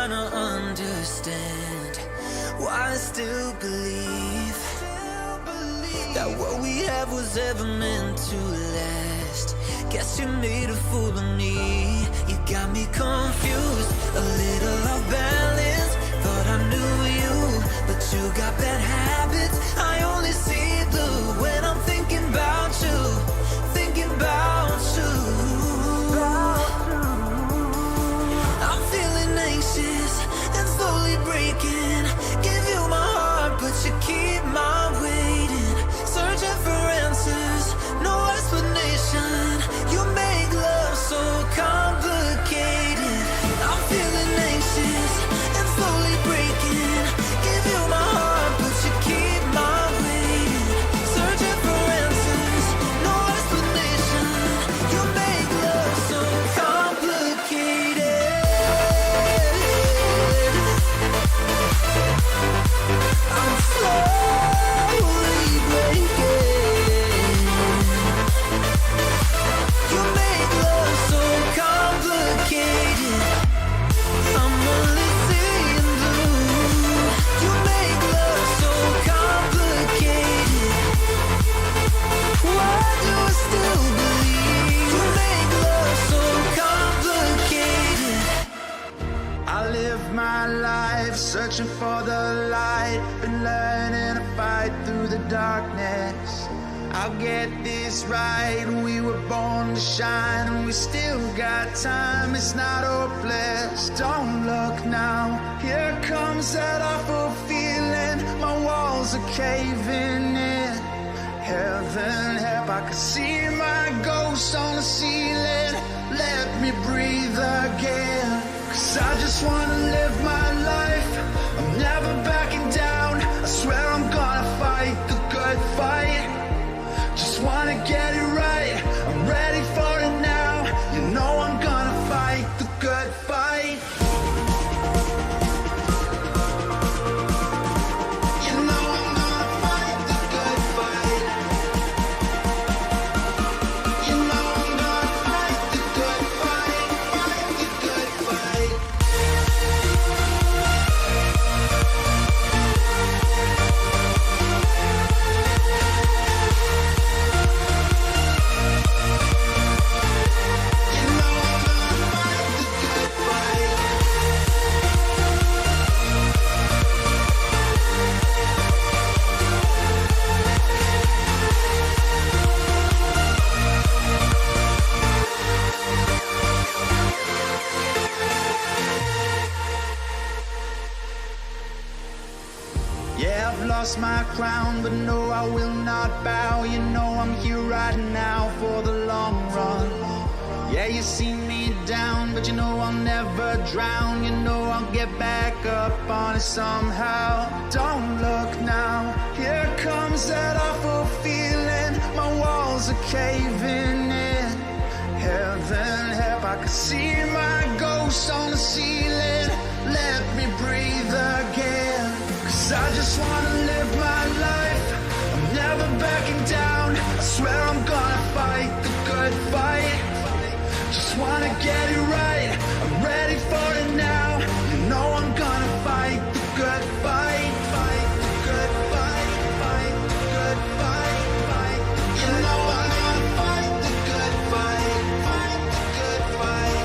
trying to understand why I still believe that what we have was ever meant to last. Guess you made a fool of me. You got me confused, a little off balance. Thought I knew you, but you got bad habits. I only see blue when I'm thinking about you, thinking about you. I'm feeling anxious and slowly breaking. Give you my heart, but you keep my waiting. Searching for answers, no explanation. You make love so complicated. I'm feeling anxious and slowly breaking. Give you my heart, but you keep my waiting. Searching for answers, no explanation. You make love so complicated. I'm slowly breaking. You make love so complicated. I'm only seeing blue. You make love so complicated. Why do I still believe you make love so complicated? I live my life searching for the light. Been learning to fight through the darkness. I'll get this right. We were born to shine, and we still got time. It's not hopeless. Don't look now. Here comes that awful feeling. My walls are caving in. Heaven help, I can see my ghost on the ceiling. Let me breathe again. 'Cause I just wanna live my life. I'm never backing down. I swear I'm gonna fight the good fight. Just wanna get it right. I'm ready for it now. You know I'm gonna fight the good fight. You know I'm gonna fight the good fight. You know I'm gonna fight the good fight. Fight the good fight. You know I'm gonna fight the good fight. Yeah, I've lost my crown, but no, I will not bow. You know I'm here right now for the long run. Yeah, you see me down, but you know I'll never drown. You know I'll get back up on it somehow. Don't look now. Here comes that awful feeling. My walls are caving in. Heaven help, I can see my ghost on the ceiling. Let me breathe again. 'Cause I just wanna live my life. I'm never backing down. I swear I'm gonna fight the good fight. Just wanna get it right. I'm ready for it now. You know I'm gonna fight the good fight. Fight the good fight. Fight the good fight. Fight the good. You know I'm gonna fight the good fight. Fight the good fight.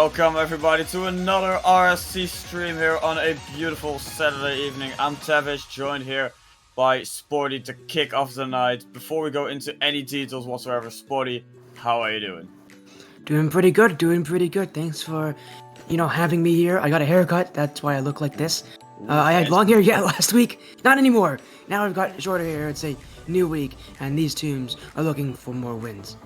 Welcome everybody to another RSC stream here on a beautiful Saturday evening. I'm Tavish, joined here by Sporty to kick off the night. Before we go into any details whatsoever, Sporty, how are you doing? Doing pretty good, Thanks for, having me here. I got a haircut, that's why I look like this. I had long hair last week, not anymore. Now I've got shorter hair. It's a new week, and these teams are looking for more wins.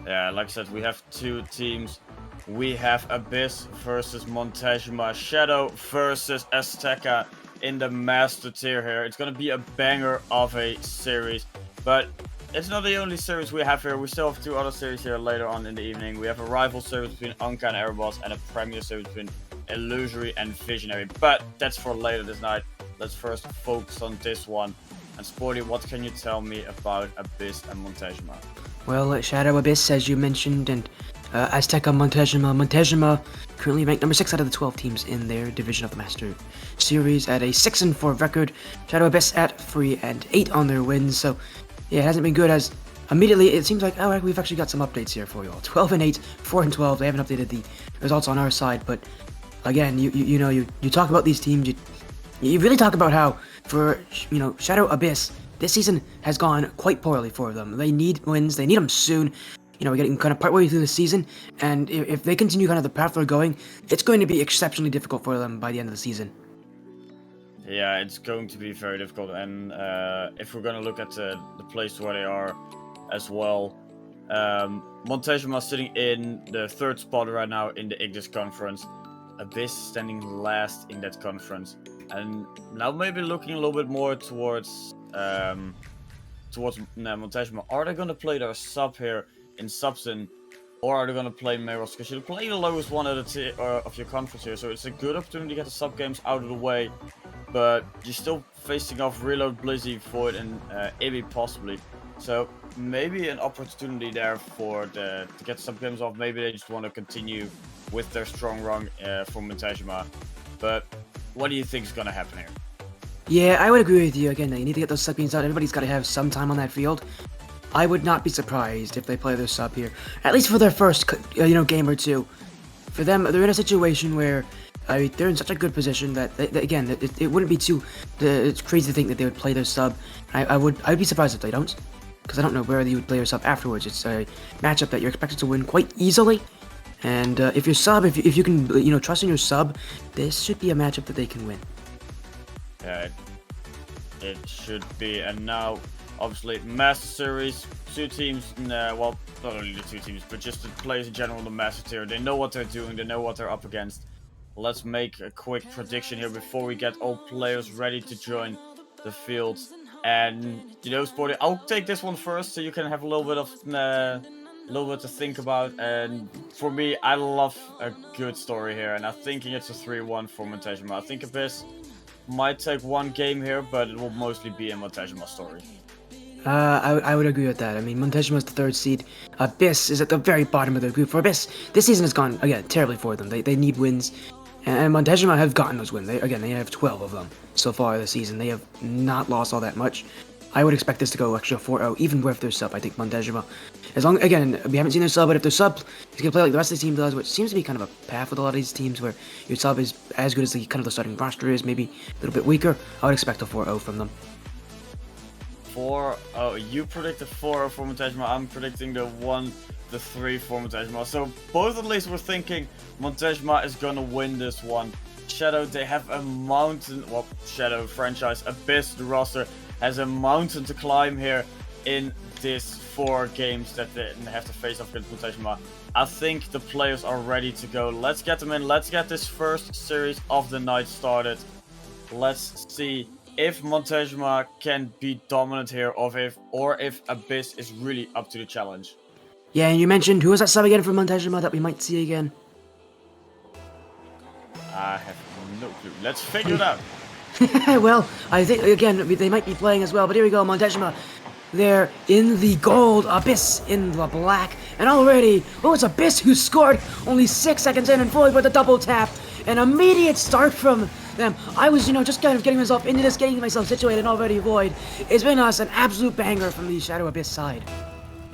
Yeah, like I said, we have two teams. We have Abyss versus Montezuma, Shadow versus Azteca in the Master tier here. It's gonna be a banger of a series, but it's not the only series we have here. We still have two other series here later on in the evening. We have a rival series between Anka and Airboss, and a premier series between Illusory and Visionary. But that's for later this night. Let's first focus on this one. And Sporty, what can you tell me about Abyss and Montezuma? Well, Shadow Abyss, as you mentioned, and Azteca Montezuma. Montezuma currently ranked number 6 out of the 12 teams in their division of the Master Series at a 6-4 record. Shadow Abyss at 3-8 on their wins. So, yeah, it hasn't been good as immediately it seems like, oh, we've actually got some updates here for you all. 12-8, 4-12. They haven't updated the results on our side, but again, you talk about these teams. You really talk about how for Shadow Abyss, this season has gone quite poorly for them. They need wins. They need them soon. We're getting kind of partway through the season, and if they continue kind of the path they're going, it's going to be exceptionally difficult for them by the end of the season. Yeah, it's going to be very difficult, and if we're going to look at the place where they are as well, Montezuma sitting in the 3rd spot right now in the Ignis conference, Abyss standing last in that conference, and now maybe looking a little bit more towards Montezuma. Are they going to play their sub here in Subson, or are they going to play Meros? Because you play the lowest one of your conference here, so it's a good opportunity to get the sub games out of the way, but you're still facing off Reload, Blizzy, Void, and Ibby possibly. So maybe an opportunity there to get sub games off. Maybe they just want to continue with their strong run for Montezuma. But what do you think is going to happen here? Yeah, I would agree with you. Again, you need to get those sub games out. Everybody's got to have some time on that field. I would not be surprised if they play their sub here, at least for their first, game or two. For them, they're in a situation where they're in such a good position that, it wouldn't be too it's crazy to think that they would play their sub. I'd be surprised if they don't, because I don't know where you would play your sub afterwards. It's a matchup that you're expected to win quite easily, and if your sub, if you can, trust in your sub, this should be a matchup that they can win. Yeah, it should be, and now. Obviously, Master Series, two teams, well, not only the two teams, but just the players in general in the Master tier. They know what they're doing, they know what they're up against. Let's make a quick prediction here before we get all players ready to join the field. And, Sporty, I'll take this one first so you can have a little bit to think about. And for me, I love a good story here, and I'm thinking it's a 3-1 for Montezuma. I think Abyss might take one game here, but it will mostly be a Montezuma story. I would agree with that. I mean, Montezuma is the 3rd seed. Abyss is at the very bottom of their group. For Abyss, this season has gone, again, terribly for them. They need wins. And Montezuma have gotten those wins. They have 12 of them so far this season. They have not lost all that much. I would expect this to go extra 4-0, even with their sub. I think Montezuma, again, we haven't seen their sub, but if their sub is going to play like the rest of the team does, which seems to be kind of a path with a lot of these teams where your sub is as good as the starting roster is, maybe a little bit weaker, I would expect a 4-0 from them. 4-0. You predicted 4-0 for Montezuma. I'm predicting the 1-3 for Montezuma. So both at least we're thinking Montezuma is gonna win this one. Shadow, they have a mountain. Well, Shadow franchise, Abyss, the roster has a mountain to climb here in this 4 games that they have to face off against Montezuma. I think the players are ready to go. Let's get them in. Let's get this first series of the night started. Let's see if Montezuma can be dominant here, or if Abyss is really up to the challenge. Yeah, and you mentioned, who was that sub again for Montezuma that we might see again? I have no clue. Let's figure it out. Well, I think, again, they might be playing as well, but here we go, Montezuma. They're in the gold, Abyss in the black, and already, it's Abyss who scored only 6 seconds in and fully with a double tap. An immediate start from them. I was, just kind of getting myself into this, getting myself situated, and already Void. It's been an absolute banger from the Shadow Abyss side.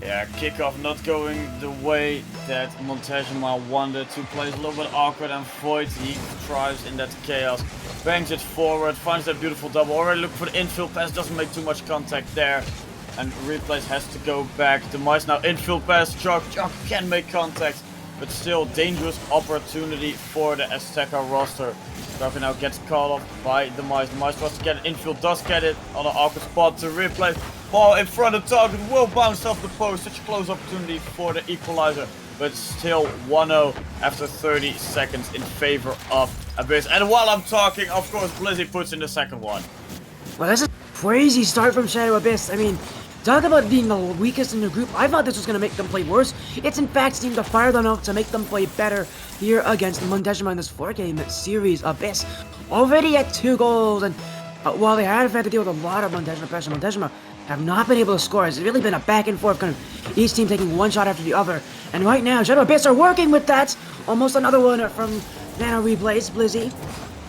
Yeah, kickoff not going the way that Montezuma wanted to. Plays a little bit awkward, and Void, he thrives in that chaos. Bangs it forward, finds that beautiful double. Already look for the infield pass, doesn't make too much contact there. And Replays has to go back. Demise now infield pass, Jock can make contact. But still, dangerous opportunity for the Azteca roster. Jock now gets caught off by Demise. Demise tries to get it infield, does get it on an awkward spot to Replay. Ball in front of target, will bounce off the post. Such a close opportunity for the equalizer. But still 1-0 after 30 seconds in favor of Abyss. And while I'm talking, of course, Blizzy puts in the second one. Well, that's a crazy start from Shadow Abyss. I mean, talk about being the weakest in the group. I thought this was going to make them play worse. It's in fact seemed to fire them up to make them play better here against Montezuma in this 4-game series. Abyss already at 2 goals. And while they have had to deal with a lot of Montezuma pressure, Montezuma have not been able to score. It's really been a back and forth, kind of each team taking one shot after the other. And right now, Shadow Abyss are working with that. Almost another one from Nano Replays. Blizzy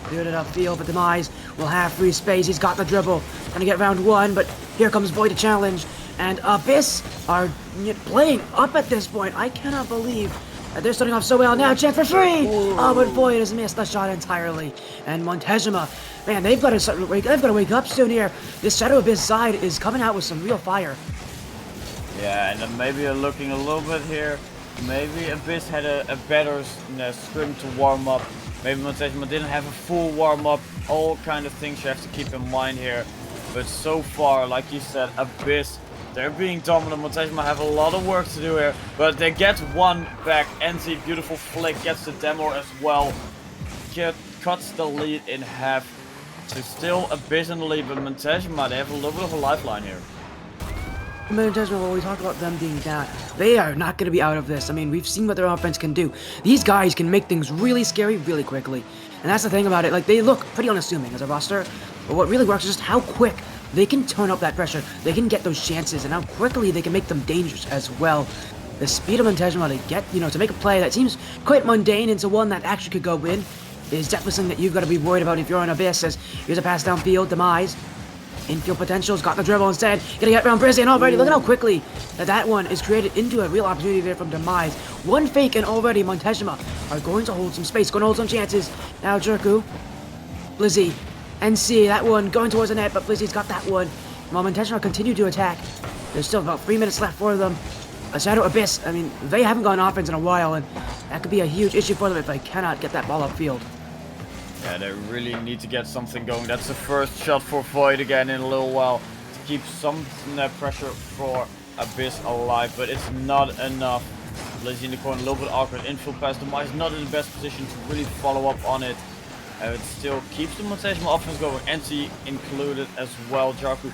cleared it upfield, but Demise will have free space. He's got the dribble. Gonna get round 1, but here comes Void to challenge. And Abyss are playing up at this point. I cannot believe that they're starting off so well. Now, chance for free! Oh, but Void has missed the shot entirely. And Montezuma, man, they've got to wake up soon here. This Shadow Abyss side is coming out with some real fire. Yeah, and then maybe looking a little bit here. Maybe Abyss had a better scrim to warm up. Maybe Montezuma didn't have a full warm up. All kind of things you have to keep in mind here. But so far, like you said, Abyss, they're being dominant. Montezuma have a lot of work to do here. But they get one back. NZ, beautiful flick, gets the demo as well. Cuts the lead in half. So still Abyss in the lead, but Montezuma, they have a little bit of a lifeline here. Montezuma, when we talk about them being down, they are not going to be out of this. I mean, we've seen what their offense can do. These guys can make things really scary really quickly. And that's the thing about it. Like, they look pretty unassuming as a roster, but what really works is just how quick they can turn up that pressure. They can get those chances, and how quickly they can make them dangerous as well. The speed of Montezuma to get, to make a play that seems quite mundane into one that actually could go in is definitely something that you've got to be worried about if you're on Abyss. As here's a pass downfield, Demise. Infield potential's got the dribble instead. Gonna get around Brizzy, and already look at how quickly that one is created into a real opportunity there from Demise. One fake, and already Montezuma are going to hold some space, going to hold some chances. Now Jerku, Blizzy, NC, that one going towards the net, but Blizzy's got that one. While Montezuma continue to attack, there's still about 3 minutes left for them. Shadow Abyss, I mean, they haven't gone offense in a while, and that could be a huge issue for them if they cannot get that ball upfield. Yeah, they really need to get something going. That's the first shot for Void again in a little while to keep some pressure for Abyss alive, but it's not enough. Blizzy in the corner, a little bit awkward. Infield pass. Demise not in the best position to really follow up on it. It still keeps the Montezuma offense going. NC included as well. Jarku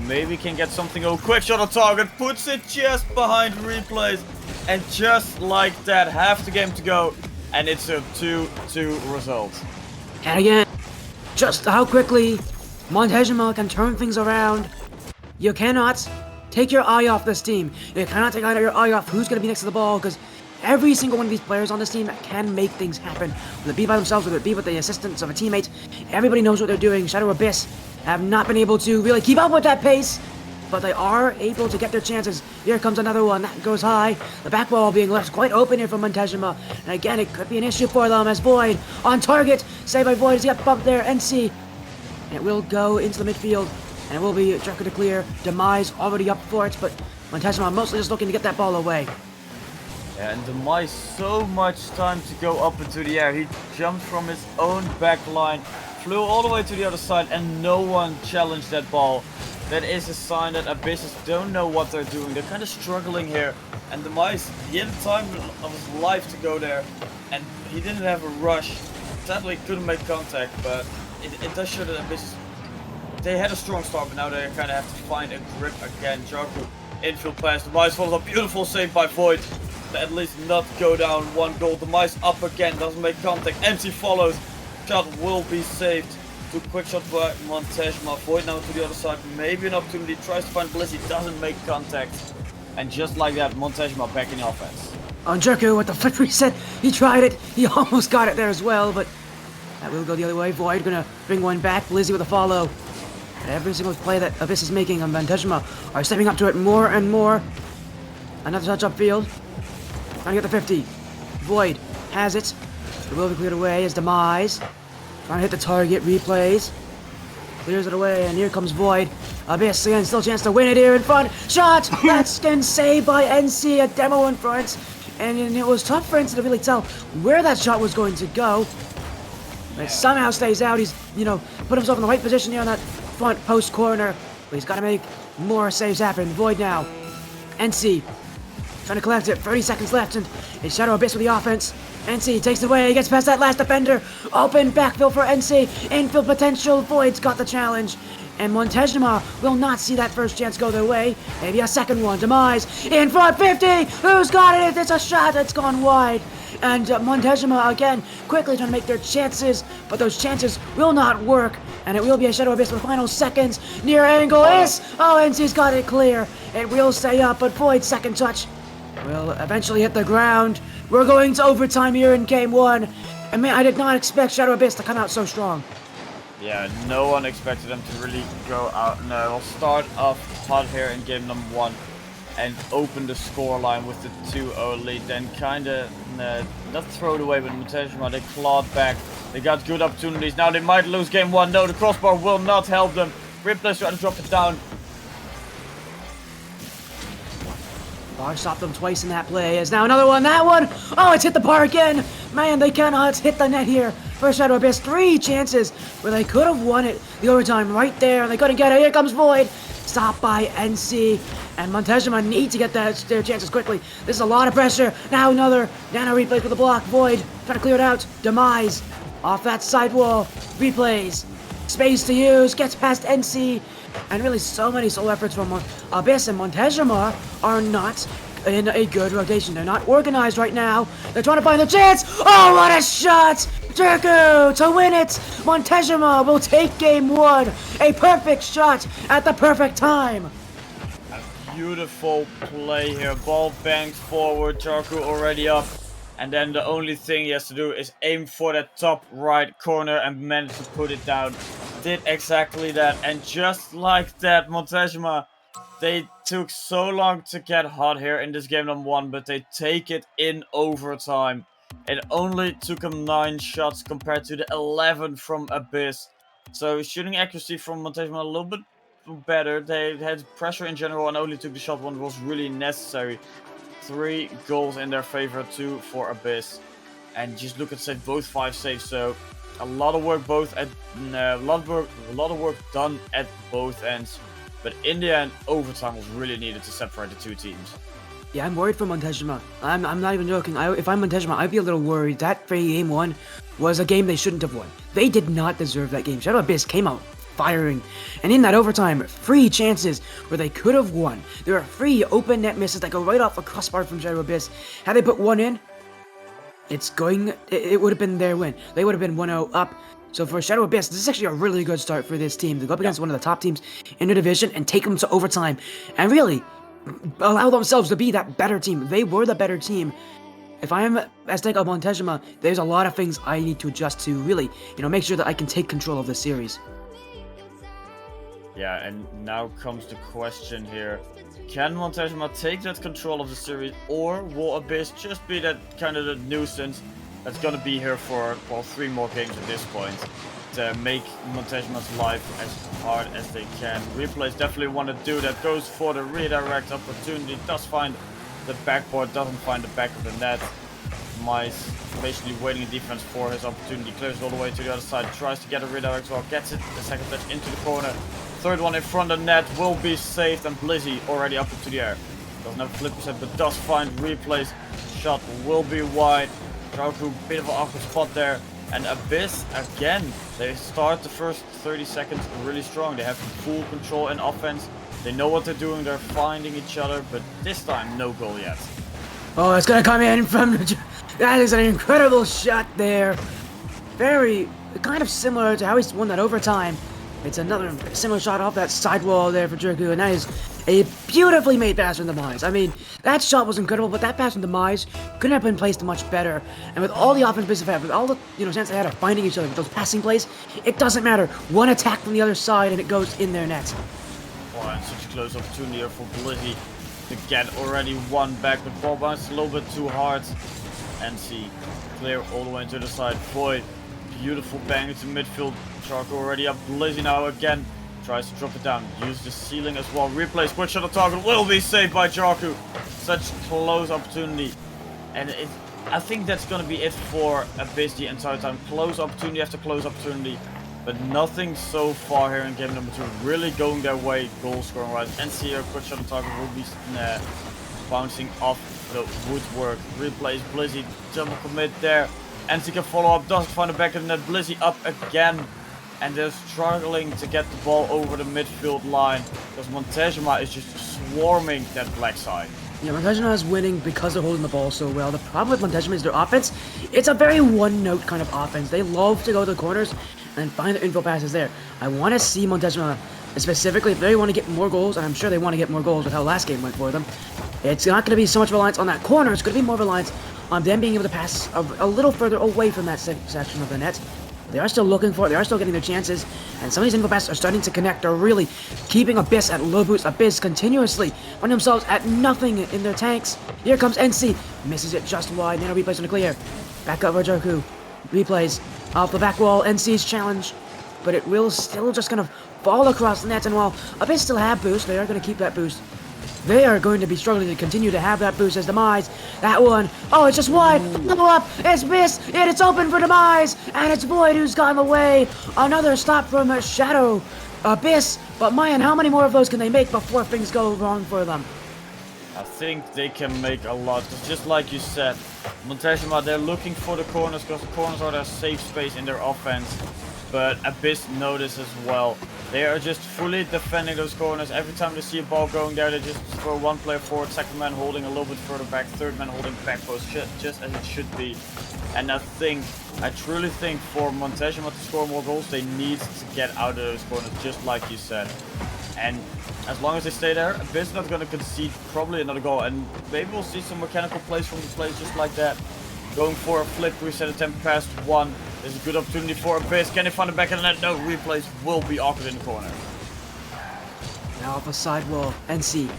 maybe can get something. Oh, quick shot on target. Puts it just behind Replays. And just like that, half the game to go. And it's a 2-2 result. And again, just how quickly Montezuma can turn things around. You cannot take your eye off this team. You cannot take your eye off who's going to be next to the ball, because every single one of these players on this team can make things happen. Whether it be by themselves, whether it be with the assistance of a teammate, everybody knows what they're doing. Shadow Abyss have not been able to really keep up with that pace, but they are able to get their chances. Here comes another one. That goes high. The back wall being left quite open here for Montezuma. And again, it could be an issue for them as Void on target. Saved by Void as he got bumped there. NC. And it will go into the midfield. And it will be Jerker to clear. Demise already up for it, but Montezuma mostly just looking to get that ball away. Yeah, and Demise so much time to go up into the air. He jumped from his own back line, flew all the way to the other side, and no one challenged that ball. That is a sign that Abysses don't know what they're doing. They're kind of struggling here. And Demise, he had time of his life to go there. And he didn't have a rush. Sadly, couldn't make contact. But it does show that Abysses, they had a strong start. But now they kind of have to find a grip again. Jarku, infield pass. Demise follows up. Beautiful save by Void. To at least not go down 1 goal. Demise up again. Doesn't make contact. MC follows. Shot will be saved. Too quick shot by Montezuma. Void now to the other side. Maybe an opportunity. Tries to find Blizzy. Doesn't make contact. And just like that, Montezuma back in the offense. On Jerku with the flip reset. He tried it. He almost got it there as well, but that will go the other way. Void gonna bring one back. Blizzy with a follow. And every single play that Abyss is making on Montezuma are stepping up to it more and more. Another touch upfield. Trying to get the 50. Void has it. It will be cleared away as Demise. Trying to hit the target. Replays. Clears it away, and here comes Void. Abyss again, still a chance to win it here in front. Shot! That's been saved by NC. A demo in front. And it was tough for NC to really tell where that shot was going to go. But it somehow stays out. He's, put himself in the right position here on that front post corner. But he's got to make more saves happen. Void now. NC trying to collect it. 30 seconds left, and it's Shadow Abyss with the offense. NC takes it away. He gets past that last defender. Open backfill for NC. Infield potential. Void's got the challenge. And Montezuma will not see that first chance go their way. Maybe a second one. Demise in front. 50. Who's got it? It's a shot that's gone wide. And Montezuma again quickly trying to make their chances. But those chances will not work. And it will be a Shadow Abyss for the final seconds. Near angle is. Oh, NC's got it clear. It will stay up, but Void's second touch will eventually hit the ground. We're going to overtime here in game 1. And man, I did not expect Shadow Abyss to come out so strong. Yeah, no one expected them to really go out. No, we'll start off hot here in game number 1 and open the scoreline with the 2-0 lead. Then kind of not throw it away, but Montezuma, they clawed back. They got good opportunities. Now they might lose game 1. No, the crossbar will not help them. Ripley's trying to drop it down. Bar stopped them twice in that play. Is now another one. That one. Oh, it's hit the bar again. Man, they cannot hit the net here. For Shadow Abyss, 3 chances where they could have won it. The overtime right there. They couldn't get it. Here comes Void. Stopped by NC. And Montezuma need to get their chances quickly. This is a lot of pressure. Now another Nano replay for the block. Void trying to clear it out. Demise off that side wall. Replays. Space to use. Gets past NC. And really so many solo efforts from Abyss and Montezuma are not in a good rotation. They're not organized right now. They're trying to find the chance. Oh, what a shot! Jerku to win it. Montezuma will take game 1. A perfect shot at the perfect time. A beautiful play here. Ball bangs forward. Jerku already up. And then the only thing he has to do is aim for that top right corner and manage to put it down. Did exactly that, and just like that, Montezuma, they took so long to get hot here in this game number 1, but they take it in overtime. It only took them 9 shots compared to the 11 from Abyss. So shooting accuracy from Montezuma a little bit better. They had pressure in general and only took the shot when it was really necessary. 3 goals in their favor, 2 for Abyss. And just look at save, both 5 saves, so a lot of work a lot of work done at both ends. But in the end, overtime was really needed to separate the 2 teams. Yeah, I'm worried for Montezuma. I'm not even joking. If I'm Montezuma, I'd be a little worried. That game 1 was a game they shouldn't have won. They did not deserve that game. Shadow Abyss came out firing. And in that overtime, 3 chances where they could have won. There are 3 open net misses that go right off the crossbar from Shadow Abyss. Had they put 1 in, it would have been their win. They would have been 1-0 up. So for Shadow Abyss, this is actually a really good start for this team. They go up against one of the top teams in the division and take them to overtime. And really allow themselves to be that better team. They were the better team. If I am Azteca Montezuma, there's a lot of things I need to adjust to really, make sure that I can take control of this series. Yeah, and now comes the question here. Can Montezuma take that control of the series, or will Abyss just be that kind of the nuisance that's going to be here for, 3 more games at this point to make Montezuma's life as hard as they can? Replays definitely want to do that. Goes for the redirect opportunity. Does find the backboard, doesn't find the back of the net. Mice basically waiting in defense for his opportunity. Clears it all the way to the other side. Tries to get a redirect as well. Gets it. The second touch into the corner. Third one in front of the net will be saved, and Blizzy already up into the air. Doesn't have a flip percent, but does find Replays. Shot will be wide. Draku, bit of an awkward spot there. And Abyss, again, they start the first 30 seconds really strong. They have full control in offense. They know what they're doing. They're finding each other, but this time, no goal yet. Oh, it's going to come in from... That is an incredible shot there. Very, kind of similar to how he won that overtime. It's another similar shot off that sidewall there for Jerku, and that is a beautifully made pass from Demise. I mean, that shot was incredible, but that pass from Demise couldn't have been placed much better. And with all the offense they have, with all the chance they had of finding each other with those passing plays, it doesn't matter. One attack from the other side, and it goes in their net. Oh, and such a close opportunity here for Blizzy. to get already one back, but ball bounced a little bit too hard. NC clear all the way into the side. Void, beautiful bang into midfield. Charco already up. Blizzy now again tries to drop it down. Use the ceiling as well. Replays, quick shot on target will be saved by Jarku. Such close opportunity, and I think that's gonna be it for Abyss the entire time. Close opportunity after close opportunity, but nothing so far here in game number 2 really going their way goal scoring wise. NC here, quick shot on target will be bouncing off the woodwork. Replays, Blizzy double commit there. NC can follow up, doesn't find the back of the net. Blizzy up again, and they're struggling to get the ball over the midfield line because Montezuma is just swarming that black side. Yeah, Montezuma is winning because they're holding the ball so well. The problem with Montezuma is their offense. It's a very one-note kind of offense. They love to go to the corners and find the info passes there. I want to see Montezuma specifically, if they want to get more goals, and I'm sure they want to get more goals with how last game went for them. It's not going to be so much reliance on that corner. It's going to be more reliance on them being able to pass a little further away from that section of the net. They are still looking for it. They are still getting their chances. And some of these info passes are starting to connect. They're really keeping Abyss at low boost. Abyss continuously finding themselves at nothing in their tanks. Here comes NC. Misses it just wide. Nano replays on the clear. Back up for Jarku. Replays off the back wall. NC's challenge. But it will still just kind of fall across the net. And while Abyss still have boost, they are going to keep that boost. They are going to be struggling to continue to have that boost as Demise. That one, oh, it's just wide. Level up, it's missed, and it's open for Demise. And it's Void who's gotten away. Another stop from Shadow Abyss. But man, how many more of those can they make before things go wrong for them? I think they can make a lot, because just like you said, Montezuma, they're looking for the corners because the corners are their safe space in their offense. But Abyss notice as well. They are just fully defending those corners. Every time they see a ball going there, they just throw one player forward, second man holding a little bit further back, third man holding back post, just as it should be. And I truly think for Montezuma to score more goals, they need to get out of those corners, just like you said. And as long as they stay there, Abyss is not going to concede probably another goal. And maybe we'll see some mechanical plays from the plays just like that. Going for a flip reset attempt past one. There's a good opportunity for Abyss. Can they find the back of the net? No, replays will be awkward in the corner. Now off a side wall, NC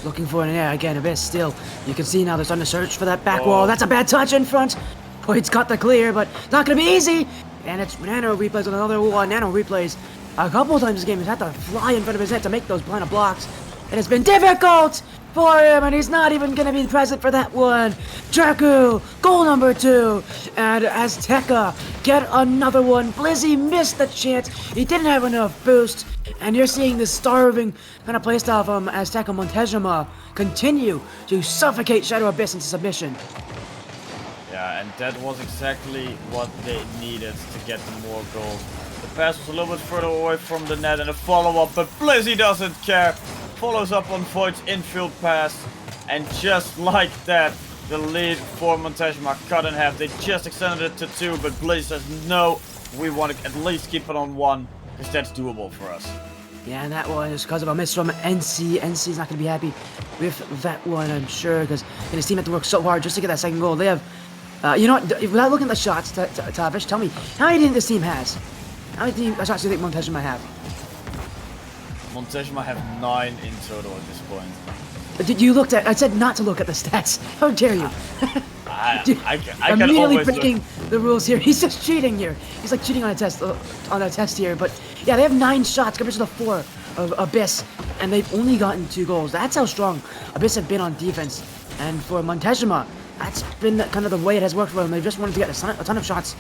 looking for an air again. Abyss still. You can see now they're starting to search for that back wall. That's a bad touch in front. Void's got the clear, but it's not going to be easy. And it's Nano replays on another one. Nano replays a couple of times this game. He's had to fly in front of his net to make those line of blocks. It has been difficult for him, and he's not even going to be present for that one. Jarku, goal number 2. And Azteca get another one. Blizzy missed the chance. He didn't have enough boost. And you're seeing this starving kind of playstyle from Azteca Montezuma continue to suffocate Shadow Abyss into submission. Yeah, and that was exactly what they needed to get them more goals. The pass was a little bit further away from the net and a follow-up, but Blizzy doesn't care. Follows up on Void's infield pass, and just like that, the lead for Montezuma cut in half. They just extended it to 2, but Blizzy says no, we want to at least keep it on 1, because that's doable for us. Yeah, and that one is because of a miss from NC. NC's not going to be happy with that one, I'm sure, because his team had to work so hard just to get that second goal. They have, you know what, without looking at the shots, Tavish, tell me, how many do you think this team has? How many shots do you think Montezuma have? Montezuma have 9 in total at this point. Did you look at? I said not to look at the stats. How dare you? I can immediately always breaking the rules here. He's just cheating here. He's like cheating on a test here. But yeah, they have 9 shots compared to the 4 of Abyss, and they've only gotten 2 goals. That's how strong Abyss have been on defense. And for Montezuma, that's been kind of the way it has worked for them. They just wanted to get a ton of shots.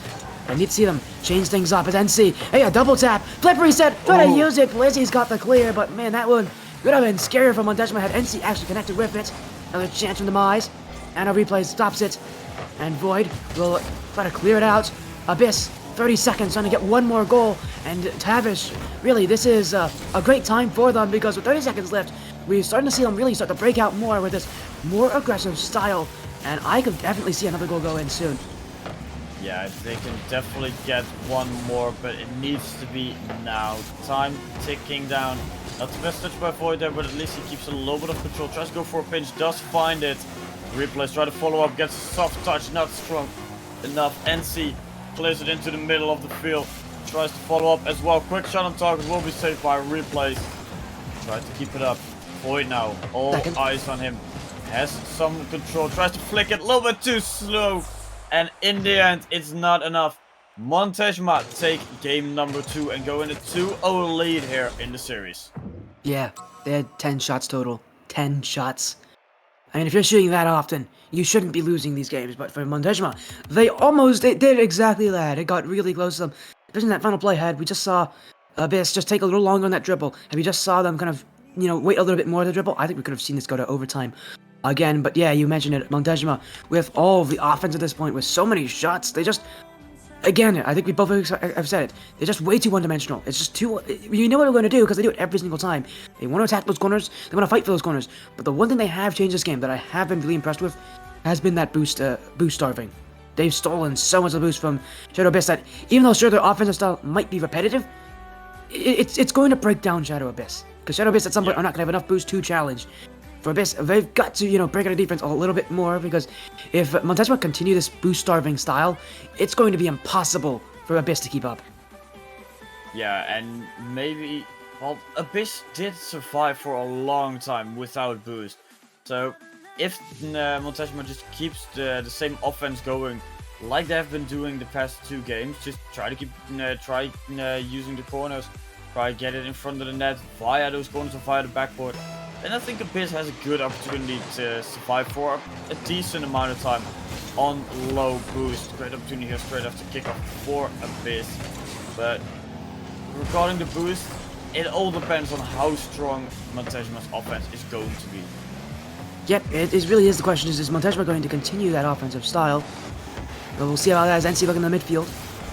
I need to see them change things up as NC. Hey, a double tap. Flip reset. Try to use it. Blizzy's got the clear, but man, that one could have been scarier for Montezuma had NC actually connected with it. Another chance from Demise. And a replay stops it. And Void will try to clear it out. Abyss, 30 seconds, trying to get one more goal. And Tavish, really, this is a great time for them because with 30 seconds left, we're starting to see them really start to break out more with this more aggressive style. And I could definitely see another goal go in soon. Yeah, they can definitely get one more, but it needs to be now. Time ticking down. Not the best touch by Void there, but at least he keeps a little bit of control. Tries to go for a pinch, does find it. Replays, try to follow up, gets a soft touch, not strong enough. NC clears it into the middle of the field. Tries to follow up as well. Quick shot on target will be saved by Replays. Try to keep it up. Void now, all Second. eyes on him. Has some control, tries to flick it a little bit too slow. And in the end, it's not enough. Montezuma take game number 2 and go in a 2-0 lead here in the series. Yeah, they had 10 shots total. 10 shots. I mean, if you're shooting that often, you shouldn't be losing these games. But for Montezuma, they did exactly that. It got really close to them. Especially in that final play ahead, we just saw Abyss just take a little longer on that dribble. And we just saw them kind of, wait a little bit more to dribble. I think we could have seen this go to overtime again. But yeah, you mentioned it, Montezuma, with all of the offense at this point, with so many shots, they just... Again, I think we both have said it. They're just way too one-dimensional. It's just too... You know what they're going to do, because they do it every single time. They want to attack those corners. They want to fight for those corners. But the one thing they have changed this game that I have been really impressed with has been that boost starving. They've stolen so much of the boost from Shadow Abyss that even though, sure, their offensive style might be repetitive, it's going to break down Shadow Abyss. Because Shadow Abyss at some point are not going to have enough boost to challenge. For Abyss, they've got to, break out a defense a little bit more, because if Montezuma continue this boost-starving style, it's going to be impossible for Abyss to keep up. Yeah, and maybe... Well, Abyss did survive for a long time without boost. So, if Montezuma just keeps the same offense going, like they've been doing the past 2 games, just try to keep... using the corners, try to get it in front of the net via those corners or via the backboard. And I think Abyss has a good opportunity to survive for a decent amount of time on low boost. Great opportunity here straight after kickoff for Abyss. But regarding the boost, it all depends on how strong Montezuma's offense is going to be. Yep, it really is the question, is Montezuma going to continue that offensive style? But we'll see how that is. NC look in the midfield.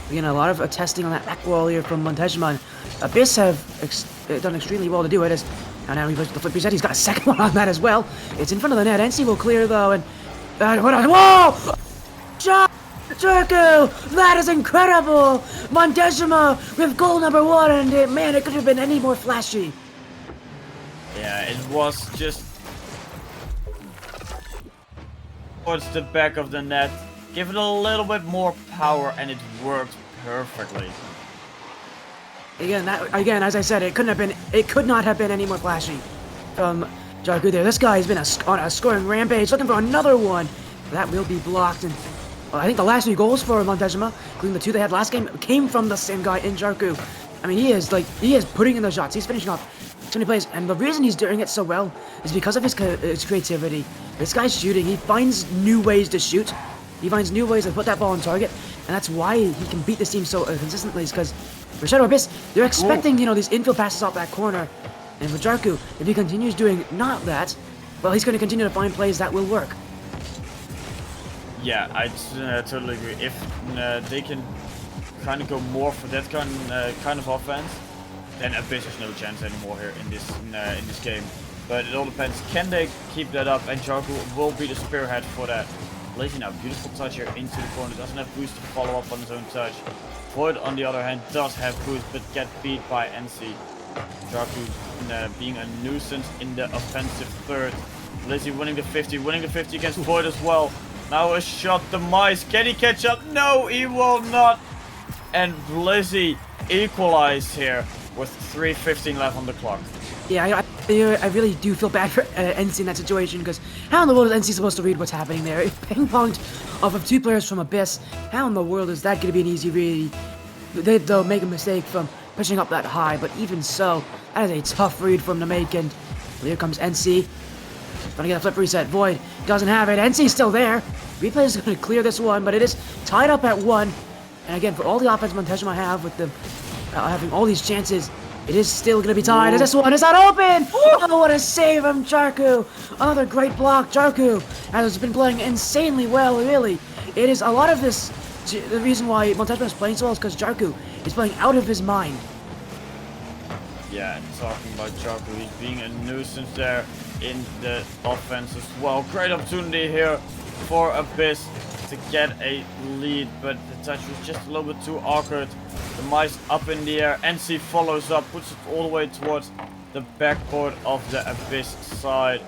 Again, a lot of testing on that back wall here from Montezuma. Abyss have done extremely well to do it. And now he goes to the flip reset. He's got a second one on that as well. It's in front of the net. NC will clear though. And whoa! Circus! That is incredible! Montezuma with goal number 1, and man, it could have been any more flashy. Yeah, it was just towards the back of the net. Give it a little bit more power, and it worked perfectly. Again, as I said, it could not have been any more flashy from Jarku there. This guy has been on a scoring rampage, looking for another one. That will be blocked, and I think the last 3 goals for Montezuma, including the 2 they had last game, came from the same guy in Jarku. I mean, he is putting in the shots. He's finishing off so many plays, and the reason he's doing it so well is because of his creativity. This guy's shooting. He finds new ways to shoot. He finds new ways to put that ball on target, and that's why he can beat this team so consistently. Is because for Shadow Abyss, they're expecting these infield passes off that corner, and for Jarku, if he continues doing not that, well, he's going to continue to find plays that will work. Yeah, I totally agree. If they can kind of go more for that kind of offense, then Abyss has no chance anymore here in this game. But it all depends. Can they keep that up? And Jarku will be the spearhead for that. Lazy now, beautiful touch here into the corner. Doesn't have boost to follow up on his own touch. Void, on the other hand, does have boost, but get beat by NC. Jarku being a nuisance in the offensive third. Lazy winning the 50 against Void as well. Now a shot, the mice. Can he catch up? No, he will not. And Blizzy equalized here with 3:15 left on the clock. Yeah, I really do feel bad for NC in that situation, because how in the world is NC supposed to read what's happening there? If ping-ponged off of 2 players from Abyss, how in the world is that going to be an easy read? They'll make a mistake from pushing up that high, but even so, that is a tough read for him to make, and here comes NC. Trying to get a flip reset. Void doesn't have it. NC's still there. Replay is going to clear this one, but it is tied up at 1. And again, for all the offense Montezuma have with them having all these chances, it is still going to be tied. As this one is not open! Oh, what a save from Jarku! Another great block. Jarku has been playing insanely well, really. It is a lot of this. The reason why Montezuma is playing so well is because Jarku is playing out of his mind. Yeah, talking about Jarku, he's being a nuisance there in the offense as well. Great opportunity here for Abyss to get a lead, but the touch was just a little bit too awkward. The mice up in the air. NC follows up, puts it all the way towards the backboard of the Abyss side.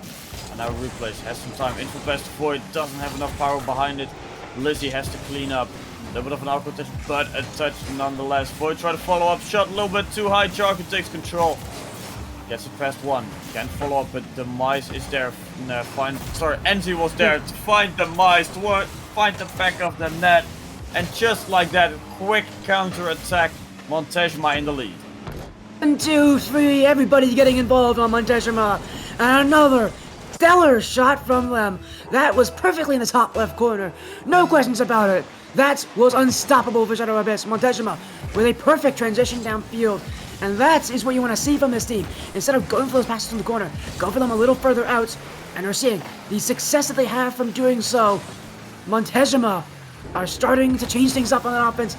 And now replays has some time. Info pass to Void, doesn't have enough power behind it. Lizzie has to clean up. A little bit of an awkward touch, but a touch nonetheless. Void try to follow up, shot a little bit too high. Jarku takes control. Gets it past one. Can't follow up, but the mice is there. NC was there to find the mice, to find the back of the net. And just like that, quick counter attack. Montezuma in the lead. 1, 2, 3, everybody's getting involved on Montezuma. And another stellar shot from them. That was perfectly in the top left corner. No questions about it. That was unstoppable for Shadow Abyss. Montezuma with a perfect transition downfield. And that is what you want to see from this team. Instead of going for those passes from the corner, go for them a little further out. And we're seeing the success that they have from doing so. Montezuma are starting to change things up on that offense.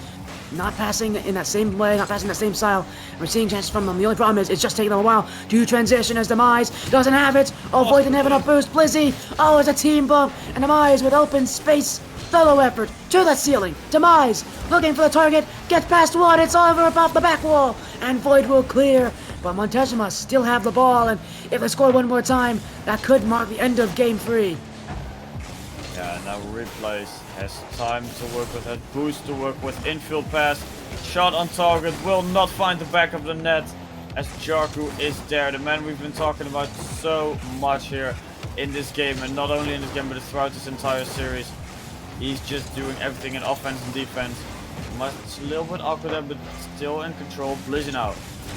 Not passing in that same way, not passing that same style. We're seeing chances from them. The only problem is it's just taking them a while to transition as Demise doesn't have it. Oh, Void didn't have enough boost. Blizzy, oh, it's a team bump. And Demise with open space. Solo effort to the ceiling. Demise looking for the target. Gets past one. It's over above the back wall. And Void will clear. But Montezuma still have the ball. And if they score one more time, that could mark the end of game 3. Yeah, now Replays has time to work with that boost, to work with infield pass. Shot on target, will not find the back of the net as Jarku is there. The man we've been talking about so much here in this game, and not only in this game but throughout this entire series. He's just doing everything in offense and defense. It's a little bit awkward there, but still in control. Blizzy now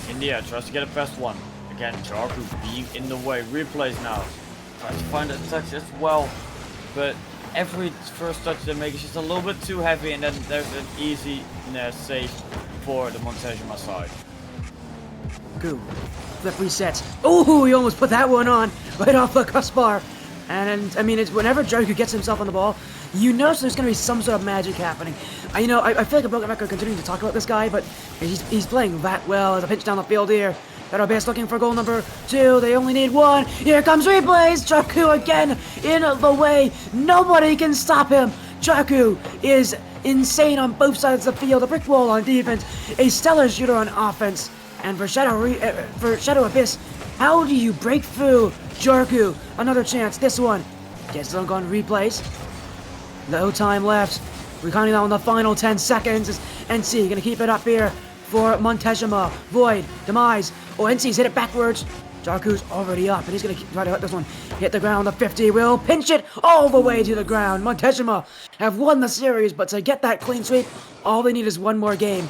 in the air, tries to get it past one. Again, Jarku being in the way. Replays now. Tries to find a touch as well. But every first touch they make is just a little bit too heavy, and then there's an easy save for the Montezuma side. Good. Flip resets. Oh, he almost put that one on right off the crossbar. And I mean, it's whenever Jarku gets himself on the ball, you notice there's going to be some sort of magic happening. I feel like a broken record continuing to talk about this guy, but he's playing that well as a pinch down the field here. Shadow Abyss looking for goal number 2. They only need 1. Here comes Replays. Jarku again in the way. Nobody can stop him. Jarku is insane on both sides of the field. A brick wall on defense. A stellar shooter on offense. And for Shadow Abyss, how do you break through Jarku? Another chance. This one gets dunk on Replays. No time left. We're counting down the final 10 seconds. Is NC gonna keep it up here for Montezuma? Void, Demise. Oh, NC's hit it backwards. Jarku's already up, and he's gonna try to hit this one. Hit the ground. The 50 will pinch it all the way to the ground. Montezuma have won the series, but to get that clean sweep, all they need is one more game.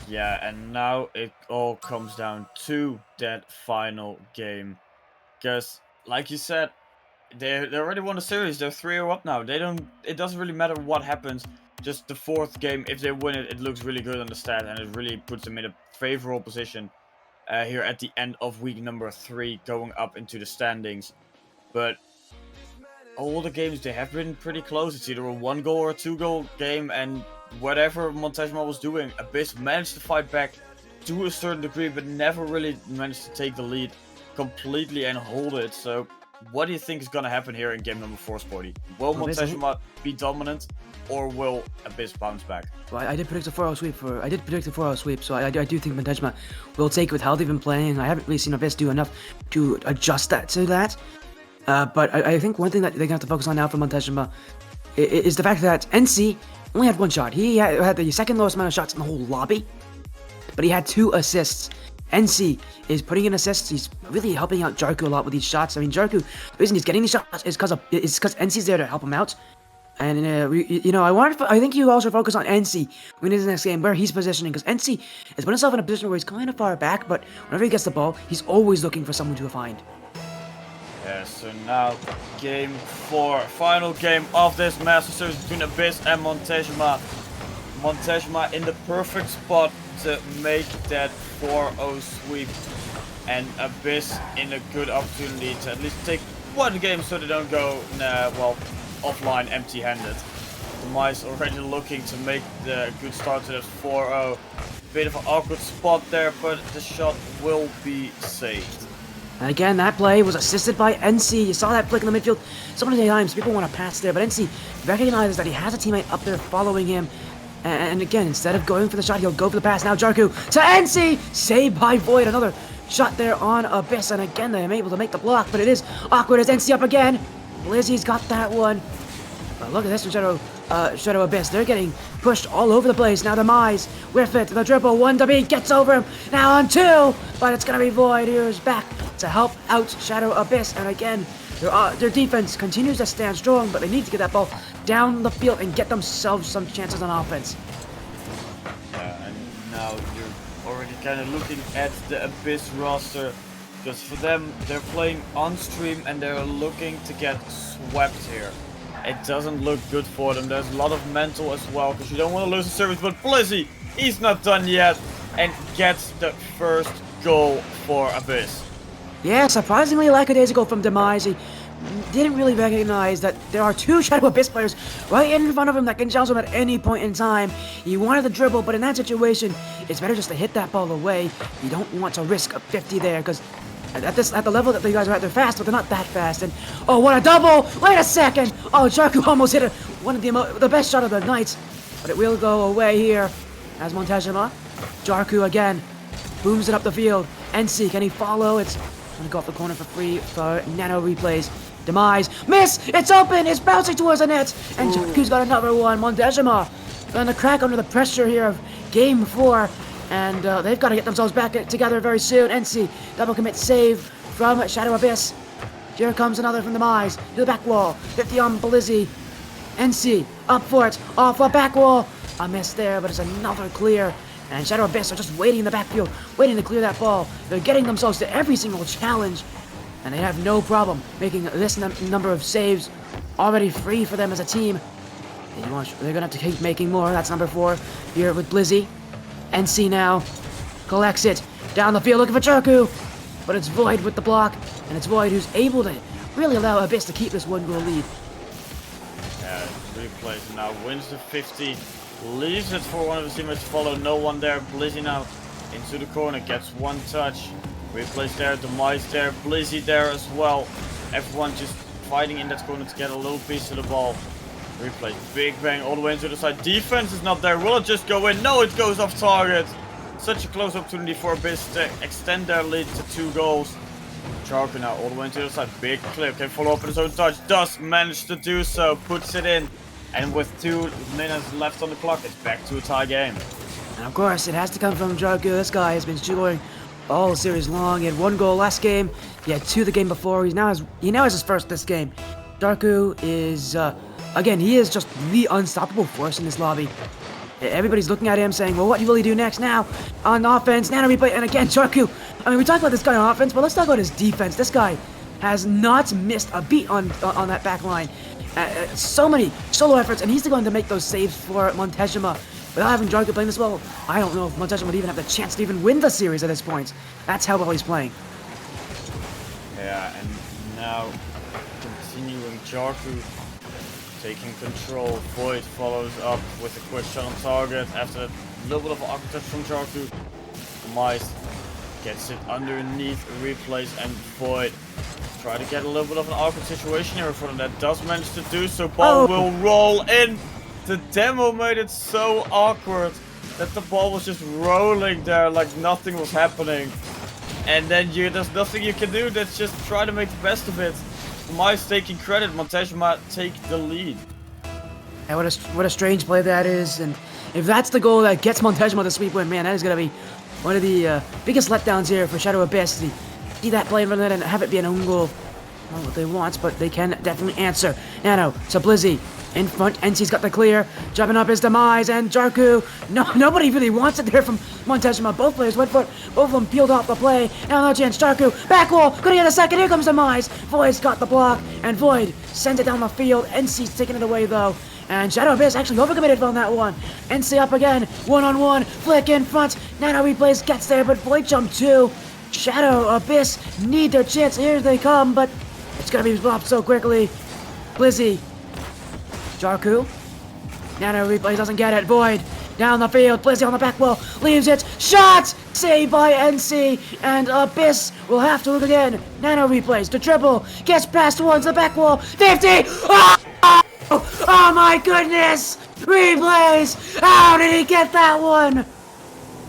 Yeah, and now it all comes down to that final game. Because, like you said, they already won the series. They're 3-0 up now. It doesn't really matter what happens. Just the 4th game, if they win it, it looks really good on the stat, and it really puts them in a favorable position here at the end of week number 3, going up into the standings. But all the games, they have been pretty close. It's either a 1-goal or a 2-goal game, and whatever Montezuma was doing, Abyss managed to fight back to a certain degree, but never really managed to take the lead completely and hold it. So what do you think is going to happen here in game number 4, Sporty? Will Montezuma be dominant, or will Abyss bounce back? Well, I did predict a 4-0 sweep. So I do think Montezuma will take it with how they've been playing. I haven't really seen Abyss do enough to adjust that to that. But I think one thing that they're going to have to focus on now for Montezuma is the fact that NC only had 1 shot. He had the second lowest amount of shots in the whole lobby, but he had 2 assists. NC is putting in assists. He's really helping out Jarku a lot with these shots. I mean, Jarku, the reason he's getting these shots is because NC's there to help him out. And I think you also focus on NC when he's in the next game, where he's positioning, because NC has put himself in a position where he's kind of far back, but whenever he gets the ball, he's always looking for someone to find. Yeah, so now game 4, final game of this Master Series between Abyss and Montezuma. Montezuma in the perfect spot to make that 4-0 sweep, and Abyss in a good opportunity to at least take 1 game so they don't go offline empty-handed. Demise already looking to make the good start to that 4-0. Bit of an awkward spot there, but the shot will be saved. And again, that play was assisted by NC. You saw that flick in the midfield so many times. People want to pass there, but NC recognizes that he has a teammate up there following him. And again, instead of going for the shot, he'll go for the pass. Now Jarku to NC! Saved by Void. Another shot there on Abyss. And again, they're able to make the block, but it is awkward as NC up again. Blizzy's got that one. But look at this from Shadow Abyss. They're getting pushed all over the place. Now Demise with it, the dribble, 1 to beat, gets over him, now on 2, but it's gonna be Void, who's back to help out Shadow Abyss, and again, their defense continues to stand strong, but they need to get that ball down the field and get themselves some chances on offense. Yeah, and now you're already kind of looking at the Abyss roster, because for them, they're playing on stream and they're looking to get swept here. It doesn't look good for them. There's a lot of mental as well, because you don't want to lose the service, but Blizzy, he's not done yet, and gets the first goal for Abyss. Yeah, surprisingly lackadaisical from Demise. He didn't really recognize that there are 2 Shadow Abyss players right in front of him that can challenge him at any point in time. He wanted the dribble, but in that situation, it's better just to hit that ball away. You don't want to risk a 50 there, because at the level that you guys are at, they're fast, but they're not that fast. And oh, what a double! Wait a second! Oh, Jarku almost hit one of the best shot of the night, but it will go away here as Montezuma. Jarku again booms it up the field. NC, can he follow? It's gonna go off the corner for free for Nano replays. Demise, miss! It's open! It's bouncing towards the net! And Jarku's got another one. Montezuma gonna crack under the pressure here of game 4. And they've got to get themselves back together very soon. NC, double commit save from Shadow Abyss. Here comes another from Demise to the back wall. 50 on Blizzy. NC, up for it, off the back wall. A miss there, but it's another clear. And Shadow Abyss are just waiting in the backfield, waiting to clear that ball. They're getting themselves to every single challenge. And they have no problem making this number of saves already free for them as a team. They're going to have to keep making more. That's number 4 here with Blizzy. NC now collects it down the field looking for Jarku, but it's Void with the block, and it's Void who's able to really allow Abyss to keep this 1-goal lead. Yeah, replays now, wins the 50, leaves it for one of the teammates to follow, no one there. Blizzy now into the corner, gets 1 touch. Replays there, Demise there, Blizzy there as well. Everyone just fighting in that corner to get a little piece of the ball. Replay, big bang all the way into the side. Defense is not there. Will it just go in? No, it goes off target. Such a close opportunity for Abyss to extend their lead to 2 goals. Jarku now all the way into the side. Big clip. Can follow up with his own touch. Does manage to do so. Puts it in. And with 2 minutes left on the clock, it's back to a tie game. And of course, it has to come from Jarku. This guy has been scoring all series long. He had 1 goal last game. He had 2 the game before. He now has his first this game. Jarku is... Again, he is just the unstoppable force in this lobby. Everybody's looking at him saying, well, what will he do next now? On offense, Nano replay, and again, Jarku. I mean, we talked about this guy on offense, but let's talk about his defense. This guy has not missed a beat on that back line. So many solo efforts, and he's going to make those saves for Montezuma. Without having Jarku playing this well, I don't know if Montezuma would even have the chance to even win the series at this point. That's how well he's playing. Yeah, and now continuing Jarku taking control. Void follows up with a quick shot on target after a little bit of an awkward touch from Jarku. Demise gets it underneath, replays, and Void try to get a little bit of an awkward situation here in front of that. Does manage to do so. Ball will roll in. The demo made it so awkward that the ball was just rolling there like nothing was happening. And then there's nothing you can do. That's just try to make the best of it. Demise taking credit, Montezuma take the lead. And what a strange play that is, and if that's the goal that gets Montezuma the sweep win, man, that is going to be one of the biggest letdowns here for Shadow Abyss. See that play in front of that and have it be an own goal. Not what they want, but they can definitely answer. Nano to Blizzy. In front, NC's got the clear. Jumping up is Demise and Jarku. Nobody really wants it there from Montezuma. Both players went for it. Both of them peeled off the play. Now no chance. Jarku, back wall. Gonna get a second. Here comes Demise. Void's got the block. And Void sends it down the field. NC's taking it away though. And Shadow Abyss actually overcommitted on that one. NC up again. 1-on-1. Flick in front. Nano replays. Gets there, but Void jump too. Shadow Abyss need their chance. Here they come, but it's gonna be blocked so quickly. Blizzy. Jarku. Nano replays, doesn't get it. Void down the field. Blizzy on the back wall. Leaves it. Shot! Saved by NC. And Abyss will have to look again. Nano replays. The triple. Gets past towards the back wall. 50! Oh my goodness! Replays! How did he get that one?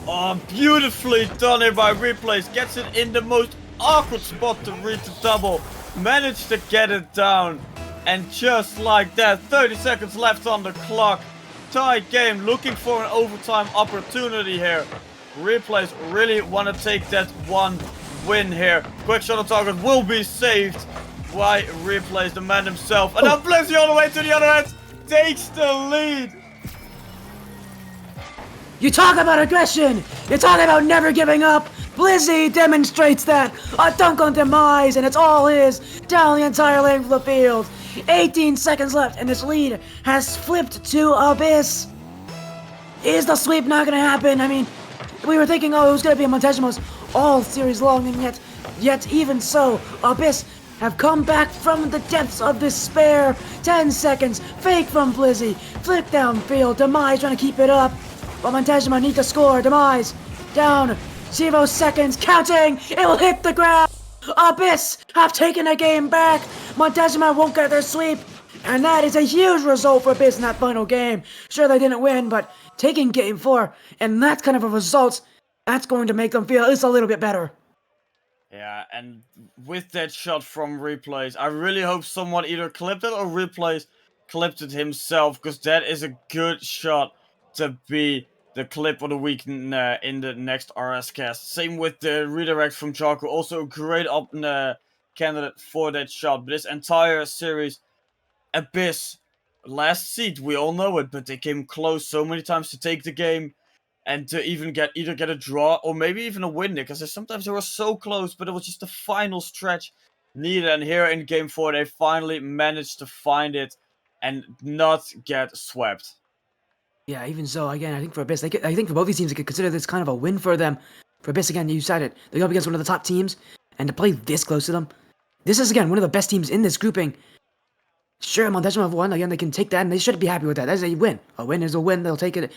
Oh, beautifully done here by Replays. Gets it in the most awkward spot to read the double. Managed to get it down. And just like that, 30 seconds left on the clock. tight game, looking for an overtime opportunity here. Replays really want to take that one win here. Quick shot on target will be saved by Replays, the man himself. And now Blizzy all the way to the other end, takes the lead. You talk about aggression! You talk about never giving up! Blizzy demonstrates that! A dunk on Demise, and it's all his down the entire length of the field. 18 seconds left, and this lead has flipped to Abyss. Is the sweep not gonna happen? I mean, we were thinking, oh, it was gonna be a Montezumos all series long, and yet even so, Abyss have come back from the depths of despair. 10 seconds, fake from Blizzy, flip downfield, Demise trying to keep it up. But Montezuma need to score. Demise down 0 seconds, counting. It will hit the ground. Abyss have taken the game back. Montezuma won't get their sweep, and that is a huge result for Abyss in that final game. Sure, they didn't win, but taking game 4 and that kind of a result, that's going to make them feel at least a little bit better. Yeah, and with that shot from Replays, I really hope someone either clipped it or Replays clipped it himself, because that is a good shot to be the clip of the week in the next RS cast. Same with the redirect from Charco, also a great candidate for that shot. But this entire series, Abyss, last seed, we all know it, but they came close so many times to take the game and to even either get a draw or maybe even a win, because sometimes they were so close, but it was just the final stretch needed. And here in game 4, they finally managed to find it and not get swept. Yeah, even so, again, I think for Abyss, I think for both these teams, they could consider this kind of a win for them. For Abyss, again, you said it, they go up against one of the top teams, and to play this close to them, this is, again, one of the best teams in this grouping. Sure, Montezuma have won, again, they can take that, and they should be happy with that. That's a win. A win is a win, they'll take it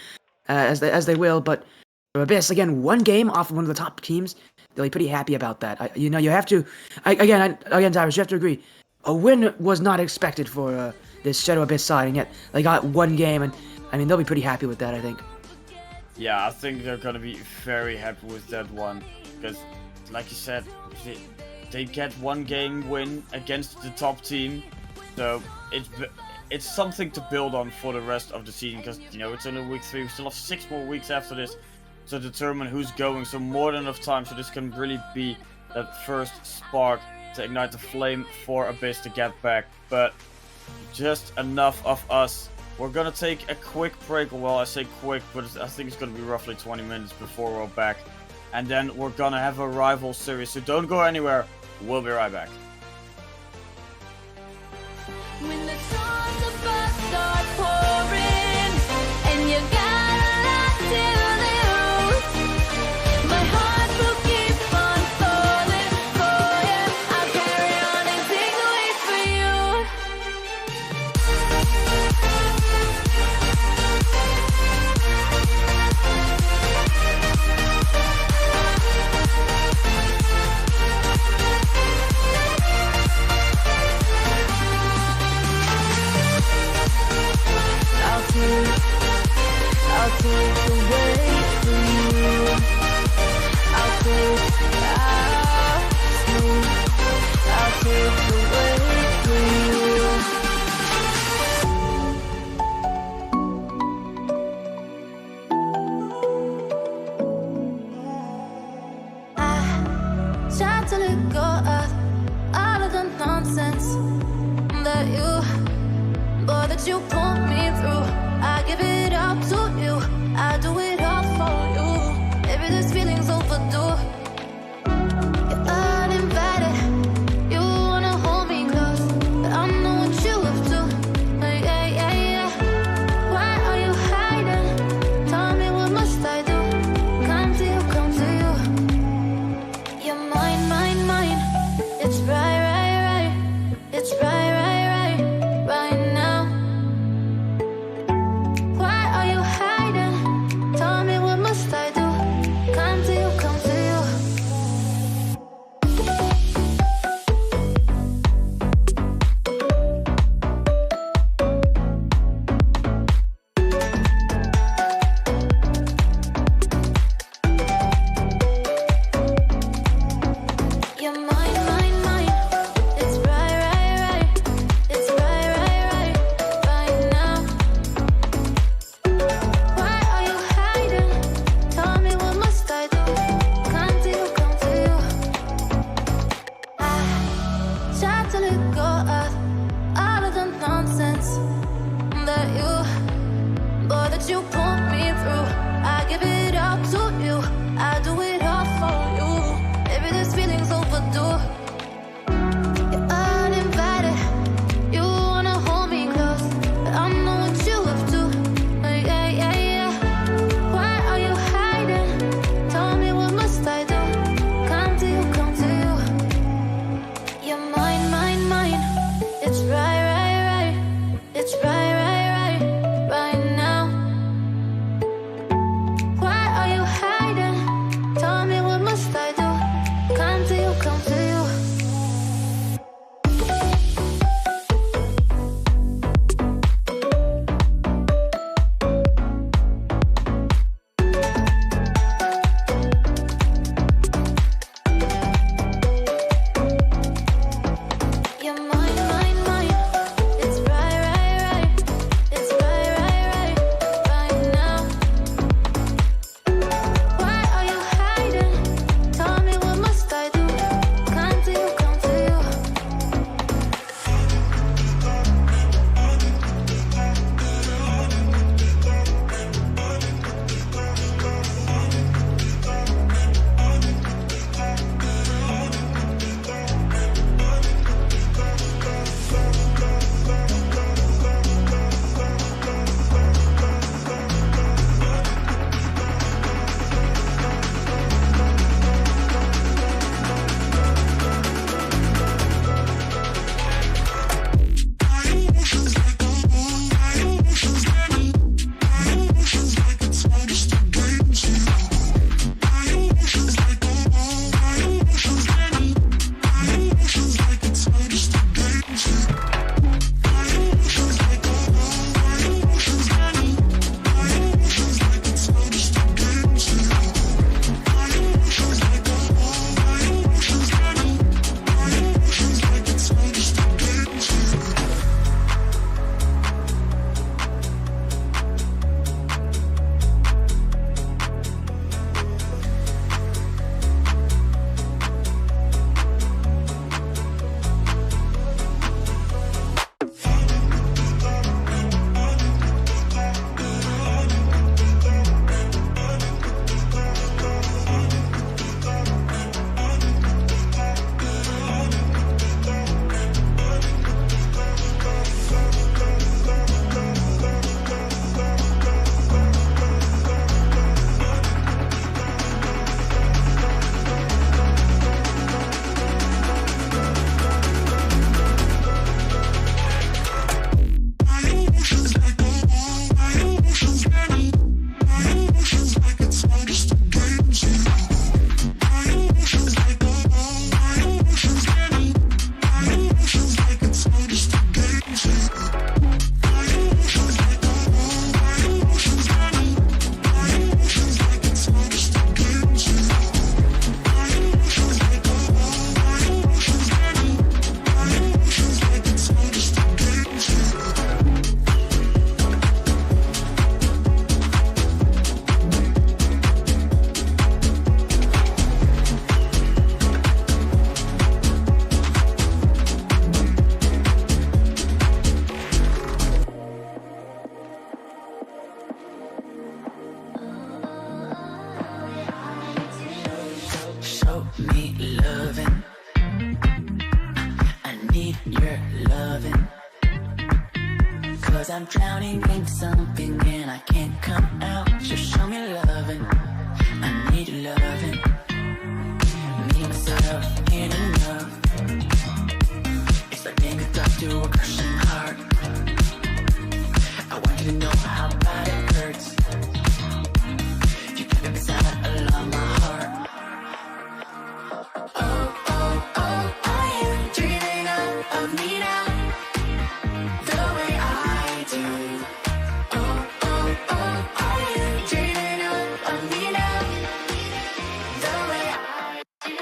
as they will, but for Abyss, again, one game off of one of the top teams, they'll be pretty happy about that. You have to, again, Tyrus, you have to agree, a win was not expected for this Shadow Abyss side, and yet they got one game, and I mean, they'll be pretty happy with that, I think. Yeah, I think they're gonna be very happy with that one, because, like you said, they get one game win against the top team, so it's something to build on for the rest of the season, because, it's only week 3, we still have 6 more weeks after this to determine who's going, so more than enough time, so this can really be that first spark to ignite the flame for Abyss to get back. But just enough of us. We're gonna take a quick break. Well, I say quick, but I think it's gonna be roughly 20 minutes before we're back. And then we're gonna have a rival series, so don't go anywhere. We'll be right back. When the stars above start pouring, and you got a lot to lose, my heart will keep on falling for you. I'll carry on and sing the ways for you. I'll take the weight for you. I'll take the weight for you. I tried to let go of all of the nonsense that you pulled me through. I give it up to you. I do it all for you. Maybe this feeling's overdue. You're uninvited. You wanna hold me close, but I know what you up to. Yeah. Why are you hiding? Tell me, what must I do? Come to you. You're mine. It's right. It's right now. Why are you hiding? Tell me, what must I do? Come to you. me loving. I need your loving. Cause I'm drowning in something and I can't come out. Just show me loving. I need your loving. Me, myself, need enough. It's like being hooked up to a crushing heart. I want you to know how bad it hurts. You keep it inside along my heart. Oh, oh, oh, are you dreaming of me now? The way I do. Oh, oh, oh, are you dreaming of me now? The way I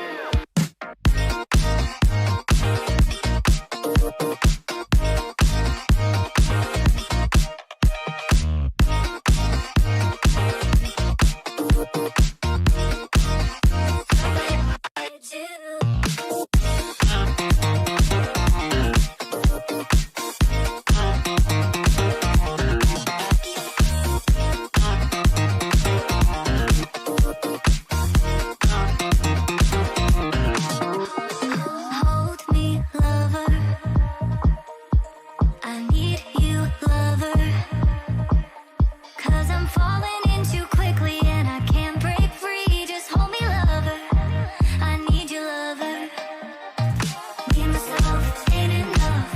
hold me, lover. I need you, lover. Cause I'm falling in too quickly and I can't break free. Just hold me, lover. I need you, lover. Me and myself ain't enough.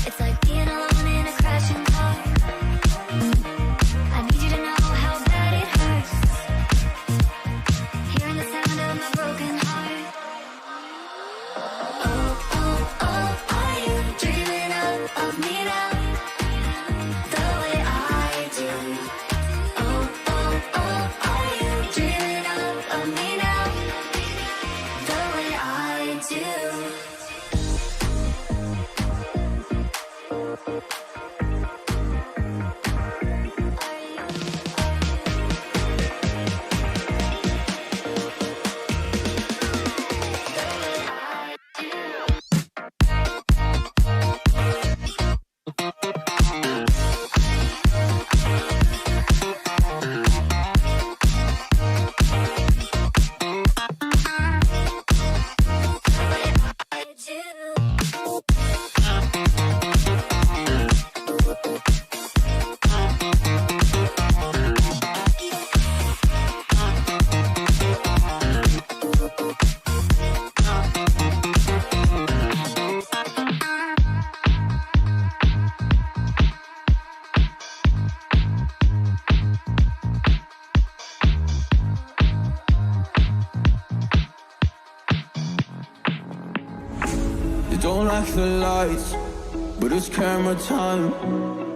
It's like being alone in a crashing car. I need you to know how bad it hurts. Hearing the sound of my broken heart. Oh, oh, oh, are you dreaming of me now? The way I do. Oh, oh, oh, are you dreaming of me now? The way I do. You don't like the lights, but it's camera time.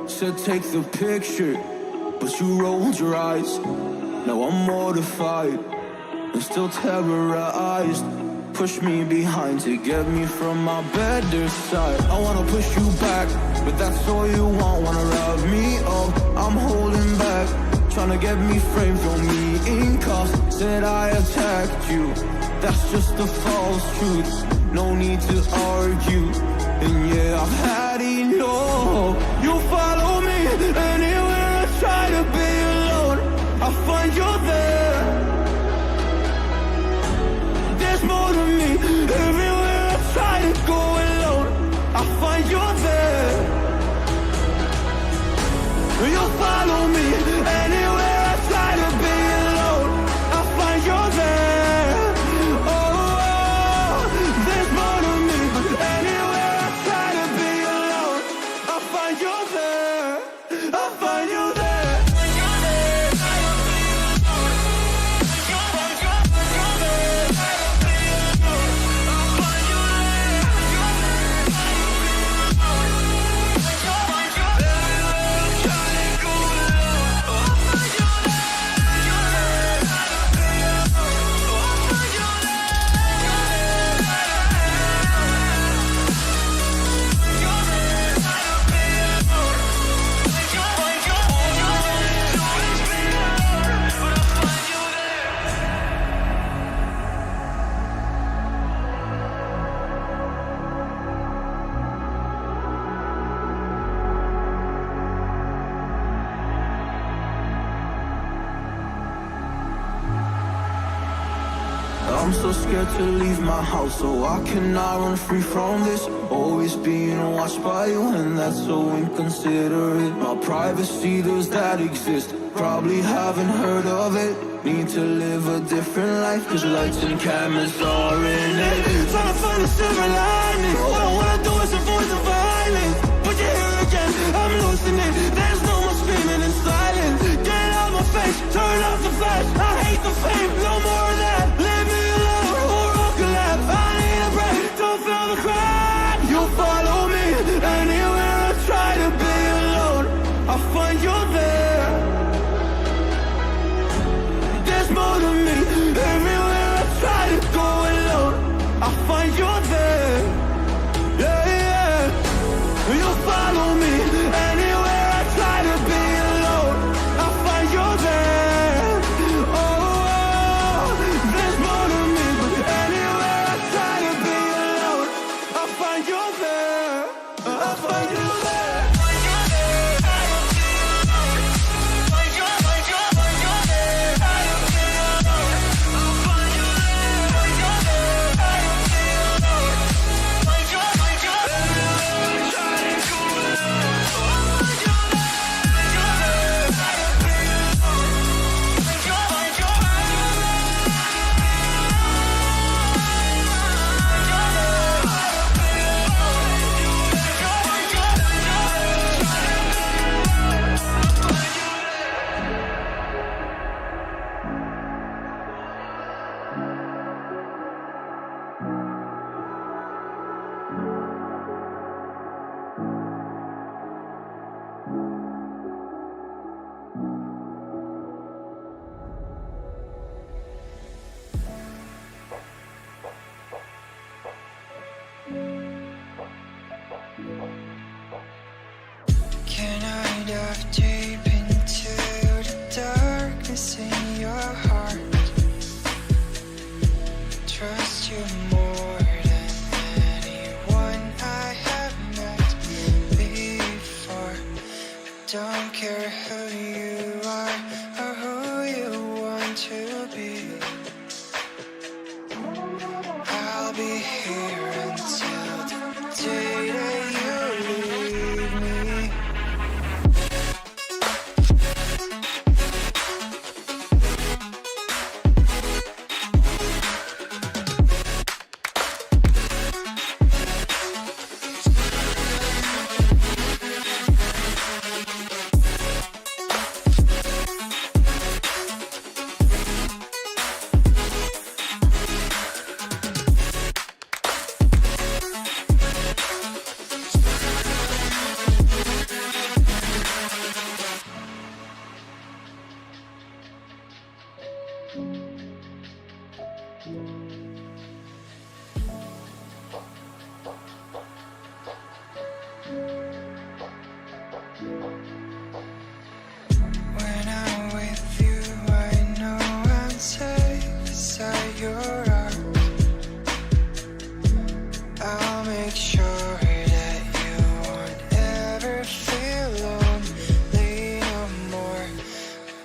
Said take the picture, but you rolled your eyes. Now I'm mortified and still terrorized. Push me behind to get me from my better side. I wanna push you back, but that's all you want. Wanna wrap me up, I'm holding back. Tryna get me framed, throw me in cuffs. Said I attacked you, that's just a false truth. No need to argue, and yeah, I've had enough. You follow me anywhere I try to be alone. I find you there. There's more to me. Everywhere I try to go alone, I find you there. You follow me anywhere I try to be alone, I find you there. Oh, there's more to me. Anywhere I try to be alone, I find you there. I find you there. I'm so scared to leave my house, so I cannot run free from this. Always being watched by you, and that's so inconsiderate. My privacy, does that exist? Probably haven't heard of it. Need to live a different life, cause lights and cameras are in it. Trying to find a silver lining. All I do is avoid the violence. But you're here again, I'm losing it. There's no more screaming in silence. Get out my face, turn off the flash. I hate the fame, no more of that. Leave me alone, or I'll collapse. I need a break, don't feel the crack. You follow me, anywhere I try to be alone, I find you there. There's more to me, everywhere I try to go alone, I find you there. Yeah, yeah. You follow me, anywhere I try to be alone, I find you there. Oh, there's more to me, but anywhere I try to be alone, I find you there. I find you there. Can I dive deep into the darkness in your heart? Trust you more than anyone I have met before. Don't care who you are or who you want to be. I'll be here until the day that you leave me. When I'm with you, I know I'm safe beside your arms. I'll make sure that you won't ever feel lonely no more.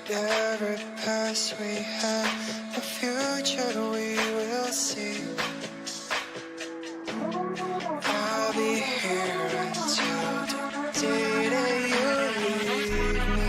Whatever past we have, the future we will see. I'll be here until the day that you leave me.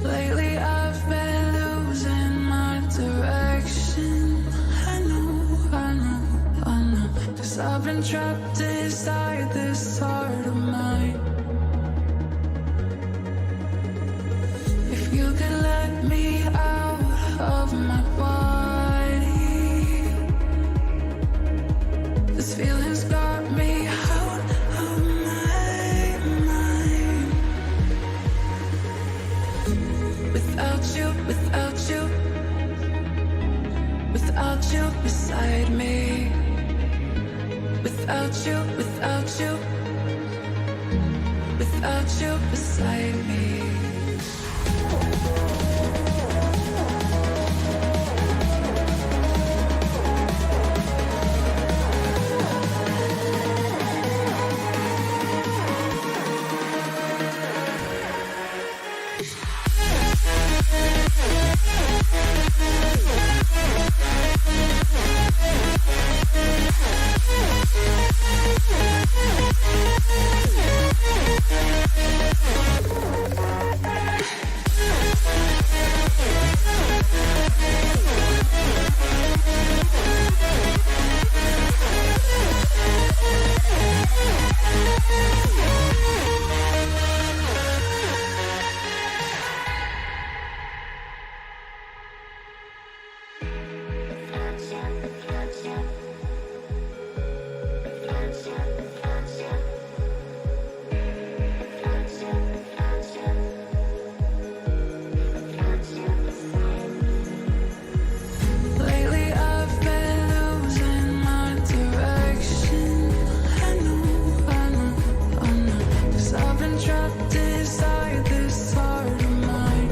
Lately I've been losing my direction. I know, 'cause I've been trapped inside this heart of mine. If you could let me out of my body, this feeling's got me out you beside me. Without you, without you, without you beside me. Lately I've been losing my direction. I know, 'cause I've been trapped inside this heart of mine.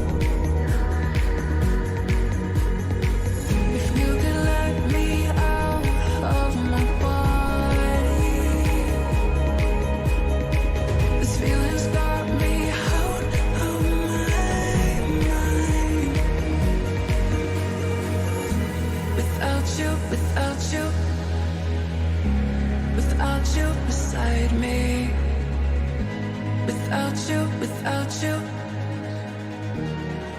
If you could let me out of my body, this feeling's got me out of my mind. Without you, without you, without you beside me. Without you, without you,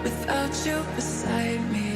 without you beside me.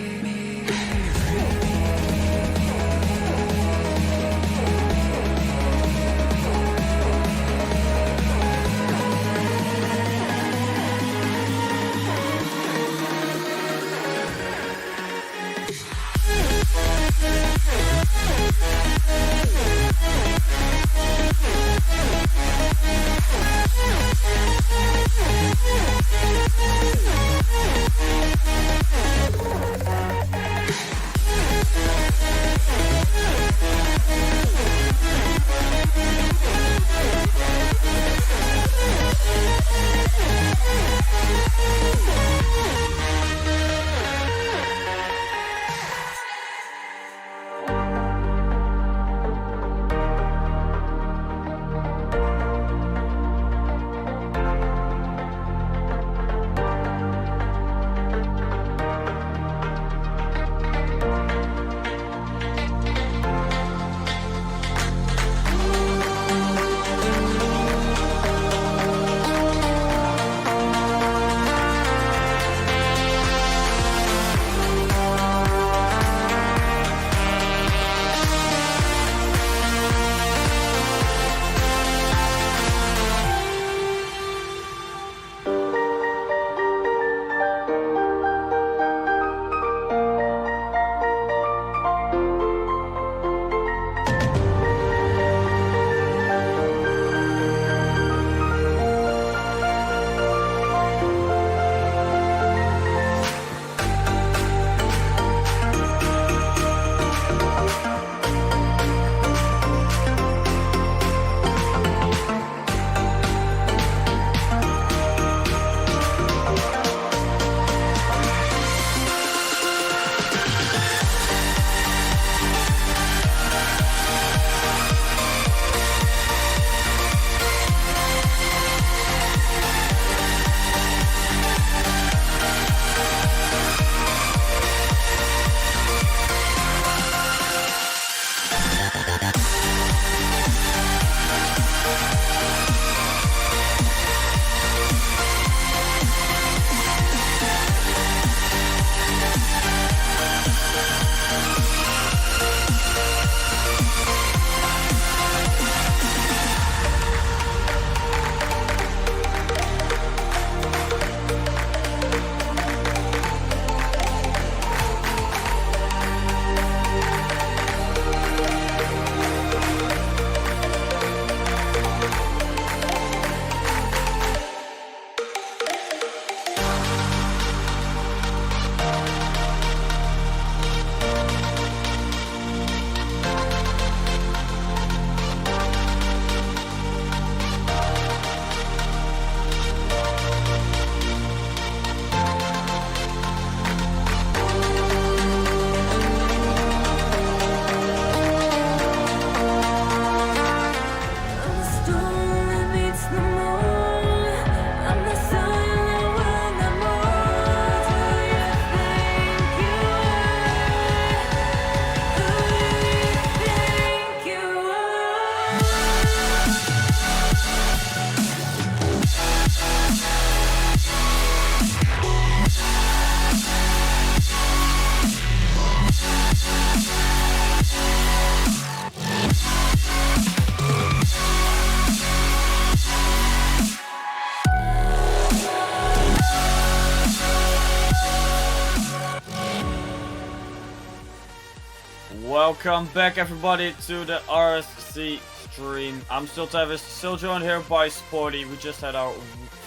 Welcome back everybody to the RSC stream. I'm still Tavis, still joined here by Sporty. We just had our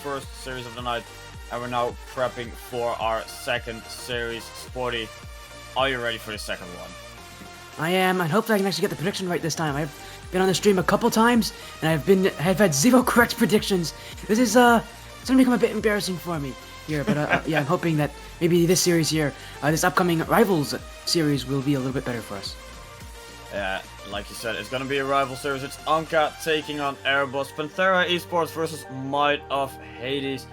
first series of the night and we're now prepping for our second series. Sporty, are you ready for the second one? I am, and hopefully I can actually get the prediction right this time. I've been on the stream a couple times, and I've had 0 correct predictions. This is it's gonna become a bit embarrassing for me here, but yeah, I'm hoping that maybe this series here, this upcoming Rivals series will be a little bit better for us. Yeah, like you said, it's gonna be a rival series. It's Anka taking on Erebos, Panthera Esports versus Might of Hades.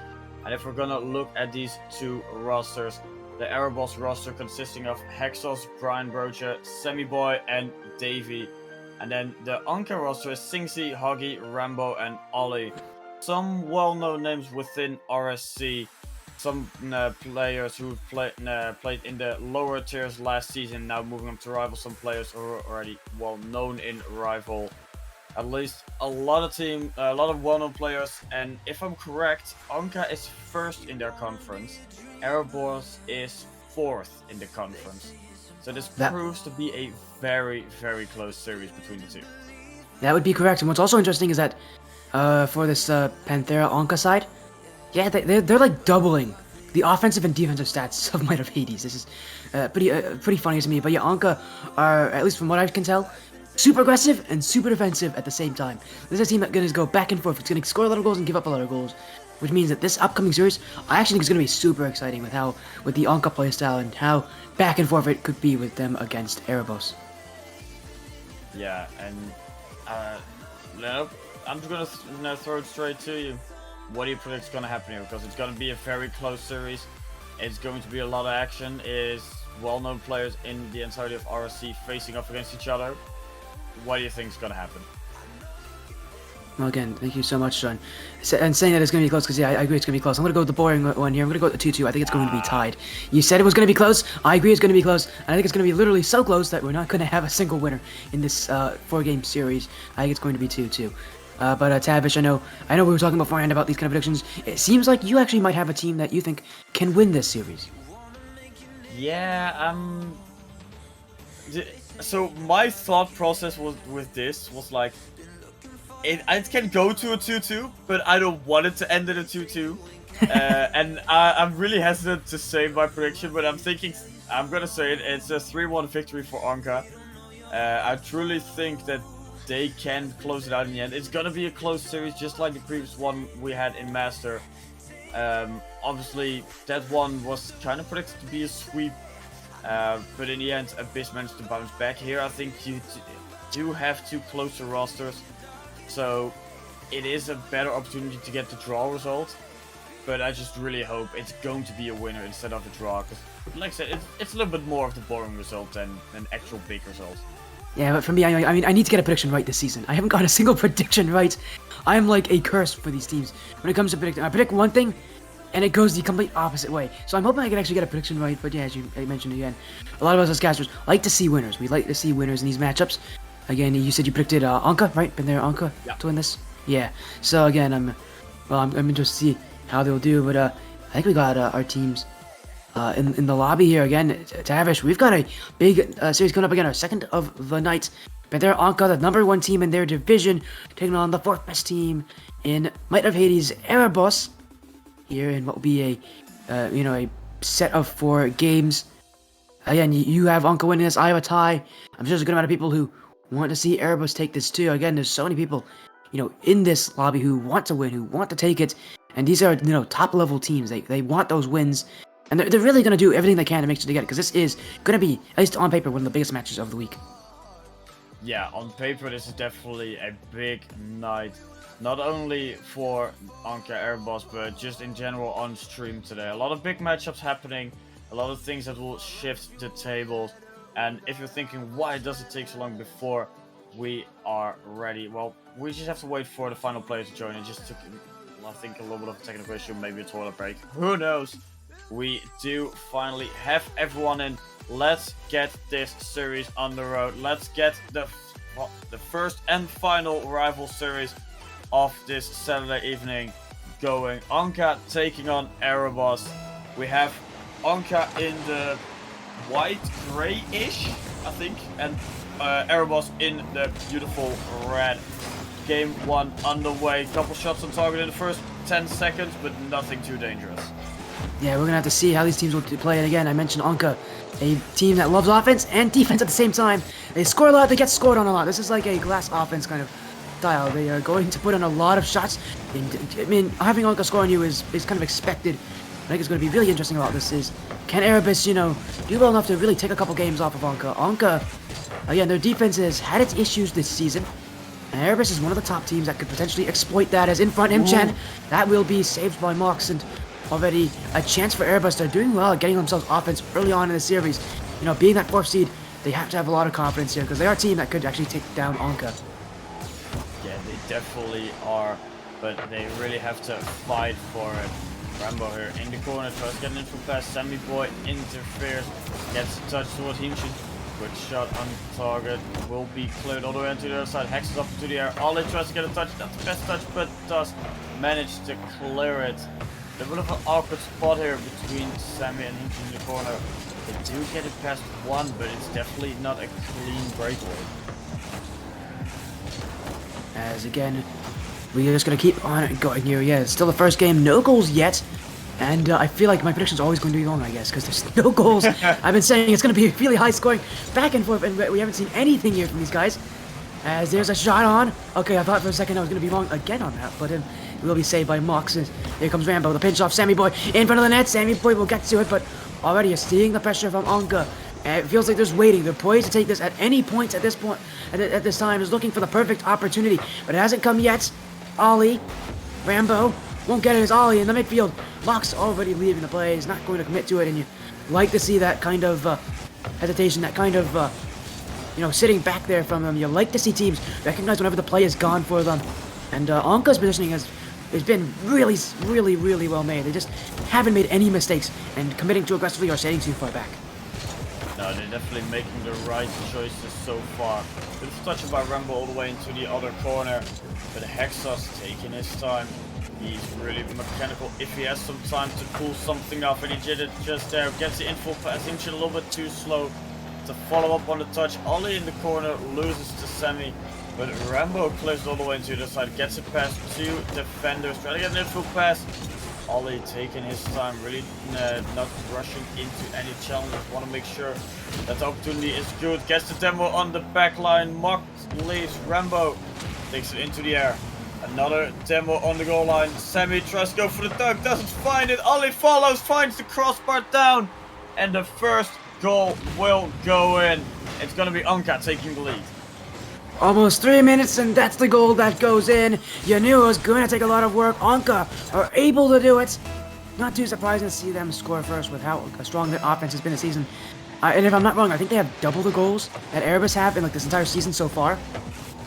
And if we're gonna look at these two rosters, the Erebos roster consisting of Hexos, Brian Brocha, Semiboy, and Davey. And then the Anka roster is Singsy, Hoggy, Rambo, and Ollie. Some well-known names within RSC. Some players who've played in the lower tiers last season, now moving up to Rival. Some players who are already well-known in Rival. At least a lot of well-known players. And if I'm correct, Anka is first in their conference. Erebos is 4th in the conference. So this proves to be a very, very close series between the two. That would be correct. And what's also interesting is that for this Panthera Anka side, yeah, they're like doubling the offensive and defensive stats of Might of Hades. This is pretty funny to me. But yeah, Anka are, at least from what I can tell, super aggressive and super defensive at the same time. This is a team that's going to go back and forth. It's going to score a lot of goals and give up a lot of goals, which means that this upcoming series, I actually think is going to be super exciting with the Anka playstyle and how back and forth it could be with them against Erebos. Yeah, and I'm just gonna throw it straight to you. What do you predict is gonna happen here? Because it's gonna be a very close series. It's going to be a lot of action. It is well-known players in the entirety of RSC facing off against each other. What do you think is gonna happen? Well, again, thank you so much, Sean. And saying that it's going to be close, because yeah, I agree it's going to be close. I'm going to go with the boring one here. I'm going to go with the 2-2. I think it's going to be tied. You said it was going to be close. I agree it's going to be close. And I think it's going to be literally so close that we're not going to have a single winner in this 4-game series. I think it's going to be 2-2. But Tavish, I know we were talking beforehand about these kind of predictions. It seems like you actually might have a team that you think can win this series. Yeah, so my thought process with this was like, it can go to a 2-2, but I don't want it to end in a 2-2. And I'm really hesitant to say my prediction, but I'm gonna say it. It's a 3-1 victory for Anka. I truly think that they can close it out in the end. It's gonna be a close series, just like the previous one we had in Master. Obviously, that one was kind of predicted to be a sweep, but in the end, Abyss managed to bounce back. Here, I think you do have two closer rosters. So it is a better opportunity to get the draw result, but I just really hope it's going to be a winner instead of a draw, because like I said, it's a little bit more of the boring result than an actual big result. Yeah, but for me, I mean, I need to get a prediction right this season. I haven't got a single prediction right. I'm like a curse for these teams. When it comes to predicting, I predict one thing, and it goes the complete opposite way. So I'm hoping I can actually get a prediction right, but yeah, as you mentioned again, a lot of us as casters like to see winners. We like to see winners in these matchups. Again, you said you predicted Anka, right? Been there, Anka, to win this? Yeah. So again, I'm interested to see how they'll do, but I think we got our teams in the lobby here again. Tavish, we've got a big series coming up again, our second of the night. But they're Anka, the #1 team in their division, taking on the 4th best team in Might of Hades, Erebos. Here in what will be a set of 4 games. Again, you have Anka winning this. I have a tie. I'm sure there's a good amount of people who want to see Erebos take this too. Again, there's so many people, in this lobby who want to win, who want to take it, and these are, top level teams. They want those wins, and they're really gonna do everything they can to make sure to get it, because this is gonna be, at least on paper, one of the biggest matches of the week. Yeah, on paper this is definitely a big night, not only for Anka Erebos, but just in general on stream today. A lot of big matchups happening, a lot of things that will shift the tables. And if you're thinking, why does it take so long before we are ready? Well, we just have to wait for the final player to join. It just took, I think, a little bit of a technical issue, maybe a toilet break. Who knows? We do finally have everyone in. Let's get this series on the road. Let's get the first and final rival series of this Saturday evening going. Anka taking on Erebos. We have Anka in the white grayish I think, and Erebos in the beautiful red. Game 1 underway. Couple shots on target in the first 10 seconds, but nothing too dangerous. Yeah, we're gonna have to see how these teams will play. And again, I mentioned Anka, a team that loves offense and defense at the same time. They score a lot, they get scored on a lot. This is like a glass offense kind of style. They are going to put in a lot of shots. I mean, having Anka score on you is kind of expected. I think it's going to be really interesting about this is, can Erebus, you know, do well enough to really take a couple games off of Anka? Anka, again, their defense has had its issues this season. And Erebus is one of the top teams that could potentially exploit that, as in front Himchen. That will be saved by Mox, and already a chance for Erebus. They're doing well at getting themselves offense early on in the series. You know, being that 4th seed, they have to have a lot of confidence here because they are a team that could actually take down Anka. Yeah, they definitely are, but they really have to fight for it. Rambo here in the corner, tries to get an info pass. Sammy Boy interferes, gets a touch towards Himchen. Quick shot on target, will be cleared all the way into the other side. Hexes up into the air. Ollie tries to get a touch, not the best touch, but does manage to clear it. A bit of an awkward spot here between Sammy and Himchen in the corner. They do get it past one, but it's definitely not a clean breakaway. As again, we're just going to keep on going here. Yeah, it's still the first game, no goals yet. And I feel like my prediction's always going to be wrong, I guess, because there's no goals. I've been saying it's going to be really high scoring, back and forth, and we haven't seen anything here from these guys. As there's a shot on. Okay, I thought for a second I was going to be wrong again on that, but it will be saved by Mox. Here comes Rambo, the pinch off Sammy Boy in front of the net. Sammy Boy will get to it, but already you're seeing the pressure from Anka. It feels like there's waiting. They're poised to take this at any point at this point. At this time, is looking for the perfect opportunity, but it hasn't come yet. Ollie, Rambo won't get it. As Ollie in the midfield. Mox already leaving the play. He's not going to commit to it, and you like to see that kind of hesitation, that kind of you know, sitting back there from them. You like to see teams recognize whenever the play is gone for them. And Anka's positioning has been really, really, really well made. They just haven't made any mistakes and committing too aggressively or staying too far back. No, they're definitely making the right choices so far. Bit of touch by Rambo all the way into the other corner, but Hexos taking his time. He's really mechanical if he has some time to pull something off, and he did it just there. Gets the info pass. Himchen a little bit too slow to follow up on the touch. Ollie in the corner loses to Sammy, but Rambo clears all the way into the side. Gets it past 2 defenders. Trying to get an info pass. Ollie taking his time, really not rushing into any challenge. Want to make sure that the opportunity is good. Gets the demo on the back line. Mock leaves. Rambo takes it into the air. Another demo on the goal line. Sammy tries to go for the dunk, doesn't find it. Ollie follows, finds the crossbar down, and the first goal will go in. It's going to be Anka taking the lead. Almost 3 minutes, and that's the goal that goes in. You knew it was going to take a lot of work. Anka are able to do it. Not too surprising to see them score first with how strong their offense has been this season. And if I'm not wrong, I think they have double the goals that Erebus have in like this entire season so far,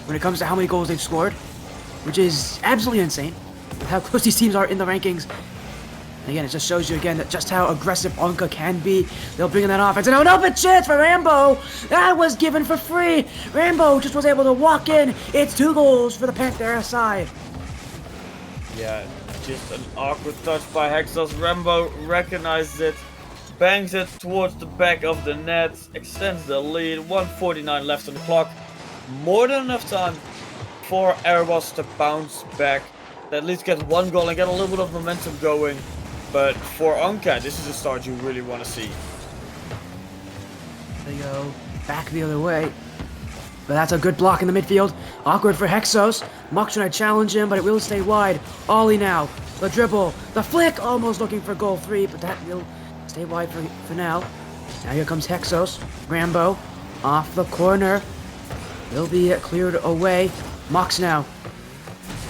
when it comes to how many goals they've scored, which is absolutely insane with how close these teams are in the rankings. And again, it just shows you again that just how aggressive Anka can be. They'll bring in that offense, and an open chance for Rambo. That was given for free. Rambo just was able to walk in. It's 2 goals for the Panthera side. Yeah, just an awkward touch by Hexos. Rambo recognizes it, bangs it towards the back of the net, extends the lead. 1:49 left on the clock. More than enough time for Erebos to bounce back, at least get 1 goal and get a little bit of momentum going. But for Anka, this is a start you really want to see. They go back the other way. But that's a good block in the midfield. Awkward for Hexos. Mock trying to challenge him, but it will stay wide. Ollie now. The dribble. The flick. Almost looking for goal 3, but that will stay wide for now. Now here comes Hexos. Rambo. Off the corner. Will be cleared away. Mox now.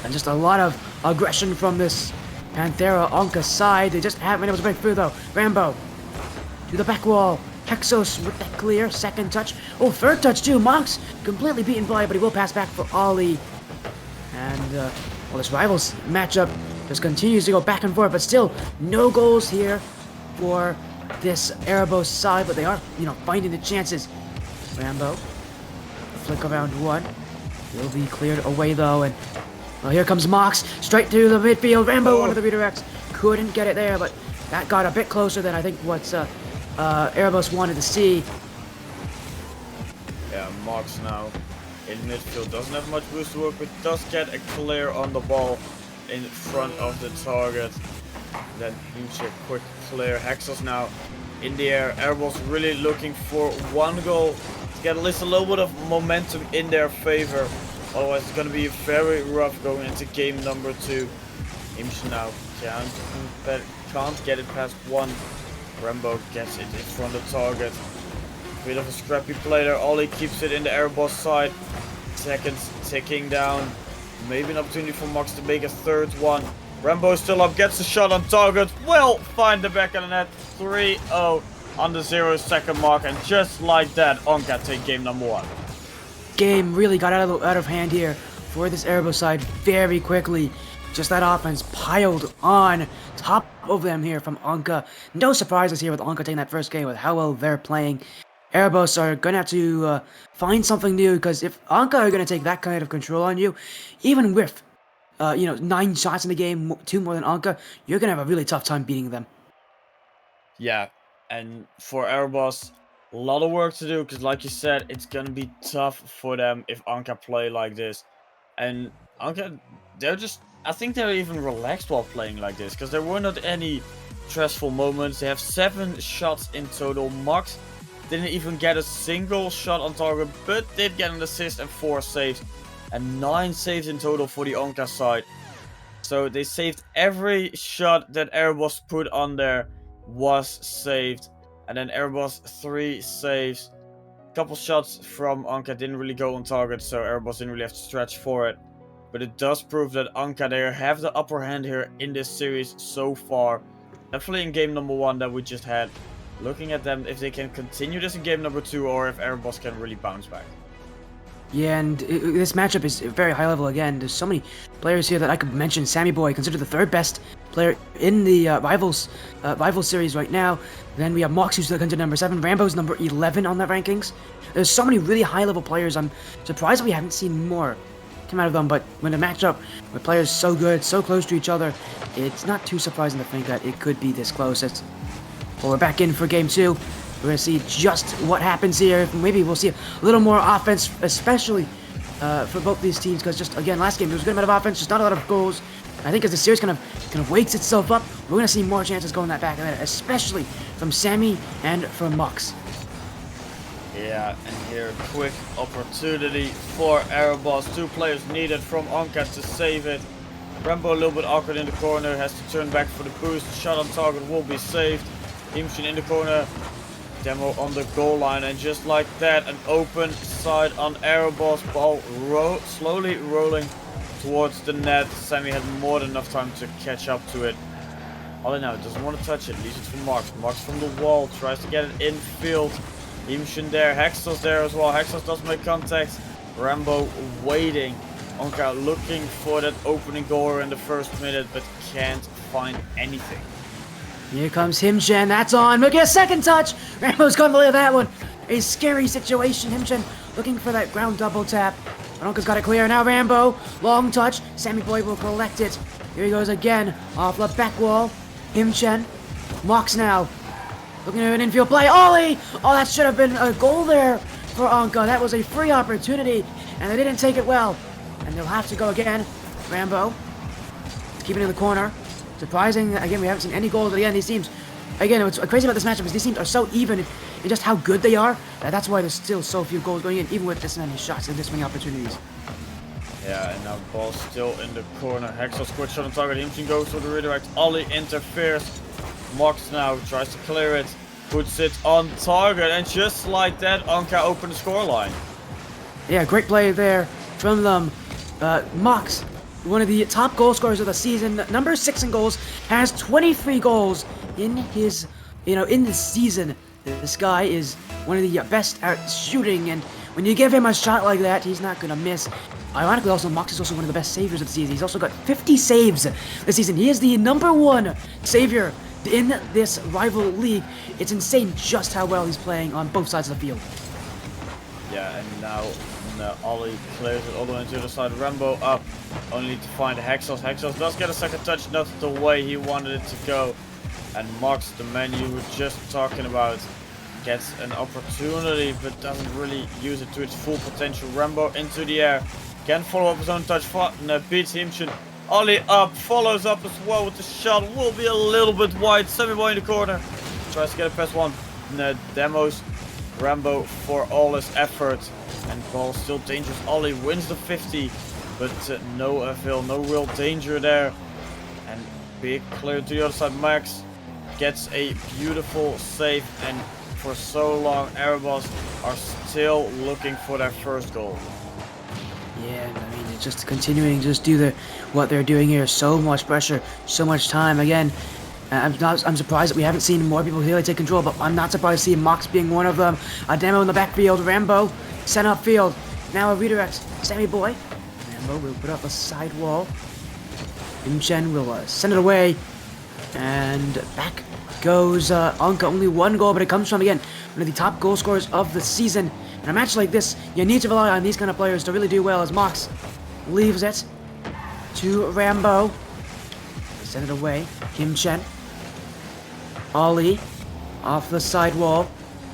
And just a lot of aggression from this Panthera Anka side. They just haven't been able to break through though. Rambo to the back wall. Hexos with that clear. Second touch. Oh, third touch too. Mox completely beaten by, but he will pass back for Ollie. And well, this rivals matchup just continues to go back and forth, but still no goals here for this Erebos side, but they are, you know, finding the chances. Rambo. Flick around one. Will be cleared away though, and well, here comes Mox straight through the midfield. Rambo one of the redirects. Couldn't get it there, but that got a bit closer than I think what Erebos wanted to see. Yeah, Marks now in midfield doesn't have much boost to work, but does get a clear on the ball in front of the target. Then huge quick clear. Hexos now in the air. Airball's really looking for one goal to get at least a little bit of momentum in their favor. Otherwise it's going to be very rough going into game number 2. Imsh now can't get it past one. Rambo gets it in front of the target. Bit of a scrappy play there. Ollie keeps it in the airball side. Seconds ticking down. Maybe an opportunity for Max to make a third one. Rambo still up, gets a shot on target. Will find the back of the net. 3-0 on the 0-second mark. And just like that, Onka take game number 1. Game really got out of hand here for this Airbo side very quickly. Just that offense piled on top of them here from Anka. No surprises here with Anka taking that first game with how well they're playing. Airbus are going to have to find something new, because if Anka are going to take that kind of control on you, even with 9 shots in the game, 2 more than Anka, you're going to have a really tough time beating them. Yeah, and for Airbus, a lot of work to do, because like you said, it's going to be tough for them if Anka play like this. And Anka, I think they're even relaxed while playing like this, because there were not any stressful moments. They have 7 shots in total. Max didn't even get a single shot on target, but did get an assist and 4 saves. And 9 saves in total for the Onka side. So they saved every shot that Airbus put on there was saved. And then Airbus 3 saves. A couple shots from Anka didn't really go on target, so Airbus didn't really have to stretch for it. But it does prove that Anka, they have the upper hand here in this series so far. Definitely in game number 1 that we just had. Looking at them, if they can continue this in game number 2, or if Airbus can really bounce back. Yeah, and this matchup is very high level again. There's so many players here that I could mention. Sammy Boy, considered the 3rd best player in the Rivals series right now. Then we have Mox, who's considered number 7. Rambo's number 11 on the rankings. There's so many really high level players. I'm surprised we haven't seen more come out of them. But when a matchup with players so good, so close to each other, it's not too surprising to think that it could be this close. Well, we're back in for game 2. We're going to see just what happens here. Maybe we'll see a little more offense, especially for both these teams. Because just, again, last game, there was a good amount of offense, just not a lot of goals. I think as the series kind of wakes itself up, we're going to see more chances going that back, especially from Sammy and from Mox. Yeah, and here, quick opportunity for Airbus. 2 players needed from Onka to save it. Rambo a little bit awkward in the corner, has to turn back for the boost. Shot on target will be saved. Imshin in the corner. Demo on the goal line, and just like that, an open side on Airbus. Ball slowly rolling towards the net. Sammy had more than enough time to catch up to it. Ollie now doesn't want to touch it, leaves it for Marks. Marks from the wall, tries to get it infield. Imshin there, Hexos there as well. Hexos does make contact. Rambo waiting. Onka looking for that opening goal in the first minute, but can't find anything. Here comes Himchen, that's on. Look at a second touch. Rambo's gonna believe that one. A scary situation. Himchen looking for that ground double tap. Onka's got it clear. Now Rambo, long touch. Sammy Boy will collect it. Here he goes again. Off the back wall. Himchen. Mox now. Looking at an infield play. Ollie! Oh, that should have been a goal there for Onka. That was a free opportunity, and they didn't take it well. And they'll have to go again. Rambo. Keeping it in the corner. Surprising, again, we haven't seen any goals at the end. These teams, again, what's crazy about this matchup is these teams are so even in just how good they are. That's why there's still so few goals going in, even with this many shots and this many opportunities. Yeah, and now ball still in the corner. Hexos quick shot on target. Imshin goes for the redirect. Ollie interferes. Mox now tries to clear it. Puts it on target, and just like that, Onka opened the scoreline. Yeah, great play there from them. Mox, one of the top goal scorers of the season, number 6 in goals, has 23 goals in his, in this season. This guy is one of the best at shooting, and when you give him a shot like that, he's not gonna miss. Ironically, also, Mox is also one of the best savers of the season. He's also got 50 saves this season. He is the number 1 savior in this rival league. It's insane just how well he's playing on both sides of the field. Yeah, and now Ollie clears it all the way to the side. Rambo up, only to find Hexos. Hexos does get a second touch, not the way he wanted it to go. And Mox, the man you were just talking about, gets an opportunity but doesn't really use it to its full potential. Rambo into the air, can follow up his own touch, beats Himchen. Ollie up, follows up as well with the shot, will be a little bit wide. Sammy Boy in the corner, tries to get a pass one, demos Rambo for all his effort, and ball still dangerous. Ollie wins the 50, but no avail, no real danger there. And big clear to the other side. Max gets a beautiful save, and for so long Erebos are still looking for their first goal. Yeah, I mean, it's just continuing to just do what they're doing here. So much pressure, so much time. Again, I'm surprised that we haven't seen more people really take control, but I'm not surprised to see Mox being one of them. A demo in the backfield, Rambo sent upfield. Now a redirect, Sammy Boy. Rambo will put up a side wall. Himchen will send it away, and back goes Anka. Only one goal, but it comes from, again, one of the top goal scorers of the season. In a match like this, you need to rely on these kind of players to really do well, as Mox leaves it to Rambo. Send it away. Himchen. Ollie off the side wall.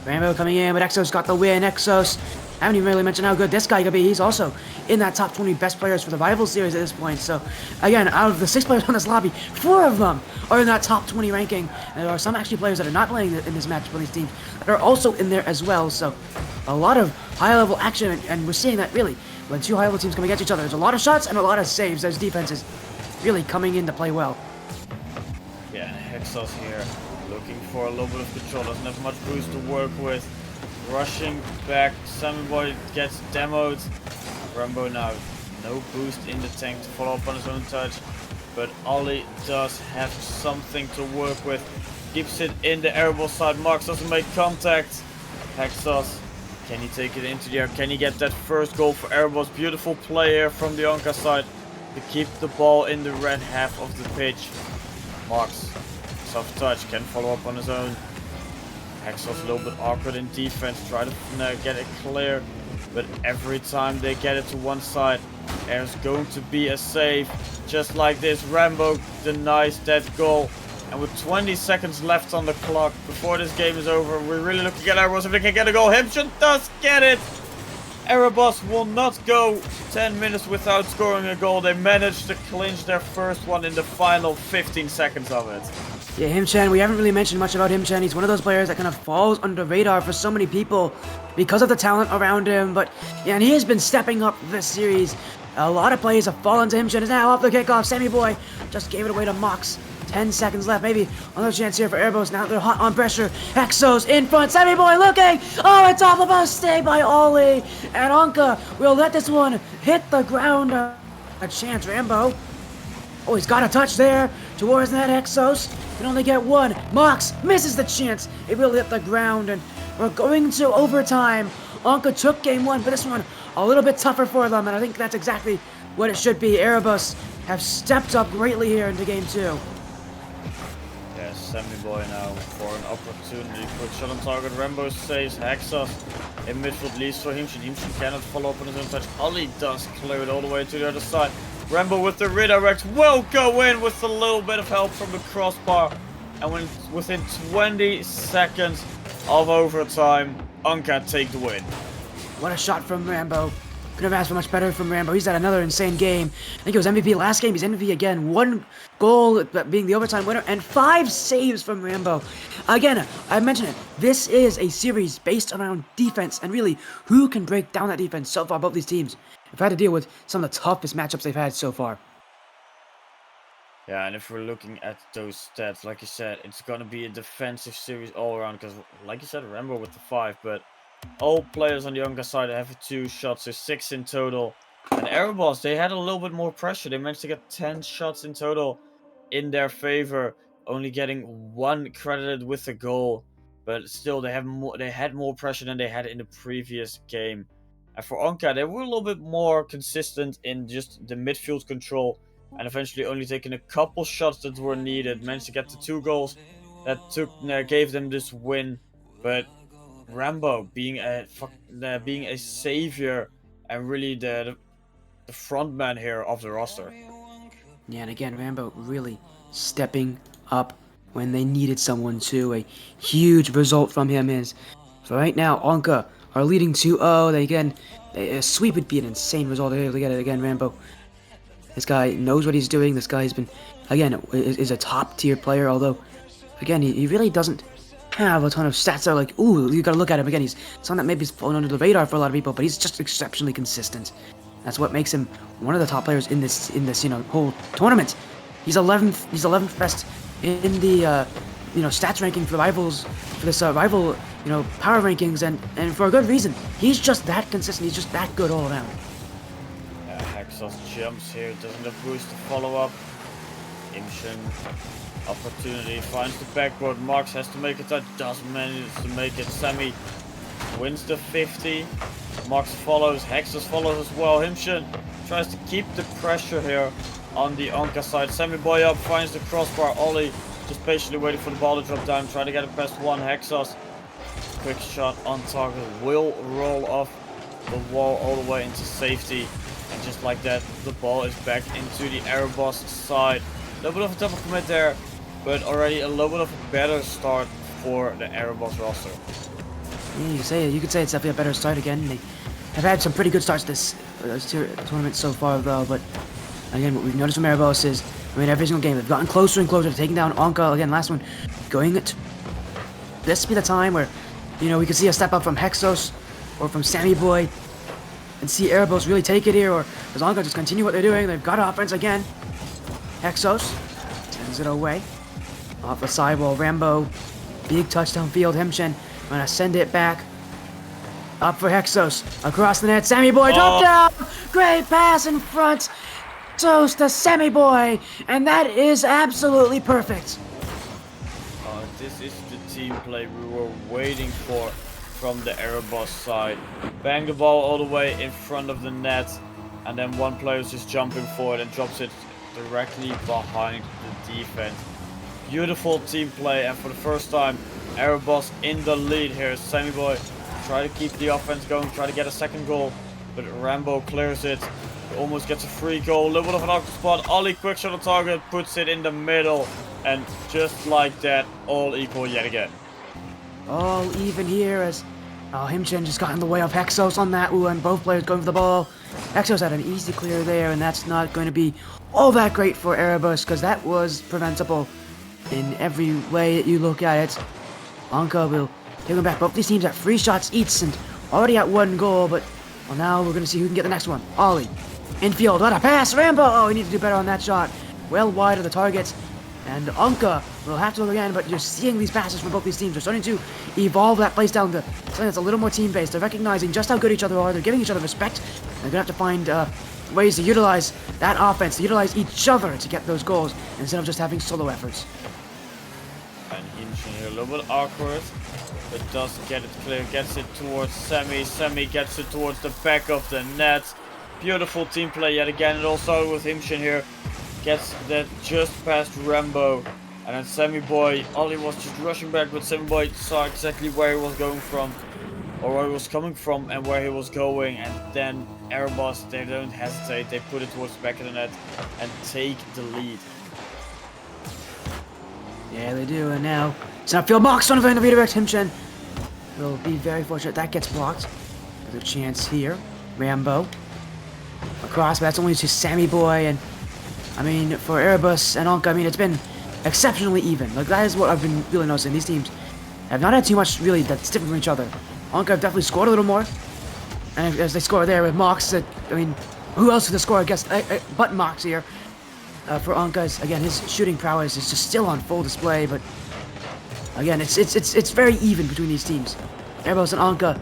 Rambo coming in, but Exos got the win. Exos, I haven't even really mentioned how good this guy could be. He's also in that top 20 best players for the rival series at this point. So, again, out of the 6 players on this lobby, 4 of them are in that top 20 ranking. And there are some actually players that are not playing in this match for these teams that are also in there as well. So, a lot of high-level action, and we're seeing that really when 2 high-level teams come against each other. There's a lot of shots and a lot of saves. Those defenses really coming in to play well. Yeah, and Hexos here looking for a little bit of control. Doesn't have much boost to work with. Rushing back, Sammy Boy gets demoed. Rambo now no boost in the tank to follow up on his own touch, but Ollie does have something to work with. Keeps it in the airball side. Marks doesn't make contact. Hexos, can he take it into the air? Can he get that first goal for Erebos? Beautiful play here from the Anka side to keep the ball in the red half of the pitch. Marks, soft touch, can follow up on his own. Hexos a little bit awkward in defense, try to get it clear, but every time they get it to one side, there's going to be a save. Just like this, Rambo denies that goal. And with 20 seconds left on the clock before this game is over, we're really looking at Erebos if they can get a goal. Himchen does get it! Erebos will not go 10 minutes without scoring a goal. They managed to clinch their first one in the final 15 seconds of it. Yeah, Himchen, we haven't really mentioned much about Himchen. He's one of those players that kind of falls under the radar for so many people because of the talent around him. But yeah, and he has been stepping up this series. A lot of players have fallen to Himchen. Is now off the kickoff. Sammy Boy just gave it away to Mox. 10 seconds left. Maybe another chance here for Erebos. Now they're hot on pressure. Exos in front. Sammy Boy looking. Oh, it's off the post. Stay by Ollie. And Anka will let this one hit the ground. A chance, Rambo. Oh, he's got a touch there towards that. Exos can only get one. Mox misses the chance. It will hit the ground, and we're going to overtime. Anka took game 1, but this one a little bit tougher for them, and I think that's exactly what it should be. Erebos have stepped up greatly here into game 2. Yeah, Sammy Boy now for an opportunity. Quick shot on target. Rambo saves. Hexos in midfield leads for Himchen. Himchen cannot follow up on his own touch. Ollie does clear it all the way to the other side. Rambo with the redirect will go in with a little bit of help from the crossbar. And within 20 seconds of overtime, Anka take the win. What a shot from Rambo. Couldn't have asked for much better from Rambo. He's had another insane game. I think it was MVP last game. He's MVP again. 1 goal being the overtime winner and 5 saves from Rambo. Again, I mentioned it. This is a series based around defense and really who can break down that defense so far. Both these teams have had to deal with some of the toughest matchups they've had so far. Yeah, and if we're looking at those stats, like you said, it's going to be a defensive series all around because, like you said, Rambo with the 5, but all players on the Anka side have 2 shots, so 6 in total. And Erebos, they had a little bit more pressure. They managed to get 10 shots in total in their favor, only getting 1 credited with a goal. But still, they had more pressure than they had in the previous game. And for Anka, they were a little bit more consistent in just the midfield control, and eventually only taking a couple shots that were needed. Managed to get the 2 goals that gave them this win. But Rambo being a savior and really the front man here of the roster. Yeah, and again, Rambo really stepping up when they needed someone to. A huge result from him is So right now, Anka are leading 2-0. They again, a sweep would be an insane result. They get it again, Rambo. This guy knows what he's doing. This guy's been, again, is a top tier player. Although, again, he really doesn't have a ton of stats that are like, ooh, you gotta look at him again. He's someone that maybe is flown under the radar for a lot of people, but he's just exceptionally consistent. That's what makes him one of the top players in this whole tournament. He's 11th best in the stats ranking for rivals, for this rival power rankings, and for a good reason. He's just that consistent. He's just that good all around. Hexos jumps here, doesn't have boost to follow up. Imshin, opportunity, finds the backboard. Marks has to make it, that doesn't manage to make it. Sammy wins the 50. Marks follows, Hexos follows as well. Himshin tries to keep the pressure here on the Anka side. Sammy boy up, finds the crossbar. Ollie just patiently waiting for the ball to drop down, try to get it past one. Hexos, quick shot on target, will roll off the wall all the way into safety. And just like that, the ball is back into the Erebos side. A little bit of a double commit there, but already a little bit of a better start for the Erebos roster. Yeah, you could say it's definitely a better start again. They have had some pretty good starts this tournament so far, though. But again, what we've noticed from Erebos is, every single game they've gotten closer and closer to taking down Anka. Again, last one, going it. This be the time where, we could see a step up from Hexos or from Sammy Boy, and see Erebos really take it here, or does Anka just continue what they're doing? They've got offense again. Hexos sends it away. Off the sidewall, Rambo, big touchdown field. Himshin gonna send it back. Up for Hexos, across the net, Sammy Boy, top down! Great pass in front, toast to Sammy Boy, and that is absolutely perfect. This is the team play we were waiting for from the Erebos side. Bang the ball all the way in front of the net, and then one player is just jumping forward and drops it directly behind the defense. Beautiful team play, and for the first time, Erebos in the lead here. Sammy Boy try to keep the offense going, try to get a second goal, but Rambo clears it. Almost gets a free goal, a little bit of an awkward spot. Ollie quick shot on target, puts it in the middle, and just like that, all equal yet again. All even here as Himshin just got in the way of Hexos on that. Ooh, and both players going for the ball. Hexos had an easy clear there, and that's not going to be all that great for Erebos, because that was preventable in every way that you look at it. Anka will take him back. Both these teams have 3 shots each and already at 1 goal, but well, now we're going to see who can get the next one. Ollie, infield, what a pass, Rambo! Oh, we need to do better on that shot. Well wide of the target. And Anka will have to look again, but you're seeing these passes from both these teams. They're starting to evolve that place down to something that's a little more team-based. They're recognizing just how good each other are. They're giving each other respect. They're going to have to find ways to utilize that offense, to utilize each other to get those goals, instead of just having solo efforts. And Himshin here, a little bit awkward, but does get it clear, gets it towards Sammy. Sammy gets it towards the back of the net. Beautiful team play yet again, and also with Himshin here. Gets that just past Rambo, and then Sammy Boy, Ollie was just rushing back, but Sammy Boy saw exactly where he was going from, or where he was coming from and where he was going, and then Erebos, they don't hesitate, they put it towards the back of the net and take the lead. Yeah, they do, and now Snapfield Mox on the redirect. Himshin will be very fortunate. That gets blocked. There's a chance here. Rambo across, but that's only to Sammy Boy, and for Erebos and Anka, it's been exceptionally even. Like, that is what I've been really noticing. These teams have not had too much, really, that's different from each other. Anka have definitely scored a little more. And as they score there with Mox, who else could score, I guess, but Mox here. For Anka's, again, his shooting prowess is just still on full display, but again, it's very even between these teams. Erebos and Anka.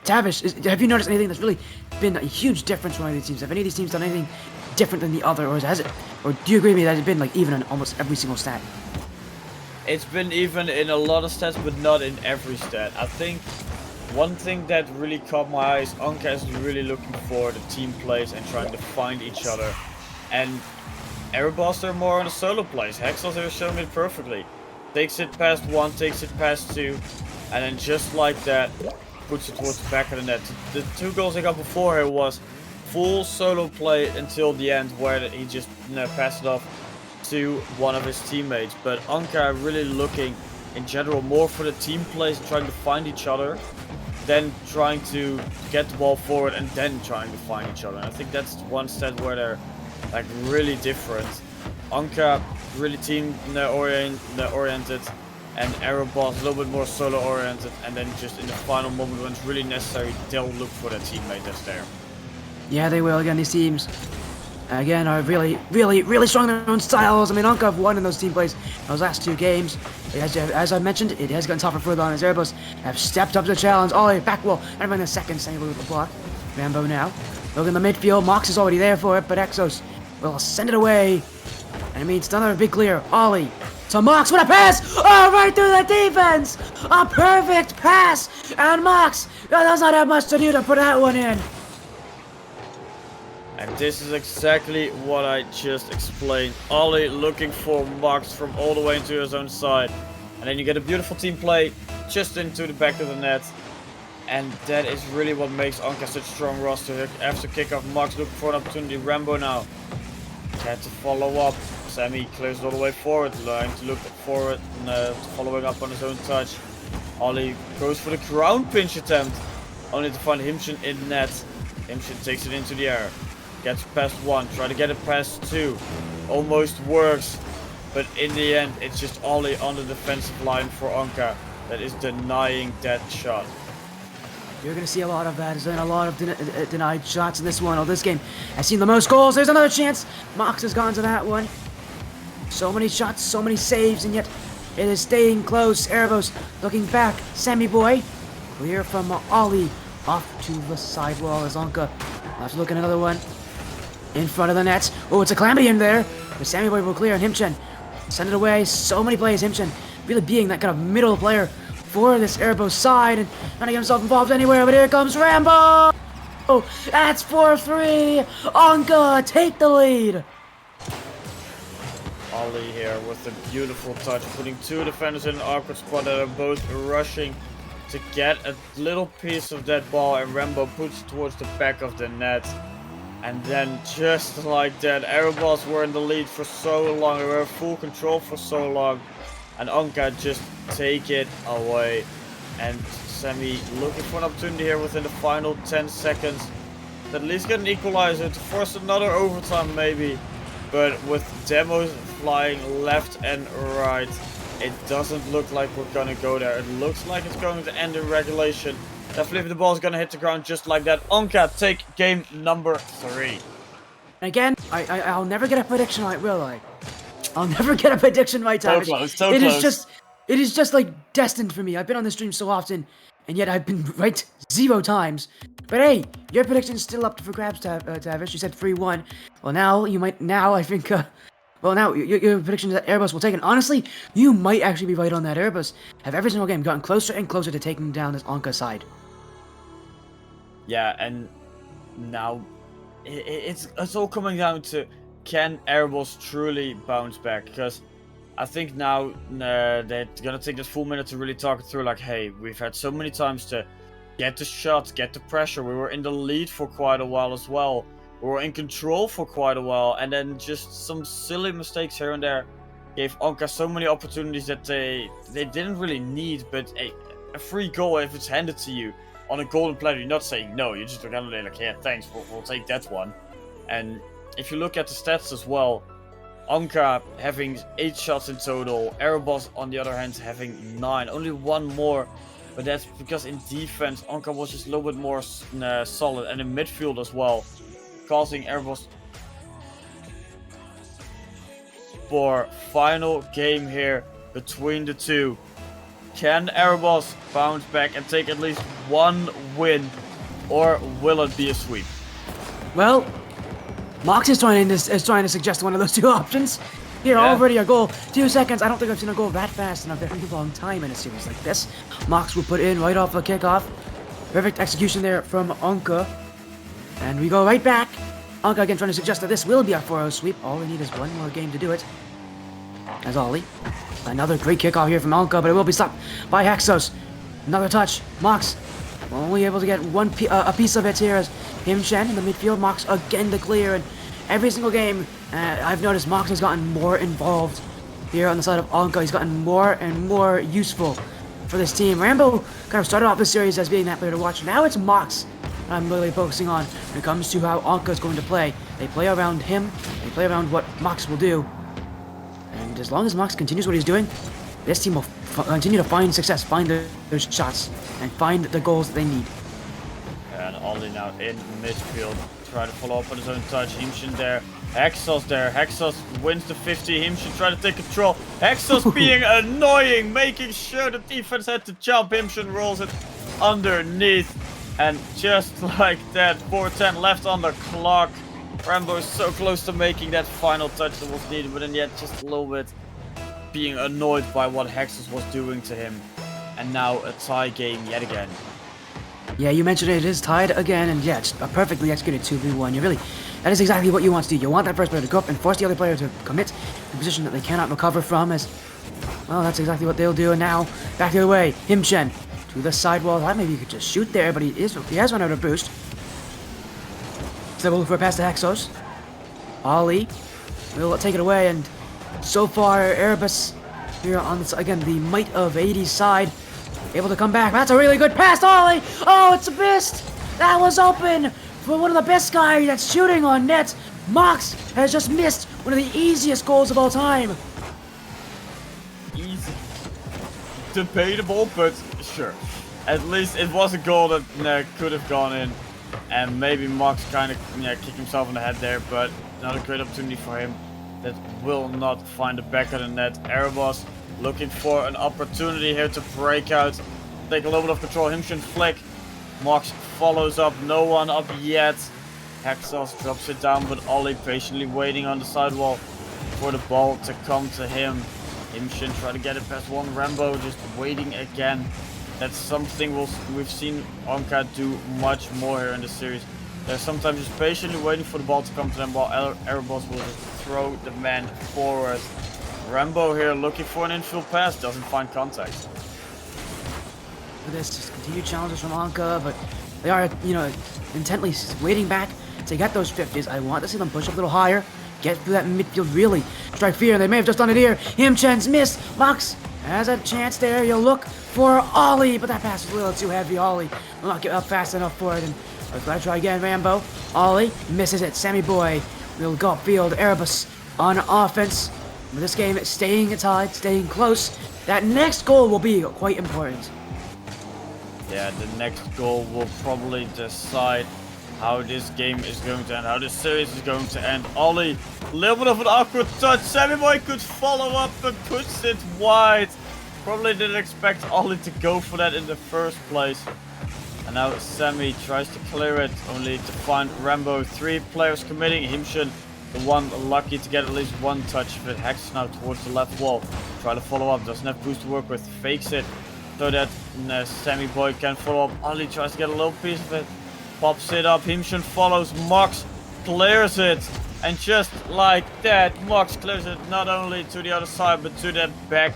Tavish, have you noticed anything that's really been a huge difference from one of these teams? Have any of these teams done anything different than the other, or has it? Or do you agree with me that it's been like even in almost every single stat? It's been even in a lot of stats, but not in every stat. I think one thing that really caught my eye is Anka is really looking for the team plays and trying to find each other. And Erebos are more on the solo plays. Hexos are showing it perfectly. Takes it past 1, takes it past 2, and then just like that, puts it towards the back of the net. The 2 goals he got before here was full solo play until the end, where he just passed it off to one of his teammates. But Anka really looking in general more for the team plays and trying to find each other than trying to get the ball forward and then trying to find each other. And I think that's one stat where they're like really different. Anka really team oriented, and Aeroboss a little bit more solo oriented, and then just in the final moment when it's really necessary, they'll look for their teammate that's there. Yeah, they will. Again, these teams, again, are really strong in their own styles. I mean, Anka have won in those team plays those last 2 games. It has, as I mentioned, it has gotten tougher further on as Airbus have stepped up to the challenge. Ollie, back wall, and in the second, same with the block. Rambo now. Look in the midfield. Mox is already there for it, but Exos will send it away. And it means another big clear. Ollie to Mox with a pass! Oh, right through the defense! A perfect pass! And Mox does not have much to do to put that one in. And this is exactly what I just explained. Ollie looking for Mox from all the way into his own side. And then you get a beautiful team play just into the back of the net. And that is really what makes Anka such a strong roster. After kickoff, Mox looking for an opportunity. Rambo now had to follow up. Sammy clears it all the way forward, trying to look forward and following up on his own touch. Ollie goes for the ground pinch attempt, only to find Himchen in net. Himchen takes it into the air, gets past 1, try to get it past 2, almost works, but in the end it's just Ollie on the defensive line for Anka that is denying that shot. You're going to see a lot of that. There's been a lot of denied shots in this one. Oh, this game has seen the most goals. There's another chance. Mox has gone to that one. So many shots, so many saves, and yet it is staying close. Erebos looking back. Sammy Boy clear from Ollie off to the sidewall as Anka has to look at another one in front of the net. Oh, it's a calamity in there. But Sammy Boy will clear, and Himchen send it away. So many plays. Himchen really being that kind of middle player for this Erebos side and trying to get himself involved anywhere. But here comes Rambo. Oh, that's 4-3. Anka take the lead. Ollie here with a beautiful touch, putting 2 defenders in an awkward spot that are both rushing to get a little piece of that ball, and Rambo puts it towards the back of the net. And then just like that, Aeroboss were in the lead for so long, they were in full control for so long, and Anka just take it away. And Sammy looking for an opportunity here within the final 10 seconds to at least get an equalizer, to force another overtime maybe. But with demos flying left and right, it doesn't look like we're gonna go there. It looks like it's going to end in regulation. Definitely the ball's gonna hit the ground just like that. Anka take game number 3. Again, I'll never get a prediction right, will I? I'll never get a prediction right, Tom. So close, It is just like destined for me. I've been on this stream so often, and yet I've been right 0 times. But hey, your prediction's still up for grabs, Tavish. You said 3-1. Well, now I think, well, now your prediction is that Airbus will take it. Honestly, you might actually be right on that. Airbus have every single game gotten closer and closer to taking down this Anka side. Yeah, and now it's all coming down to, can Airbus truly bounce back? Because I think now they're gonna take this full minute to really talk it through. Like, hey, we've had so many times to get the shots, get the pressure. We were in the lead for quite a while as well. We were in control for quite a while, and then just some silly mistakes here and there gave Anka so many opportunities that they didn't really need. But a free goal, if it's handed to you on a golden platter, you're not saying no. You're just gonna be like, yeah, thanks, we'll take that one. And if you look at the stats as well, Anka having 8 shots in total, Aeroboss on the other hand having 9, only 1 more. But that's because in defense, Anka was just a little bit more solid, and in midfield as well, causing Aeroboss for final game here between the two. Can Aeroboss bounce back and take at least 1 win, or will it be a sweep? Well, Mox is trying to suggest one of those 2 options. Here, Yeah. already a goal. 2 seconds. I don't think I've seen a goal that fast in a very long time in a series like this. Mox will put in right off the kickoff. Perfect execution there from Anka. And we go right back. Anka again trying to suggest that this will be a 4-0 sweep. All we need is 1 more game to do it. As Ollie. Another great kickoff here from Anka, but it will be stopped by Hexos. Another touch. Mox only able to get a piece of it here as Himchen in the midfield. Mox again to clear, and every single game I've noticed Mox has gotten more involved here on the side of Anka. He's gotten more and more useful for this team. Rambo kind of started off this series as being that player to watch. Now it's Mox I'm really focusing on when it comes to how Anka is going to play. They play around him. They play around what Mox will do. And as long as Mox continues what he's doing, this team will continue to find success, find their shots, and find the goals that they need. And Ollie now in midfield, try to follow up on his own touch. Himshin there, Hexos there. Hexos wins the 50. Himshin trying to take control. Hexos being annoying, making sure the defense had to jump. Himshin rolls it underneath. And just like that, 4:10 left on the clock. Rambo is so close to making that final touch that was needed, but then yet just a little bit being annoyed by what Hexos was doing to him. And now a tie game yet again. Yeah, you mentioned it is tied again, and yeah, it's a perfectly executed 2v1. That is exactly what you want to do. You want that first player to go up and force the other player to commit to a position that they cannot recover from, as, well, that's exactly what they'll do. And now, back the other way, Himchen to the sidewall. Thought maybe he could just shoot there, but he has run out of boost. So we'll look for a pass to Hexos. Ollie will take it away, and so far, Erebus here on, again, the might of 80's side, able to come back. That's a really good pass, Ollie! Oh, it's a missed! That was open for one of the best guys that's shooting on net. Mox has just missed one of the easiest goals of all time. Easy. Debatable, but sure. At least it was a goal that could have gone in. And maybe Mox kind of kicked himself in the head there, but not a great opportunity for him. That will not find the back of the net. Erebus looking for an opportunity here to break out. Take a little bit of control. Himshin flick. Mox follows up. No one up yet. Hexos drops it down, but Ollie patiently waiting on the sidewall for the ball to come to him. Himshin try to get it past one. Rambo just waiting again. That's something we've seen Anka do much more here in this series. They're sometimes just patiently waiting for the ball to come to them, while Erebus will just throw the man forward. Rambo here looking for an infield pass, doesn't find contact. For this, just continued challenges from Anka, but they are, intently waiting back to get those 50s. I want to see them push up a little higher, get through that midfield, really strike fear. They may have just done it here. Himchen's missed. Mox has a chance there. You'll look for Ollie, but that pass was a little too heavy. Ollie will not get up fast enough for it. And let's try to try again. Rambo. Ollie misses it. Sammy Boy will go upfield. Erebus on offense. But this game staying tied, staying close. That next goal will be quite important. Yeah, the next goal will probably decide how this game is going to end, how this series is going to end. Ollie, a little bit of an awkward touch. Sammy Boy could follow up but puts it wide. Probably didn't expect Ollie to go for that in the first place. And now Sammy tries to clear it, only to find Rambo. 3 players committing. Himshin, the one lucky to get at least one touch of it. Hex now towards the left wall. Try to follow up, doesn't have boost to work with. Fakes it so that Sammy Boy can follow up. Ollie tries to get a little piece of it. Pops it up. Himshin follows. Mox clears it. And just like that, Mox clears it not only to the other side, but to the back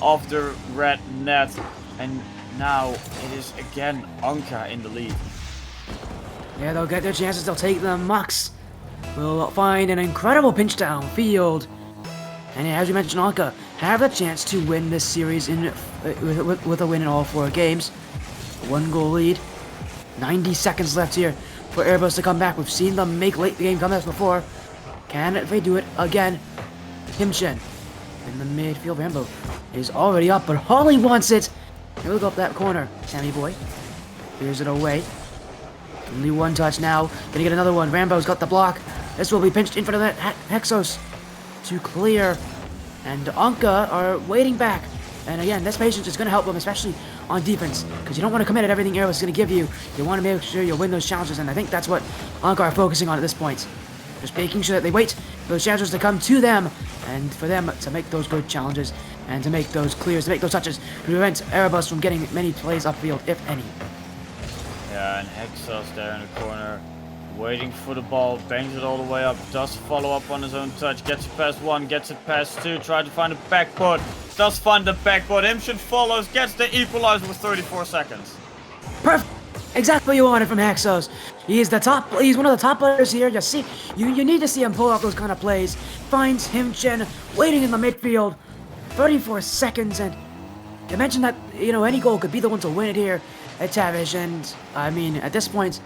of the red net. And now it is again Anka in the lead. Yeah, they'll get their chances. They'll take them. Mox will find an incredible pinch downfield. And as you mentioned, Anka have the chance to win this series with a win in all 4 games. 1-goal lead. 90 seconds left here for Erebus to come back. We've seen them make late game comebacks before. Can they do it again? Himchen in the midfield. Rambo is already up, but Holly wants it. He'll go up that corner. Sammy Boy clears it away. Only one touch now. Gonna get another one. Rambo's got the block. This will be pinched in front of that Hexos to clear. And Anka are waiting back. And again, this patience is going to help them, especially on defense, because you don't want to commit at everything Erebus is going to give you. You want to make sure you win those challenges, and I think that's what Anka are focusing on at this point. Just making sure that they wait for those challenges to come to them, and for them to make those good challenges, and to make those clears, to make those touches, to prevent Erebus from getting many plays upfield, if any. Yeah, and Hexos there in the corner, waiting for the ball, bangs it all the way up, does follow up on his own touch, gets it past 1, gets it past 2, tries to find the backboard, does find the backboard, Himshin follows, gets the equalizer with 34 seconds. Perfect! Exactly what you wanted from Hexos. He's one of the top players here. You need to see him pull off those kind of plays. Finds Himchen waiting in the midfield. 34 seconds, and you mentioned that, you know, any goal could be the one to win it here at Tavish, and I mean, at this point,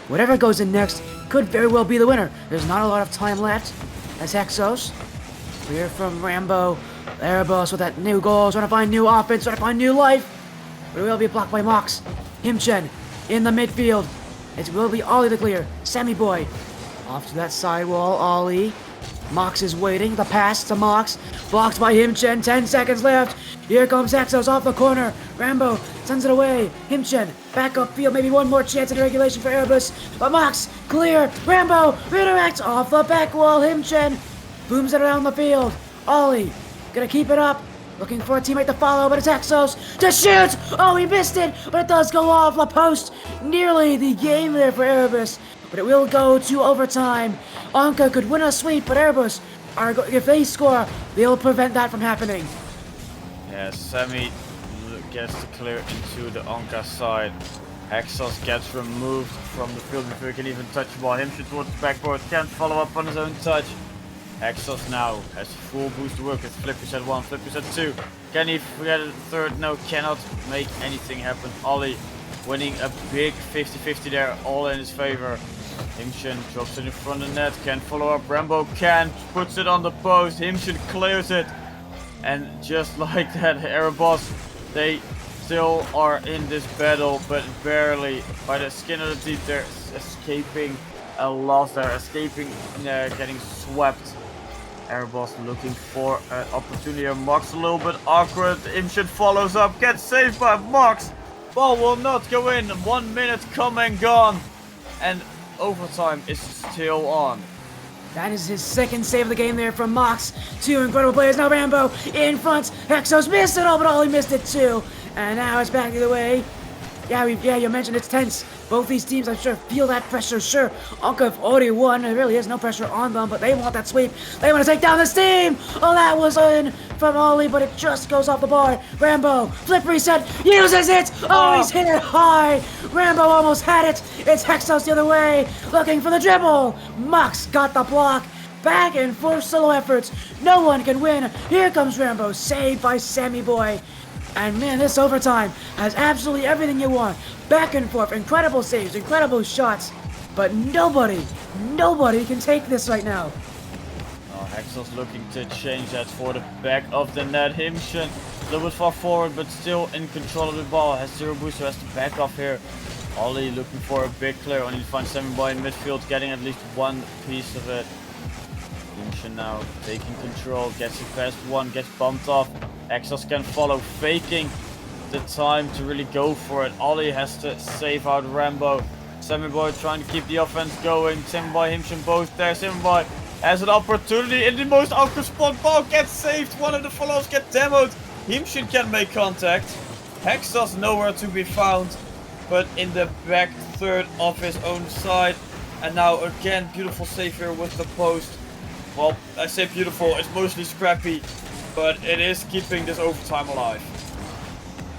whatever goes in next could very well be the winner. There's not a lot of time left as Hexos. We hear from Rambo, Erebos with that new goal, trying to find new offense, trying to find new life. But it will be blocked by Mox. Himchen in the midfield. It will be Ollie the clear. Sammy Boy off to that sidewall. Ollie. Mox is waiting. The pass to Mox. Blocked by Himchen. 10 seconds left. Here comes Hexos off the corner. Rambo sends it away. Himchen back upfield. Maybe one more chance in regulation for Erebus. But Mox clear. Rambo redirects off the back wall. Himchen booms it around the field. Ollie gonna keep it up. Looking for a teammate to follow, but it's Hexos to shoot! Oh, he missed it, but it does go off the post. Nearly the game there for Erebus, but it will go to overtime. Anka could win a sweep, but Erebus, if they score, they'll prevent that from happening. Yeah, Sammy gets to clear into the Anka side. Hexos gets removed from the field before he can even touch the ball. Himchen towards the backboard, can't follow up on his own touch. Hexos now has full boost to work with Flippers at 1, Flippers at 2. Can he get a third? No, cannot make anything happen. Ollie winning a big 50-50 there, all in his favor. Himchen drops it in front of the net, can't follow up. Rambo can, puts it on the post. Himchen clears it. And just like that, Erebos, they still are in this battle, but barely. By the skin of the teeth, they're escaping a loss. They're escaping, getting swept. Erebos looking for an opportunity. Mox a little bit awkward. Himchen follows up, gets saved by Mox. Ball will not go in. 1 minute come and gone. And overtime is still on. That is his second save of the game there from Mox. Two incredible players. Now Rambo in front. Hexos missed it all, but Ollie missed it too. And now it's back the other way. Yeah, you mentioned it's tense. Both these teams, I'm sure, feel that pressure. Sure, Anka have already won. There really is no pressure on them, but they want that sweep. They want to take down this team. Oh, that was in from Ollie, but it just goes off the bar. Rambo, flip reset, uses it. Oh, he's hit it high. Rambo almost had it. It's Hexos the other way, looking for the dribble. Mox got the block. Back and forth solo efforts. No one can win. Here comes Rambo, saved by Sammy Boy. And man, this overtime has absolutely everything you want. Back and forth, incredible saves, incredible shots. But nobody can take this right now. Oh, Hexos looking to change that for the back of the net. Himchen a little bit far forward, but still in control of the ball. Has zero boost, so has to back off here. Ollie looking for a big clear. Only to find Sammy Boy in midfield, getting at least one piece of it. Himchen now taking control, gets it past one, gets bumped off. Hexos can follow, faking the time to really go for it. Ollie has to save out Rambo. Sammy Boy trying to keep the offense going. Sammy Boy, Himchen both there. Sammy Boy has an opportunity in the most awkward spot. Ball gets saved. One of the follows get demoed. Himchen can make contact. Hexos nowhere to be found, but in the back third of his own side. And now again, beautiful save here with the post. Well, I say beautiful, it's mostly scrappy, but it is keeping this overtime alive.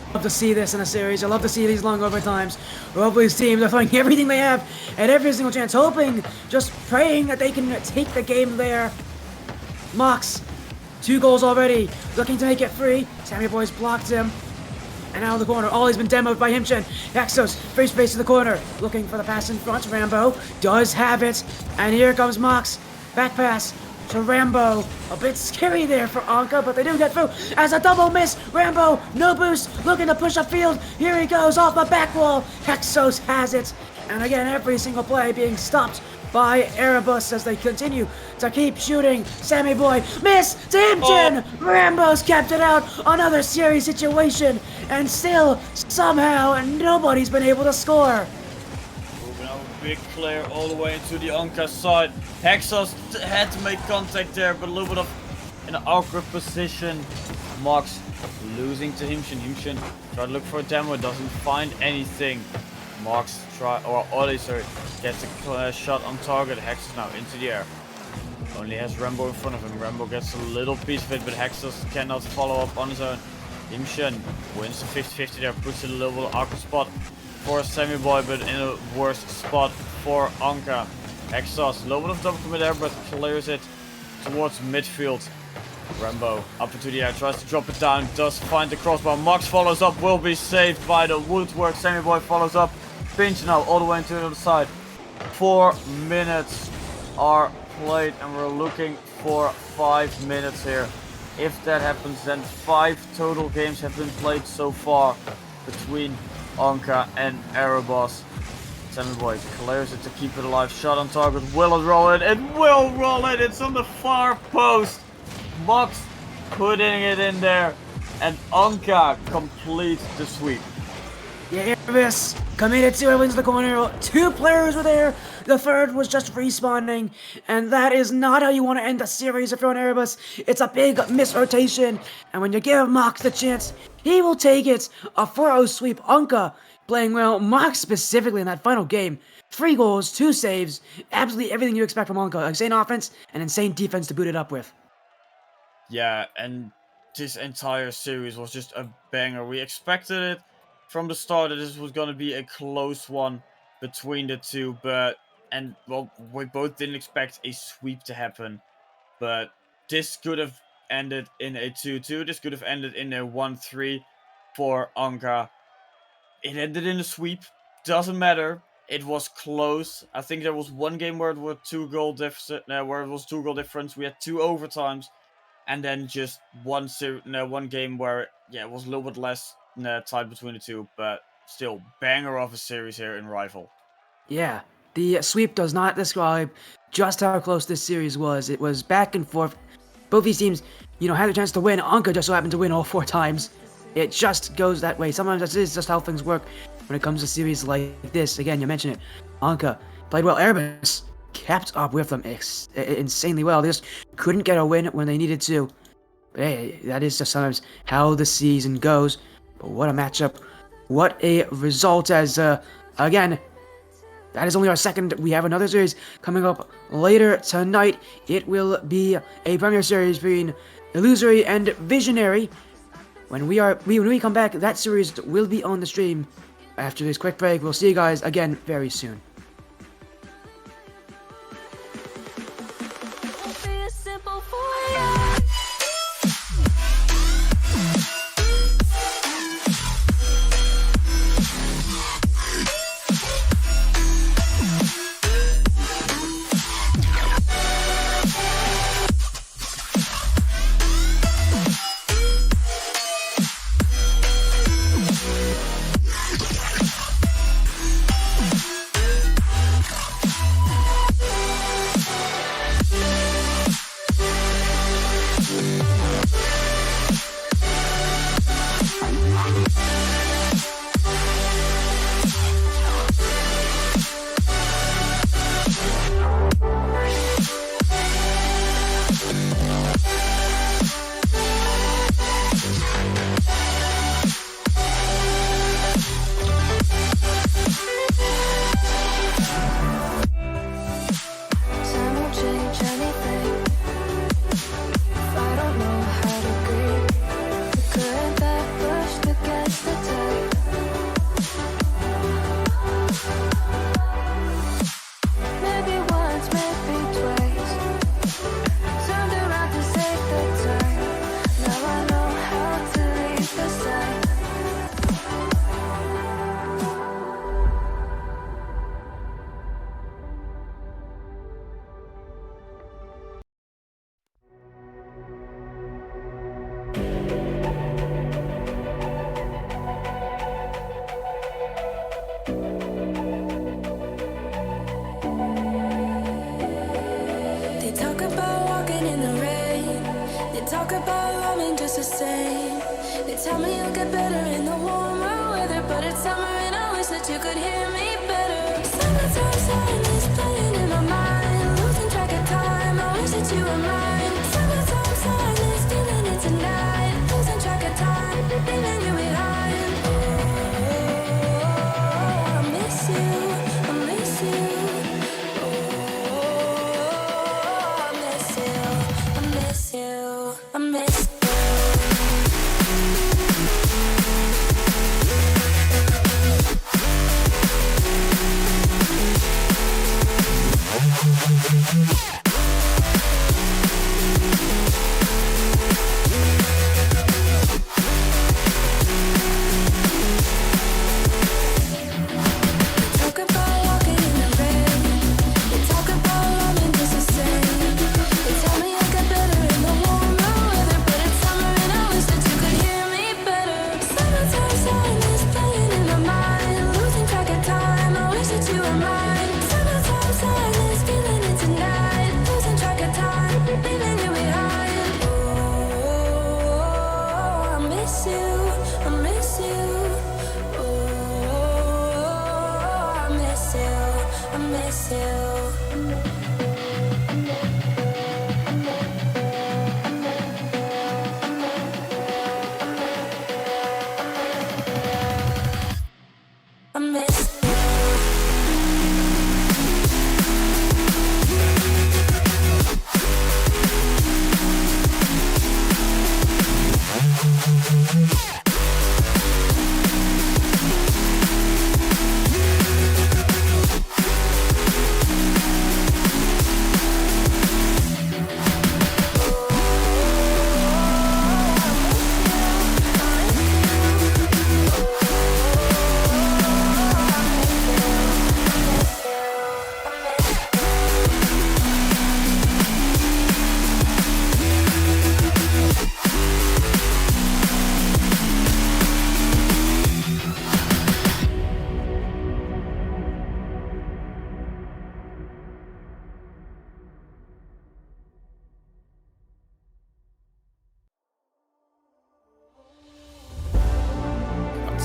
I love to see this in a series. I love to see these long overtimes where both these teams are throwing everything they have at every single chance, hoping, just praying that they can take the game there. Mox, 2 goals already, looking to make it free. Sammy Boy's blocked him. And out of the corner, Ollie's been demoed by Himchen. Hexos, free space to the corner, looking for the pass in front. Rambo does have it. And here comes Mox. Back pass to Rambo. A bit scary there for Anka, but they do get through. As a double miss, Rambo, no boost, looking to push upfield. Here he goes off the back wall. Hexos has it. And again, every single play being stopped by Erebus as they continue to keep shooting. Sammy Boy, miss to Himchen. Rambo's kept it out. Another serious situation. And still, somehow, nobody's been able to score. Big clear all the way into the Anka side. Hexos had to make contact there, but a little bit of in an awkward position. Mox losing to Himchen. Himchen try to look for a demo, doesn't find anything. Mox Ollie gets a shot on target. Hexos now into the air. Only has Rambo in front of him. Rambo gets a little piece of it, but Hexos cannot follow up on his own. Himchen wins the 50-50 there, puts it in a little awkward spot for Sammy Boy, but in a worse spot for Anka. Hexos, a little bit of double commit there, but clears it towards midfield. Rambo up into the air, tries to drop it down, does find the crossbar. Max follows up, will be saved by the woodwork. Sammy Boy follows up. Pinch now all the way into the other side. 4 minutes are played and we're looking for 5 minutes here. If that happens, then 5 total games have been played so far between Anka and Erebos. Sammy Boy clears it to keep it alive. Shot on target. Will it roll it? It will roll it. It's on the far post. Mox putting it in there. And Anka completes the sweep. Yeah, Erebus committed 2 wins the corner. 2 players were there. The third was just respawning. And that is not how you want to end the series if you're on Erebus. It's a big misrotation. And when you give Mox the chance, he will take it. A 4-0 sweep. Anka playing well. Mox specifically in that final game. 3 goals, 2 saves. Absolutely everything you expect from Anka. Insane offense and insane defense to boot it up with. Yeah, and this entire series was just a banger. We expected it from the start that this was going to be a close one between the two, well, we both didn't expect a sweep to happen, but this could have ended in a 2-2. This could have ended in a 1-3 for Anka. It ended in a sweep. Doesn't matter. It was close. I think there was one game where it was 2 goal deficit. Where it was 2 goal difference. We had 2 overtimes, and then just one game where it was a little bit less tied between the two, but still banger of a series here in Rival. Yeah, the sweep does not describe just how close this series was. It was back and forth. Both these teams, had a chance to win. Anka just so happened to win all 4 times. It just goes that way. Sometimes that is just how things work when it comes to series like this. Again, you mentioned it. Anka played well. Erebus kept up with them insanely well. They just couldn't get a win when they needed to. But hey, that is just sometimes how the season goes. But what a matchup. What a result as, again, that is only our second. We have another series coming up later tonight. It will be a premier series between Illusory and Visionary. When we come back, that series will be on the stream. After this quick break, we'll see you guys again very soon. Tell me you'll get better in the warmer weather, but it's summer and I wish that you could hear me better. Summertime sadness playing in my mind, losing track of time. I wish that you were mine. Summertime sadness, feeling it tonight, losing track of time, leaving you behind. Oh, I miss you, I miss you. Oh, I miss you, I miss you, I miss you. miss you. I miss you.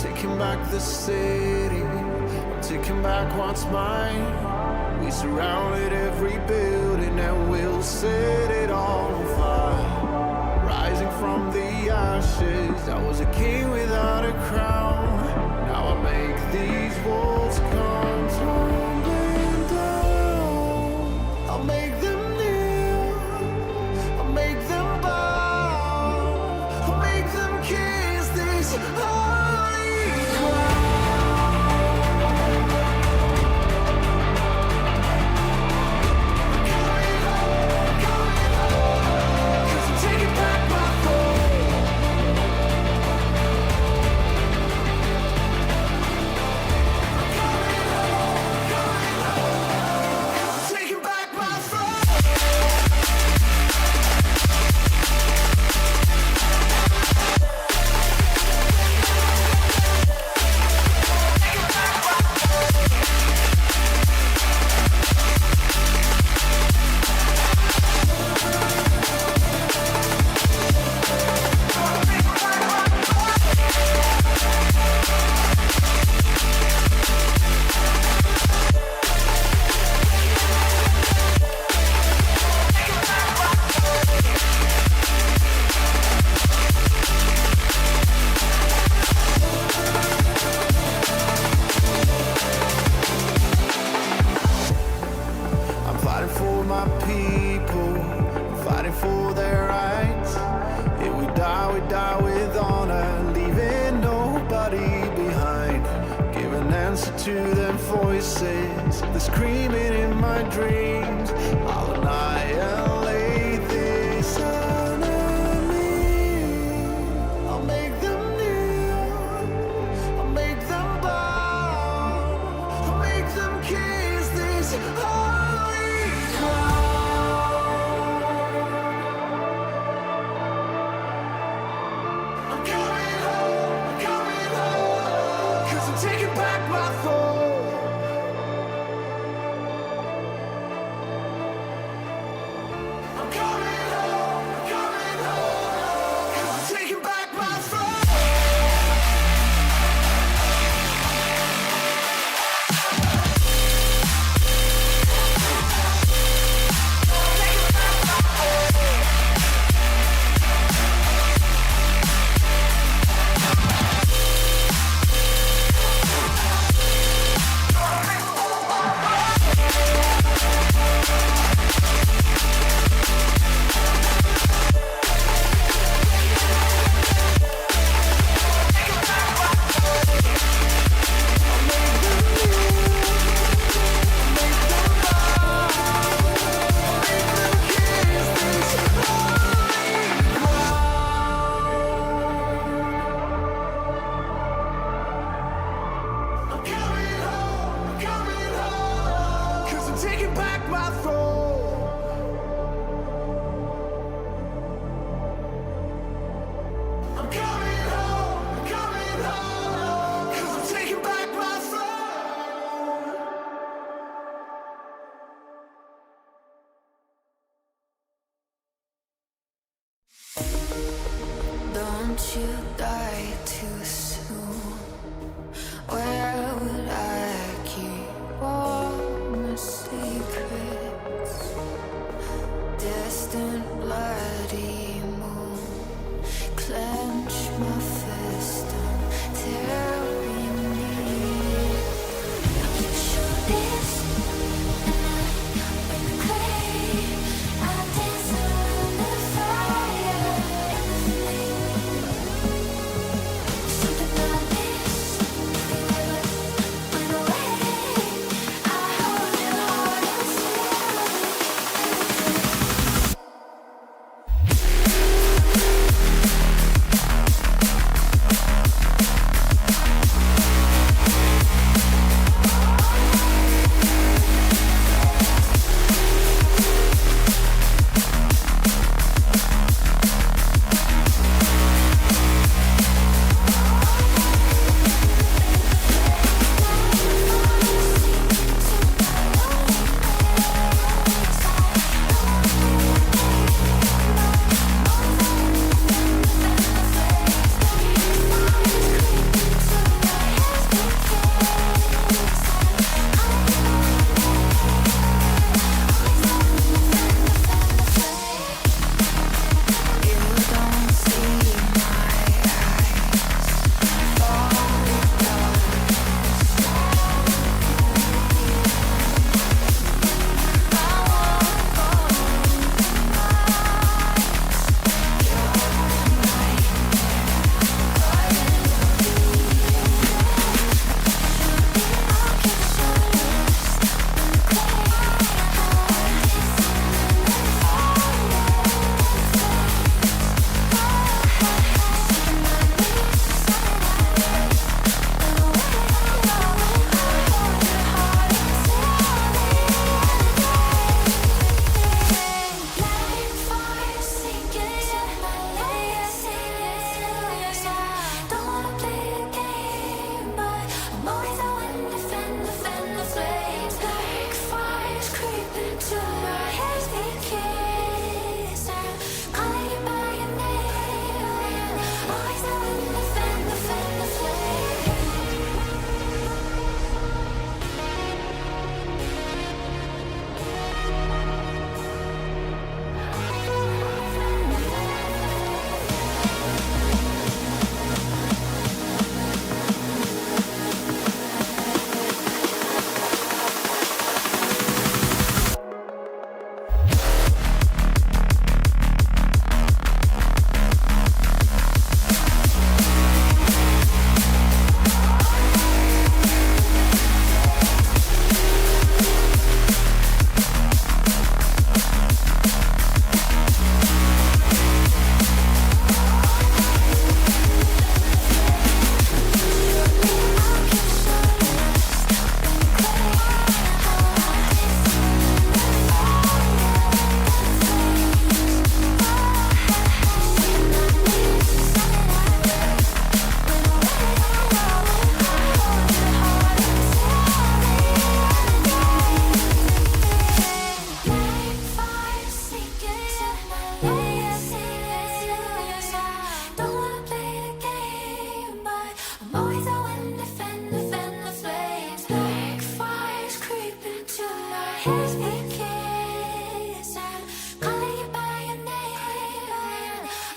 Taking back the city, I'm taking back what's mine. We surrounded every building and we'll set it all on fire. Rising from the ashes, I was a king without a crown. Now I make these walls come tumbling down. I'll make them kneel, I'll make them bow, I'll make them kiss this holy ground. To them voices, they're screaming in my dreams. I'll annihilate this enemy. I'll make them kneel, I'll make them bow, I'll make them kiss this holy ground. I'm coming home, 'cause I'm taking back my throne. Don't you die too soon. Where would I keep promises?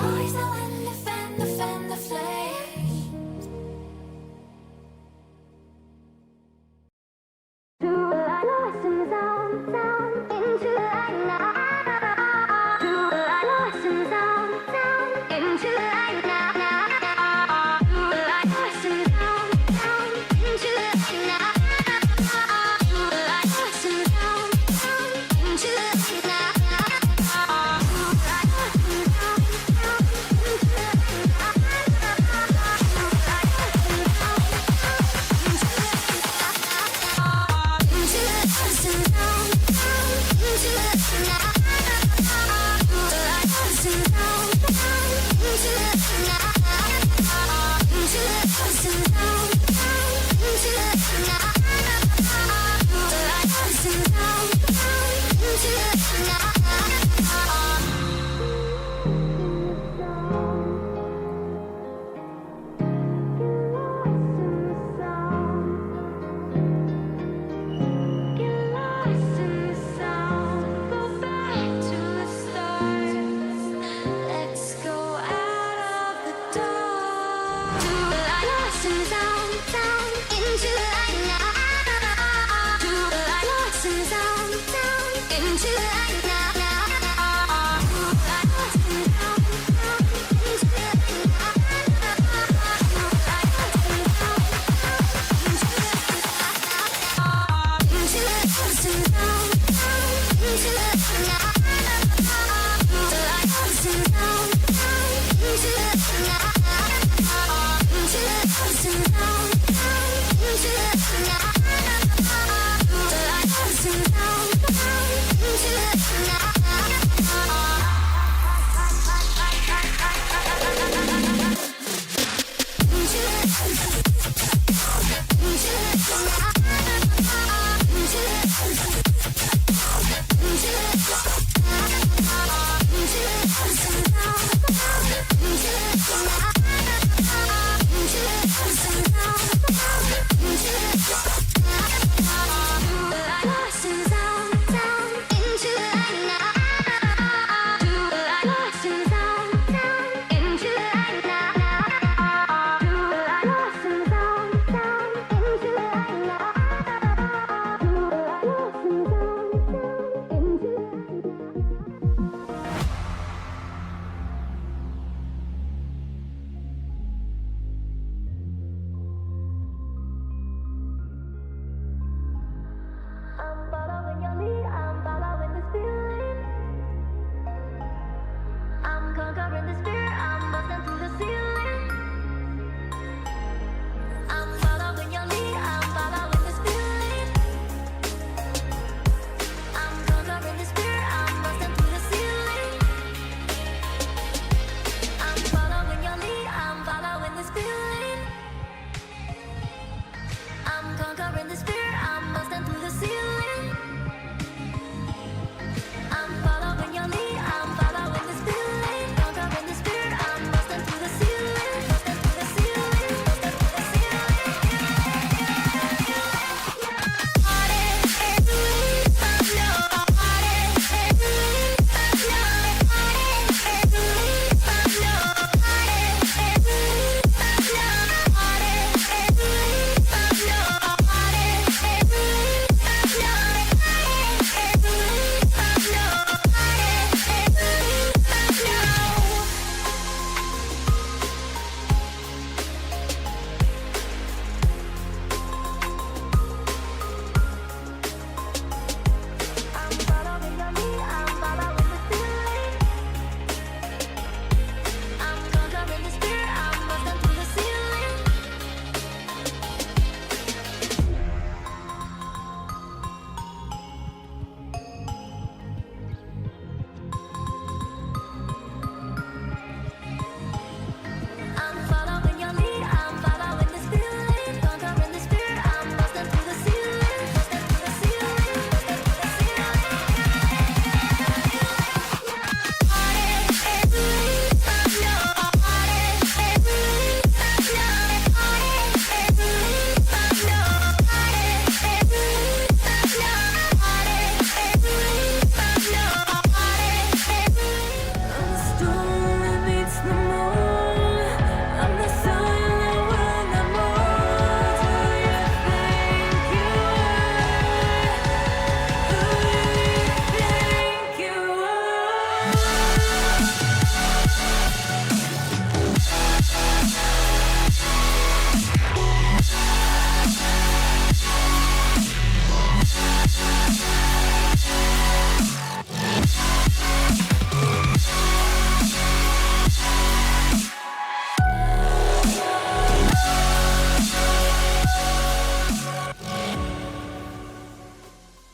Always know when to fan the flame. To the light, lost and sound, into the light now. To the light, lost and sound, into the light now. To the light, lost and sound, into the light now. To the light, lost and sound, into the light now. Into the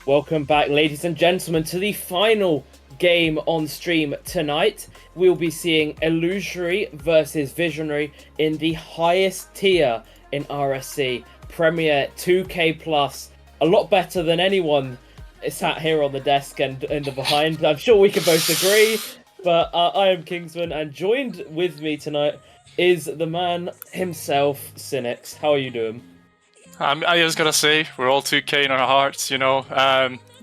Welcome back, ladies and gentlemen, to the final game on stream tonight. We'll be seeing Illusory versus Visionary in the highest tier in RSC, Premier 2K Plus. A lot better than anyone sat here on the desk and in the behind. I'm sure we can both agree, but I am Kingsman, and joined with me tonight is the man himself, Cynics. How are you doing? I was gonna say, we're all 2K in our hearts, you know.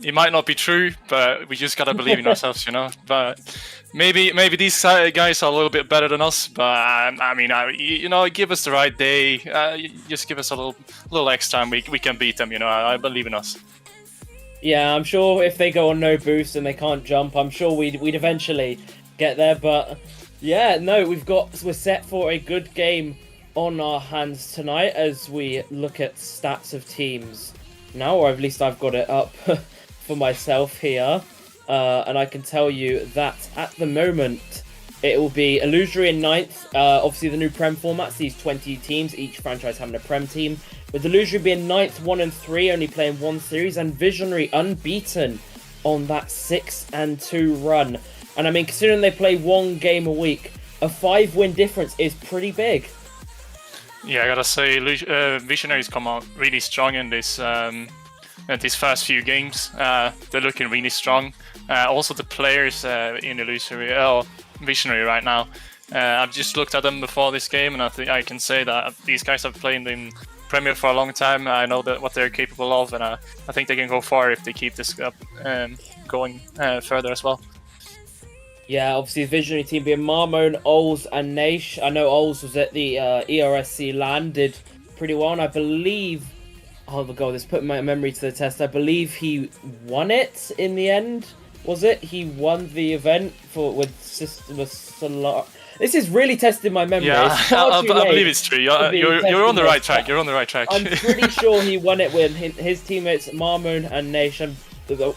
It might not be true, but we just gotta believe in ourselves, you know. But maybe these guys are a little bit better than us. But you know, give us the right day. Just give us a little extra time. We can beat them, you know. I believe in us. Yeah, I'm sure if they go on no boost and they can't jump, I'm sure we'd eventually get there. But yeah, no, we're set for a good game on our hands tonight as we look at stats of teams now, or at least I've got it up for myself here, and I can tell you that at the moment it will be Illusory in 9th. Obviously the new Prem formats, these 20 teams, each franchise having a Prem team, with Illusory being 9th, 1-3, only playing one series, and Visionary unbeaten on that 6-2 run. And I mean, considering they play one game a week, a 5-win difference is pretty big. Yeah, I gotta say, Visionaries come out really strong in this these first few games. They're looking really strong. Also, the players in Illusory, Visionary right now. I've just looked at them before this game, and I can say that these guys have played in Premier for a long time. I know what they're capable of, and I think they can go far if they keep this up going further as well. Yeah, obviously the Visionary team being Marmon, Ols, and Naish. I know Ols was at the ERSC LAN, did pretty well, and I believe... Oh my god, this put my memory to the test. I believe he won it in the end, was it? He won the event with Solar. This is really testing my memory. Yeah, I believe it's true. You're on the right track. You're on the right track. I'm pretty sure he won it with his teammates Marmon and Naish, and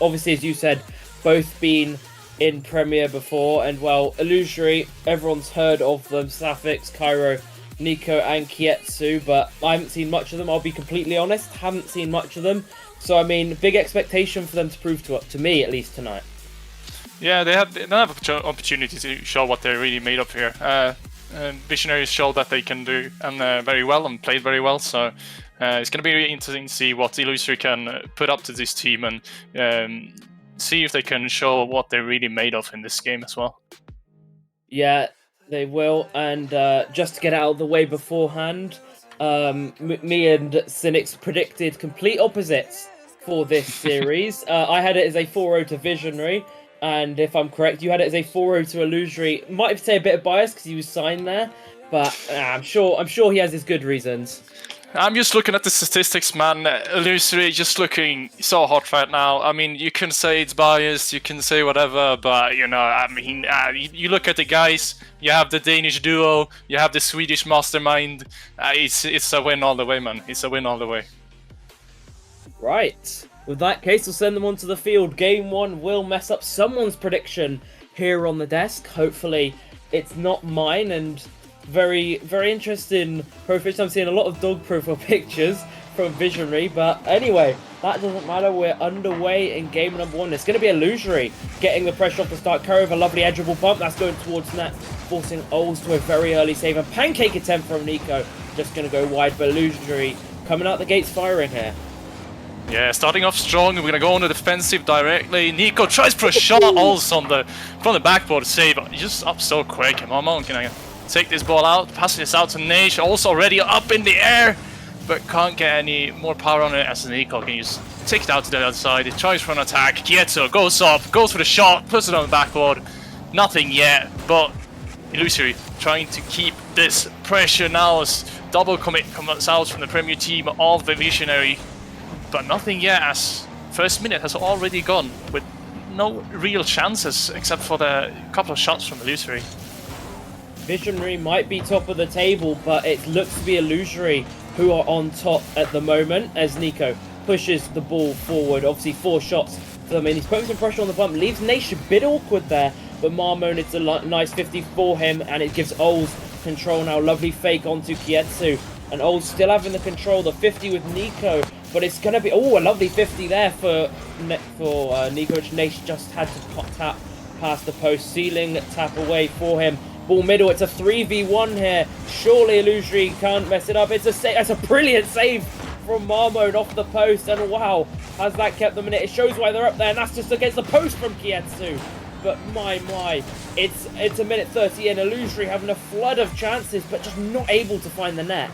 obviously, as you said, both been in Premier before, and well, Illusory, everyone's heard of them, Sapphics, Cairo, Nico and Kietsu, but I haven't seen much of them, I'll be completely honest, haven't seen much of them, so I mean, big expectation for them to prove to me at least tonight. Yeah, they have opportunity to show what they're really made of here. Visionaries showed that they can do and very well, and played very well, so it's going to be really interesting to see what Illusory can put up to this team, and see if they can show what they're really made of in this game as well. Yeah, they will, and just to get out of the way beforehand, me and Cynics predicted complete opposites for this series. I had it as a 4-0 to Visionary, and if I'm correct, you had it as a 4-0 to Illusory. Might say a bit of bias because he was signed there, but I'm sure he has his good reasons. I'm just looking at the statistics, man. Illusory just looking so hot right now. I mean, you can say it's biased, you can say whatever, but, you know, I mean, you look at the guys, you have the Danish duo, you have the Swedish mastermind. It's a win all the way, man. It's a win all the way. Right. With that case, we'll send them onto the field. Game 1 will mess up someone's prediction here on the desk. Hopefully, it's not mine, and... Very, very interesting profile. I'm seeing a lot of dog profile pictures from Visionary, but anyway, that doesn't matter. We're underway in game number 1. It's going to be Illusory getting the pressure off the start. Curve, a lovely edgeable bump. That's going towards net, forcing Ols to a very early save. A pancake attempt from Nico. Just going to go wide, but Illusory coming out the gates firing here. Yeah, starting off strong. We're going to go on the defensive directly. Nico tries for a shot. Ols from the backboard save. Just up so quick. Mama can take this ball out, passing this out to Naish, also already up in the air, but can't get any more power on it as Nico can just take it out to the other side. He tries for an attack, Kietsu goes up, goes for the shot, puts it on the backboard. Nothing yet, but Illusory trying to keep this pressure now as double commit comes out from the Premier team of the Visionary, but nothing yet as first minute has already gone with no real chances except for the couple of shots from Illusory. Visionary might be top of the table, but it looks to be Illusory who are on top at the moment as Nico pushes the ball forward. Obviously 4 shots for them, and he's putting some pressure on the bump. Leaves Naish a bit awkward there, but Marmon, it's a nice 50 for him, and it gives Ols control now. Lovely fake onto Kietsu, and Ols still having the control. The 50 with Nico but it's going to be... Oh, a lovely 50 there for Nico, which Naish just had to tap past the post. Ceiling tap away for him. Ball middle, it's a 3v1 here. Surely Illusory can't mess it up. It's a brilliant save from Marmon off the post, and wow, has that kept them in it? It shows why they're up there, and that's just against the post from Kietsu. But my, it's a minute 30 in. Illusory having a flood of chances, but just not able to find the net.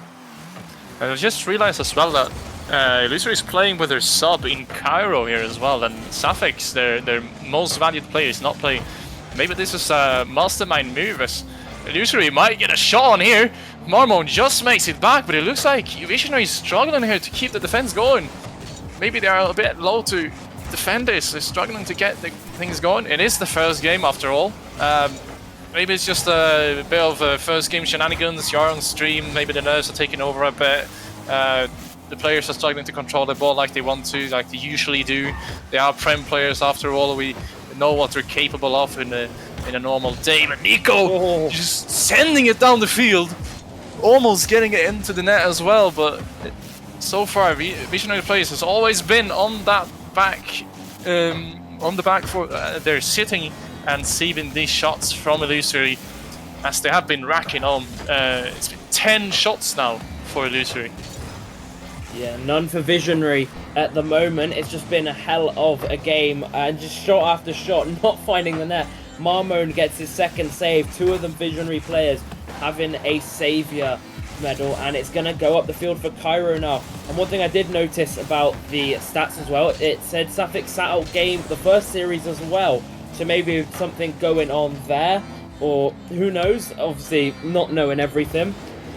I just realized as well that Illusory is playing with their sub in Cairo here as well, and Safex, their most valued player, is not playing. Maybe this is a mastermind move, as Illusory might get a shot on here. Marmon just makes it back, but it looks like Visionary is struggling here to keep the defense going. Maybe they are a bit low to defend this. They're struggling to get the things going. It is the first game after all. Maybe it's just a bit of first game shenanigans. You're on stream, maybe the nerves are taking over a bit. The players are struggling to control the ball like they want to, like they usually do. They are Prem players after all. We know what they're capable of in a normal day. But Nico just sending it down the field, almost getting it into the net as well. But so far, Visionary players has always been on that back, on the back foot. They're sitting and saving these shots from Illusory, as they have been racking on. It's been 10 shots now for Illusory. Yeah, none for Visionary at the moment. It's just been a hell of a game, and just shot after shot, not finding the net. Marmon gets his second save. Two of them Visionary players having a saviour medal, and it's going to go up the field for Cairo now. And one thing I did notice about the stats as well, it said Safex sat out game the first series as well. So maybe something going on there, or who knows, obviously not knowing everything.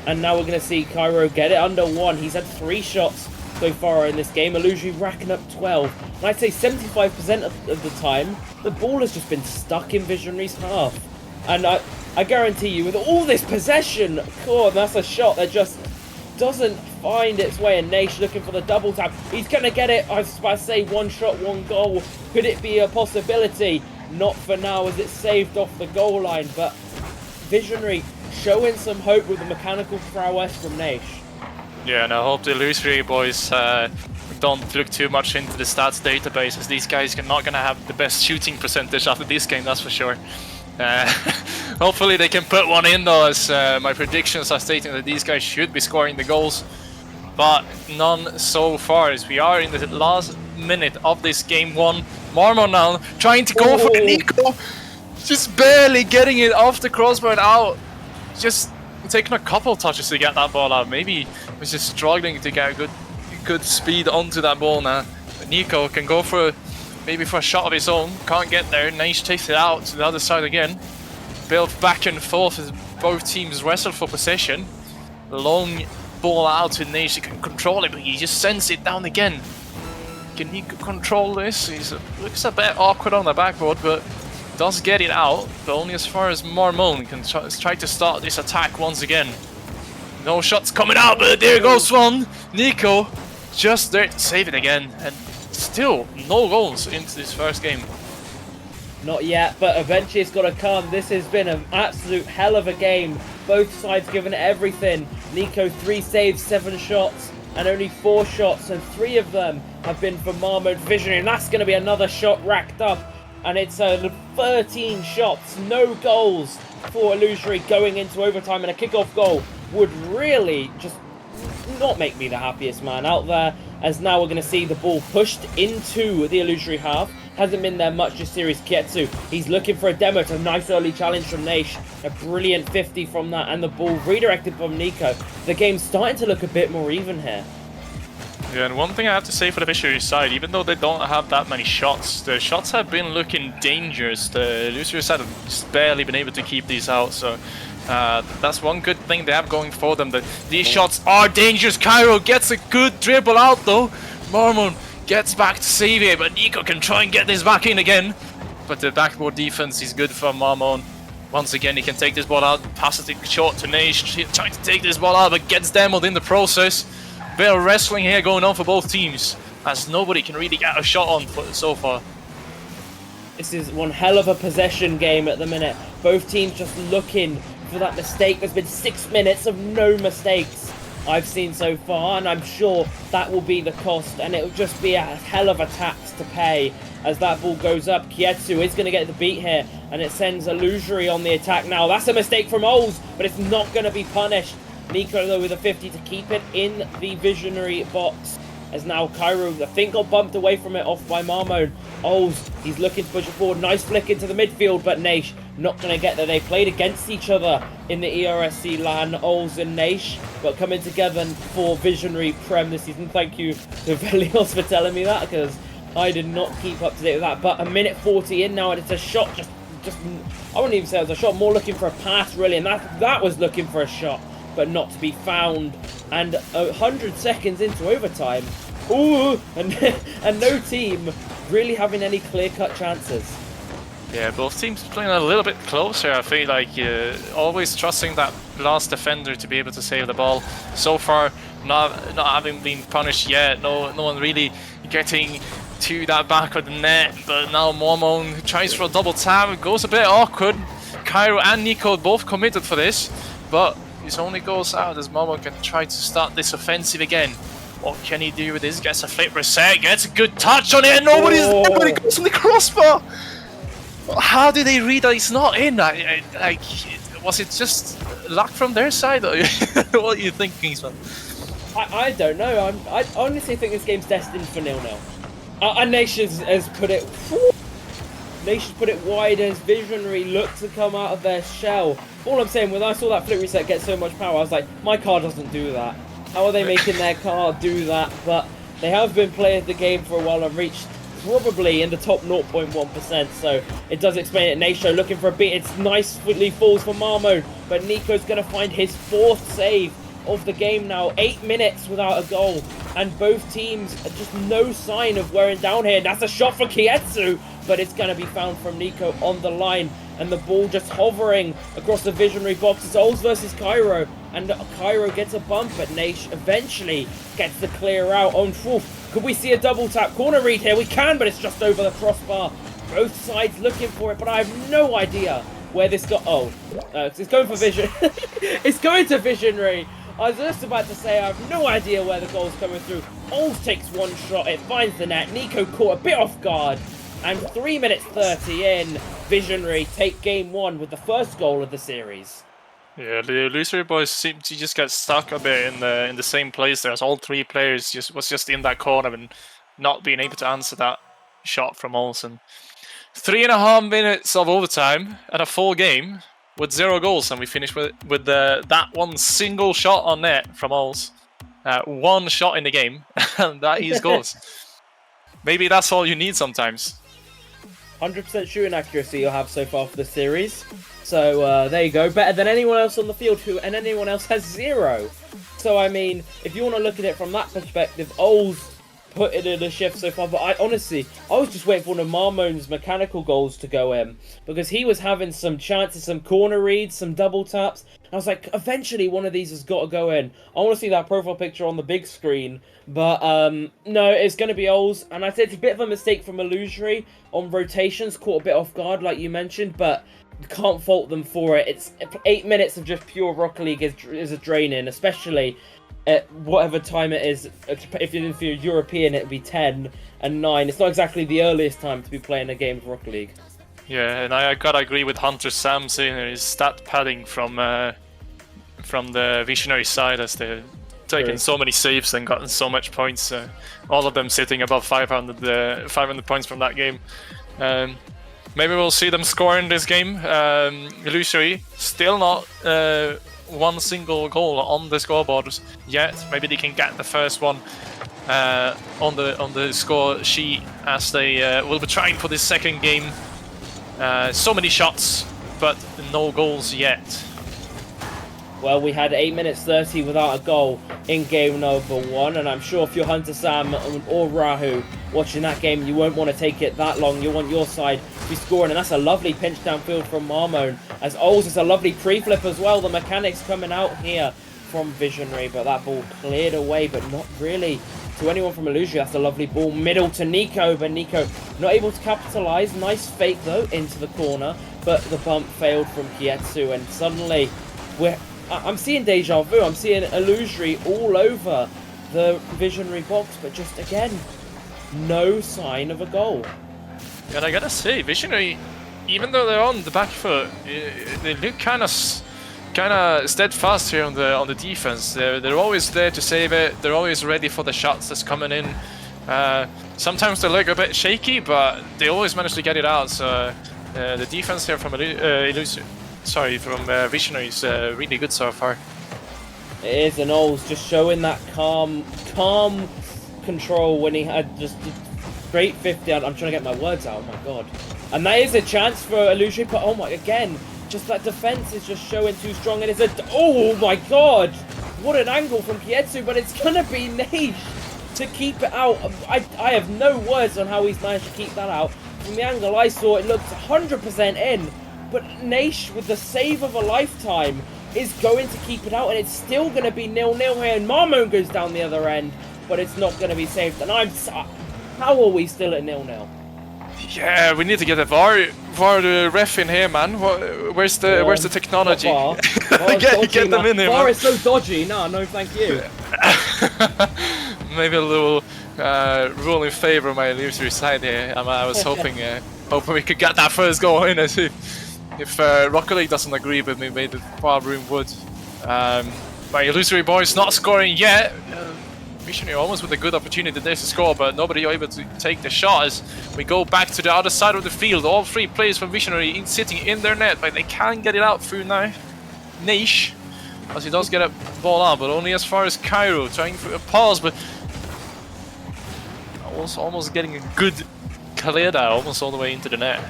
And now we're going to see Cairo get it under 1. He's had 3 shots so far in this game. Illusory racking up 12. And I'd say 75% of the time, the ball has just been stuck in Visionary's half. And I guarantee you, with all this possession, God, that's a shot that just doesn't find its way. And Naish looking for the double tap. He's going to get it. I was about to say 1 shot, 1 goal. Could it be a possibility? Not for now, as it's saved off the goal line. But Visionary showing some hope with the mechanical prowess from Naish. Yeah, and I hope the Illusory boys don't look too much into the stats database, as these guys are not going to have the best shooting percentage after this game, that's for sure. Hopefully they can put one in though, as my predictions are stating that these guys should be scoring the goals. But none so far, as we are in the last minute of this game 1. Marmon now trying to go for Nico, just barely getting it off the crossbar and out. Just taking a couple touches to get that ball out. Maybe was just struggling to get a good speed onto that ball now. But Nico can go for maybe for a shot of his own. Can't get there. Naish takes it out to the other side again. Built back and forth as both teams wrestle for possession. Long ball out to Naish. He can control it, but he just sends it down again. Can he control this? He looks a bit awkward on the backboard, but does get it out, but only as far as Marmon can try to start this attack once again. No shots coming out, but there goes one. Nico just there to save it again, and still no goals into this first game. Not yet, but eventually it's got to come. This has been an absolute hell of a game. Both sides giving it everything. Nico 3 saves, 7 shots, and only 4 shots, and 3 of them have been for Marmon Visionary, and that's going to be another shot racked up. And it's 13 shots, no goals for Illusory going into overtime, and a kickoff goal would really just not make me the happiest man out there, as now we're going to see the ball pushed into the Illusory half. Hasn't been there much this series. Kietsu, he's looking for a demo. It's a nice early challenge from Naish. A brilliant 50 from that, and the ball redirected from Nico. The game's starting to look a bit more even here. Yeah, and one thing I have to say for the Visionary side, even though they don't have that many shots, the shots have been looking dangerous. The Illusory side have just barely been able to keep these out, so that's one good thing they have going for them, that these shots are dangerous. Cairo gets a good dribble out though. Marmon gets back to save it, but Nico can try and get this back in again. But the backboard defense is good for Marmon. Once again, he can take this ball out, passes it short to Naish, trying to take this ball out, but gets demoed in the process. Bit of wrestling here going on for both teams, as nobody can really get a shot on so far. This is one hell of a possession game at the minute. Both teams just looking for that mistake. There's been 6 minutes of no mistakes. I've seen so far, and I'm sure that will be the cost, and it will just be a hell of a tax to pay as that ball goes up. Kietsu is going to get the beat here, and it sends Illusory on the attack now. That's a mistake from Ols, but it's not going to be punished. Nico, though, with a 50 to keep it in the Visionary box. As now Cairo, I think, got bumped away from it, off by Marmon. Ols, he's looking to push it forward. Nice flick into the midfield, but Naish not going to get there. They played against each other in the ERSC LAN, Ols and Naish, but coming together for Visionary Prem this season. Thank you to Velios for telling me that, because I did not keep up to date with that. But a minute 40 in now, and it's a shot, just I wouldn't even say it was a shot, more looking for a pass, really, and that was looking for a shot, but not to be found. And 100 seconds into overtime, ooh, and no team really having any clear-cut chances. Yeah, both teams playing a little bit closer. I feel like always trusting that last defender to be able to save the ball. So far, not having been punished yet. No one really getting to that back of the net. But now Momon tries for a double tap. It goes a bit awkward. Cairo and Nico both committed for this, but this only goes out as Momon can try to start this offensive again. What can he do with this? Gets a flip reset, gets a good touch on it, and nobody goes on the crossbar. How do they read that it's not in? Like, was it just luck from their side? Or what are you thinking, Sven? I don't know. I honestly think this game's destined for 0-0. And Nation has put it. Nation's put it wide as Visionary look to come out of their shell. All I'm saying, when I saw that flip reset get so much power, I was like, my car doesn't do that. How are they making their car do that? But they have been playing the game for a while and reached probably in the top 0.1%, so it does explain it. Nasho looking for a beat. It's nicely falls for Marmo, but Nico's going to find his 4th save of the game now. 8 minutes without a goal, and both teams are just no sign of wearing down here. That's a shot for Kietsu, but it's going to be found from Nico on the line, and the ball just hovering across the Visionary box. It's Ols versus Cairo, and Cairo gets a bump, but Naish eventually gets the clear out on Wolf. Could we see a double tap corner read here? We can, but it's just over the crossbar. Both sides looking for it, but I have no idea where this got. It's going for Vision. It's going to Visionary. I was just about to say I have no idea where the goal's coming through. Ols takes one shot, it finds the net. Nico caught a bit off guard, and 3 minutes 30 in, Visionary take game 1 with the first goal of the series. Yeah, the Illusory boys seem to just get stuck a bit in the same place there, as all 3 players was just in that corner and not being able to answer that shot from Olsen. 3.5 minutes of overtime and a full game with 0 goals, and we finish with that one single shot on net from Ols. 1 shot in the game, and that is goals. Maybe that's all you need sometimes. 100% shooting accuracy you'll have so far for the series. So there you go, better than anyone else on the field, and anyone else has 0. So I mean, if you want to look at it from that perspective, Ols put it in a shift so far, but I was just waiting for one of Marmon's mechanical goals to go in, because he was having some chances, some corner reads, some double taps. I was like, eventually one of these has got to go in. I want to see that profile picture on the big screen, but no, it's going to be Ols, and I said it's a bit of a mistake from Illusory on rotations, caught a bit off guard like you mentioned, but can't fault them for it. It's 8 minutes of just pure Rocket League is a draining, especially at whatever time it is. If you're European, it would be 10 and 9. It's not exactly the earliest time to be playing a game of Rocket League. Yeah, and I gotta agree with Hunter Sam saying his stat padding from the Visionary side, as they're taking so many saves and gotten so much points. All of them sitting above 500 points from that game. Maybe we'll see them score in this game. Illusory still not 1 single goal on the scoreboard yet. Maybe they can get the first one on the score sheet, as they will be trying for this second game. So many shots, but no goals yet. Well, we had 8 minutes 30 without a goal in game number 1, and I'm sure if you're Hunter Sam or Rahu watching that game, you won't want to take it that long. You want your side to be scoring, and that's a lovely pinch downfield from Marmon. As Ols, it's a lovely pre-flip as well. The mechanics coming out here from Visionary, but that ball cleared away, but not really to anyone from Illusory. That's a lovely ball middle to Nico, but Nico not able to capitalise. Nice fake though into the corner, but the bump failed from Kietsu, and suddenly we're I'm seeing deja vu. I'm seeing illusory all over the Visionary box, but just again, no sign of a goal. And I gotta say, Visionary, even though they're on the back foot, they look kind of steadfast here on the defense. They're always there to save it. They're always ready for the shots that's coming in. Sometimes they look a bit shaky, but they always manage to get it out. So the defense here from Visionary is really good so far. It is, and Oles just showing that calm control when he had just straight 50. I'm trying to get my words out. Oh my god! And that is a chance for Illusory, but oh my, again, just that defense is just showing too strong. And it's a oh my god! What an angle from Kietsu, but it's gonna be Naish to keep it out. I have no words on how he's managed to keep that out. From the angle I saw, it looked 100% in, but Naish with the save of a lifetime is going to keep it out, and it's still going to be 0-0 here, and Marmon goes down the other end, but it's not going to be saved, and how are we still at 0-0? Yeah, we need to get a VAR ref in here, man. Where's the technology? Get them in here, VAR man. is so dodgy. No, thank you. Maybe a little rule in favor of my illusory side here. I was hoping we could get that first goal in. As if Rocket League doesn't agree with me, maybe VAR room would. My illusory boys not scoring yet. Visionary almost with a good opportunity there to score, but nobody able to take the shot as we go back to the other side of the field. All three players from Visionary sitting in their net, but they can get it out through now. Naish, as he does get a ball out, but only as far as Cairo, trying for a pass, but also almost getting a good clear out, almost all the way into the net.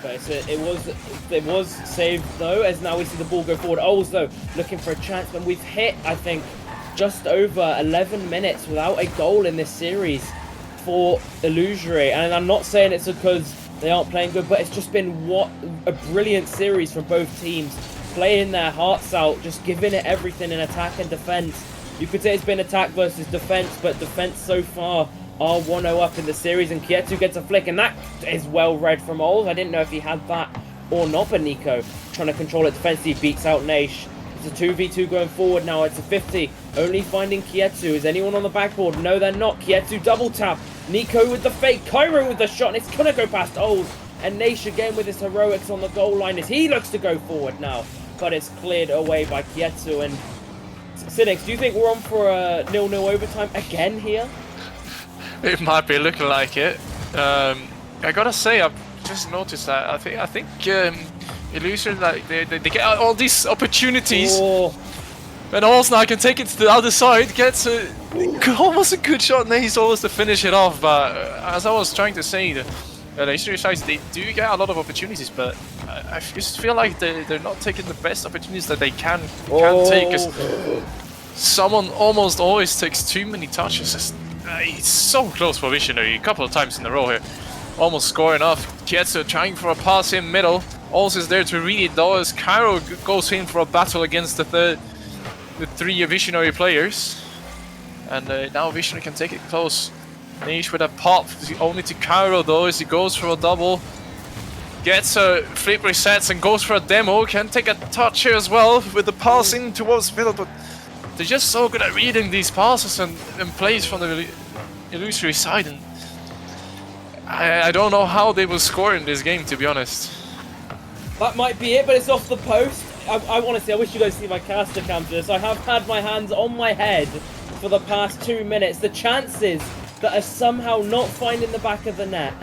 Okay, so it was saved though, as now we see the ball go forward. Oles though looking for a chance, when we've hit, I think, just over 11 minutes without a goal in this series for Illusory. And I'm not saying it's because they aren't playing good, but it's just been what a brilliant series from both teams, playing their hearts out, just giving it everything in attack and defense. You could say it's been attack versus defense, but defense so far are 1-0 up in the series, and Kietsu gets a flick, and that is well read from Oles. I didn't know if he had that or not, but Nico trying to control it defensively, beats out Naish. It's a 2v2 going forward now. It's a 50. Only finding Kietsu. Is anyone on the backboard? No, they're not. Kietsu double tap. Nico with the fake. Cairo with the shot. And it's going to go past Oles. And Naish again with his heroics on the goal line as he looks to go forward now. But it's cleared away by Kietsu. And Cynics, do you think we're on for a 0-0 overtime again here? It might be looking like it. I gotta say, I've just noticed that. I think Illusion, like they get all these opportunities, and also now can take it to the other side, gets almost a good shot, and he's almost to finish it off. But as I was trying to say, the Illusory sides, they do get a lot of opportunities, but I just feel like they're not taking the best opportunities that they can take. Cause someone almost always takes too many touches. It's so close for Visionary a couple of times in a row here. Almost scoring off. Kietsu trying for a pass in middle. Also is there to read it though, as Cairo goes in for a battle against the three Visionary players. And now Visionary can take it close. Naish with a pop, only to Cairo though, as he goes for a double. Gets a flip resets and goes for a demo. Can take a touch here as well with the passing towards middle, but they're just so good at reading these passes and plays from the Illusory side. And I don't know how they will score in this game, to be honest. That might be it, but it's off the post. I honestly, I wish you guys see my caster cam for this. I have had my hands on my head for the past 2 minutes. The chances that are somehow not finding the back of the net,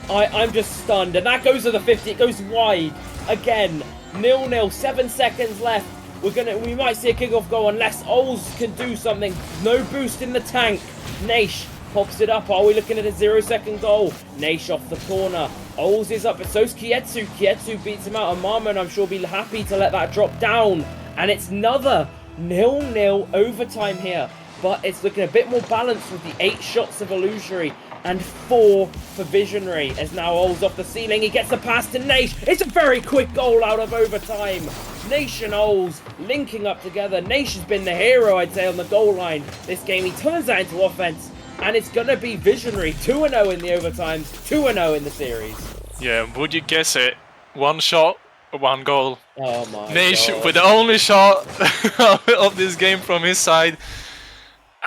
I'm just stunned. And that goes to the 50. It goes wide again. 0-0. 7 seconds left. We might see a kickoff go unless Oles can do something. No boost in the tank. Naish pops it up. Are we looking at a 0-second goal? Naish off the corner. Oles is up, but so's Kietsu. Kietsu beats him out, and Marmon, I'm sure, will be happy to let that drop down. And it's another 0-0 overtime here. But it's looking a bit more balanced with the 8 shots of Illusory and 4 for Visionary. As now Oles off the ceiling, he gets the pass to Naish. It's a very quick goal out of overtime. Naish and Oles linking up together. Naish has been the hero, I'd say, on the goal line this game. He turns that into offense, and it's going to be Visionary 2-0 in the overtimes, 2-0 in the series. Yeah, would you guess it? One shot, 1 goal. Oh my Naish god. with the only shot of this game from his side,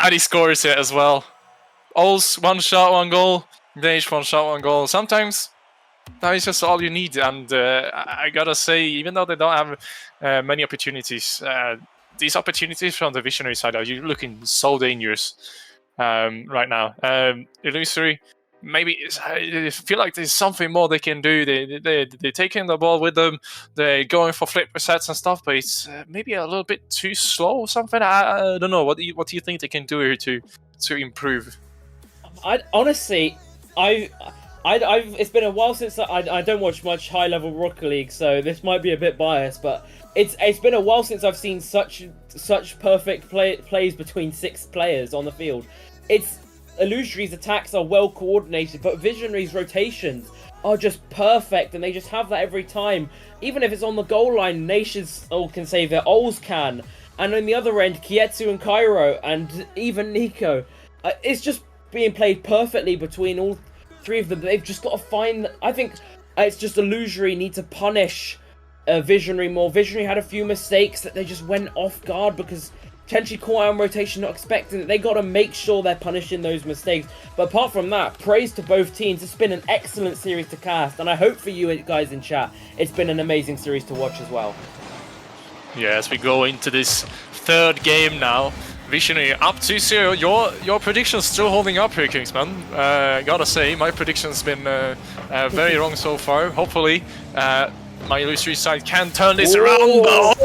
and he scores it as well. Ols 1 shot, 1 goal. Naish 1 shot, 1 goal. Sometimes that is just all you need, and I gotta say, even though they don't have many opportunities, these opportunities from the visionary side are looking so dangerous right now. Illusory, maybe I feel like there's something more they can do. They're taking the ball with them. They're going for flip resets and stuff, but it's maybe a little bit too slow or something. I don't know. What do you think they can do here to improve? It's been a while since I don't watch much high-level Rocket League, so this might be a bit biased, but it's been a while since I've seen such perfect plays between 6 players on the field. Illusory's attacks are well coordinated, but Visionary's rotations are just perfect, and they just have that every time. Even if it's on the goal line, Nations can save it, Ols can, and on the other end, Kietsu and Cairo, and even Nico. It's just being played perfectly between all 3 of them. They've just got to find. I think it's just Illusory need to punish Visionary more. Visionary had a few mistakes that they just went off guard because potentially caught out on rotation, not expecting it. They got to make sure they're punishing those mistakes. But apart from that, praise to both teams. It's been an excellent series to cast, and I hope for you guys in chat, it's been an amazing series to watch as well. Yeah, as we go into this 3rd game now. Visionary up 2-0. Your prediction's still holding up here, Kingsman. Gotta say, my prediction's been very wrong so far. Hopefully, my Illusory side can turn this around. But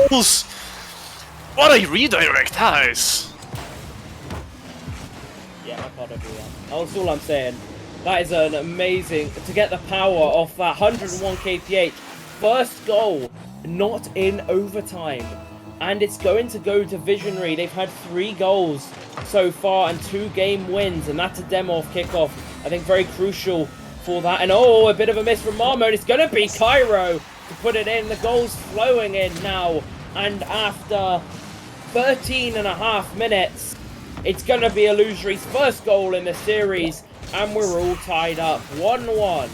what a redirect that is! Yeah, I can't agree with that. That's all I'm saying. That is an amazing... To get the power off that 101 kph. First goal, not in overtime. And it's going to go to Visionary. They've had 3 goals so far and 2 game wins, and that's a demo off kickoff. I think very crucial for that. And a bit of a miss from Marmon. It's going to be Cairo to put it in. The goal's flowing in now. And after 13.5 minutes, it's going to be Illusory's first goal in the series. And we're all tied up 1-1.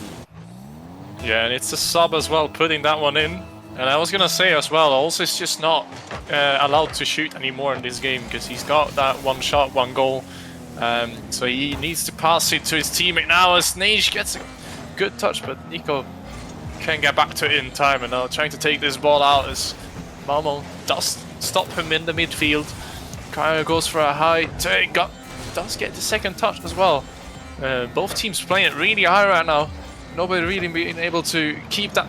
Yeah, and it's a sub as well, putting that one in. And I was gonna say as well, also is just not allowed to shoot anymore in this game because he's got that 1 shot, 1 goal. So he needs to pass it to his teammate now as Naish gets a good touch, but Nico can't get back to it in time. And now trying to take this ball out as Malmo does stop him in the midfield. Cairo goes for a high take, does get the 2nd touch as well. Both teams playing it really high right now. Nobody really being able to keep that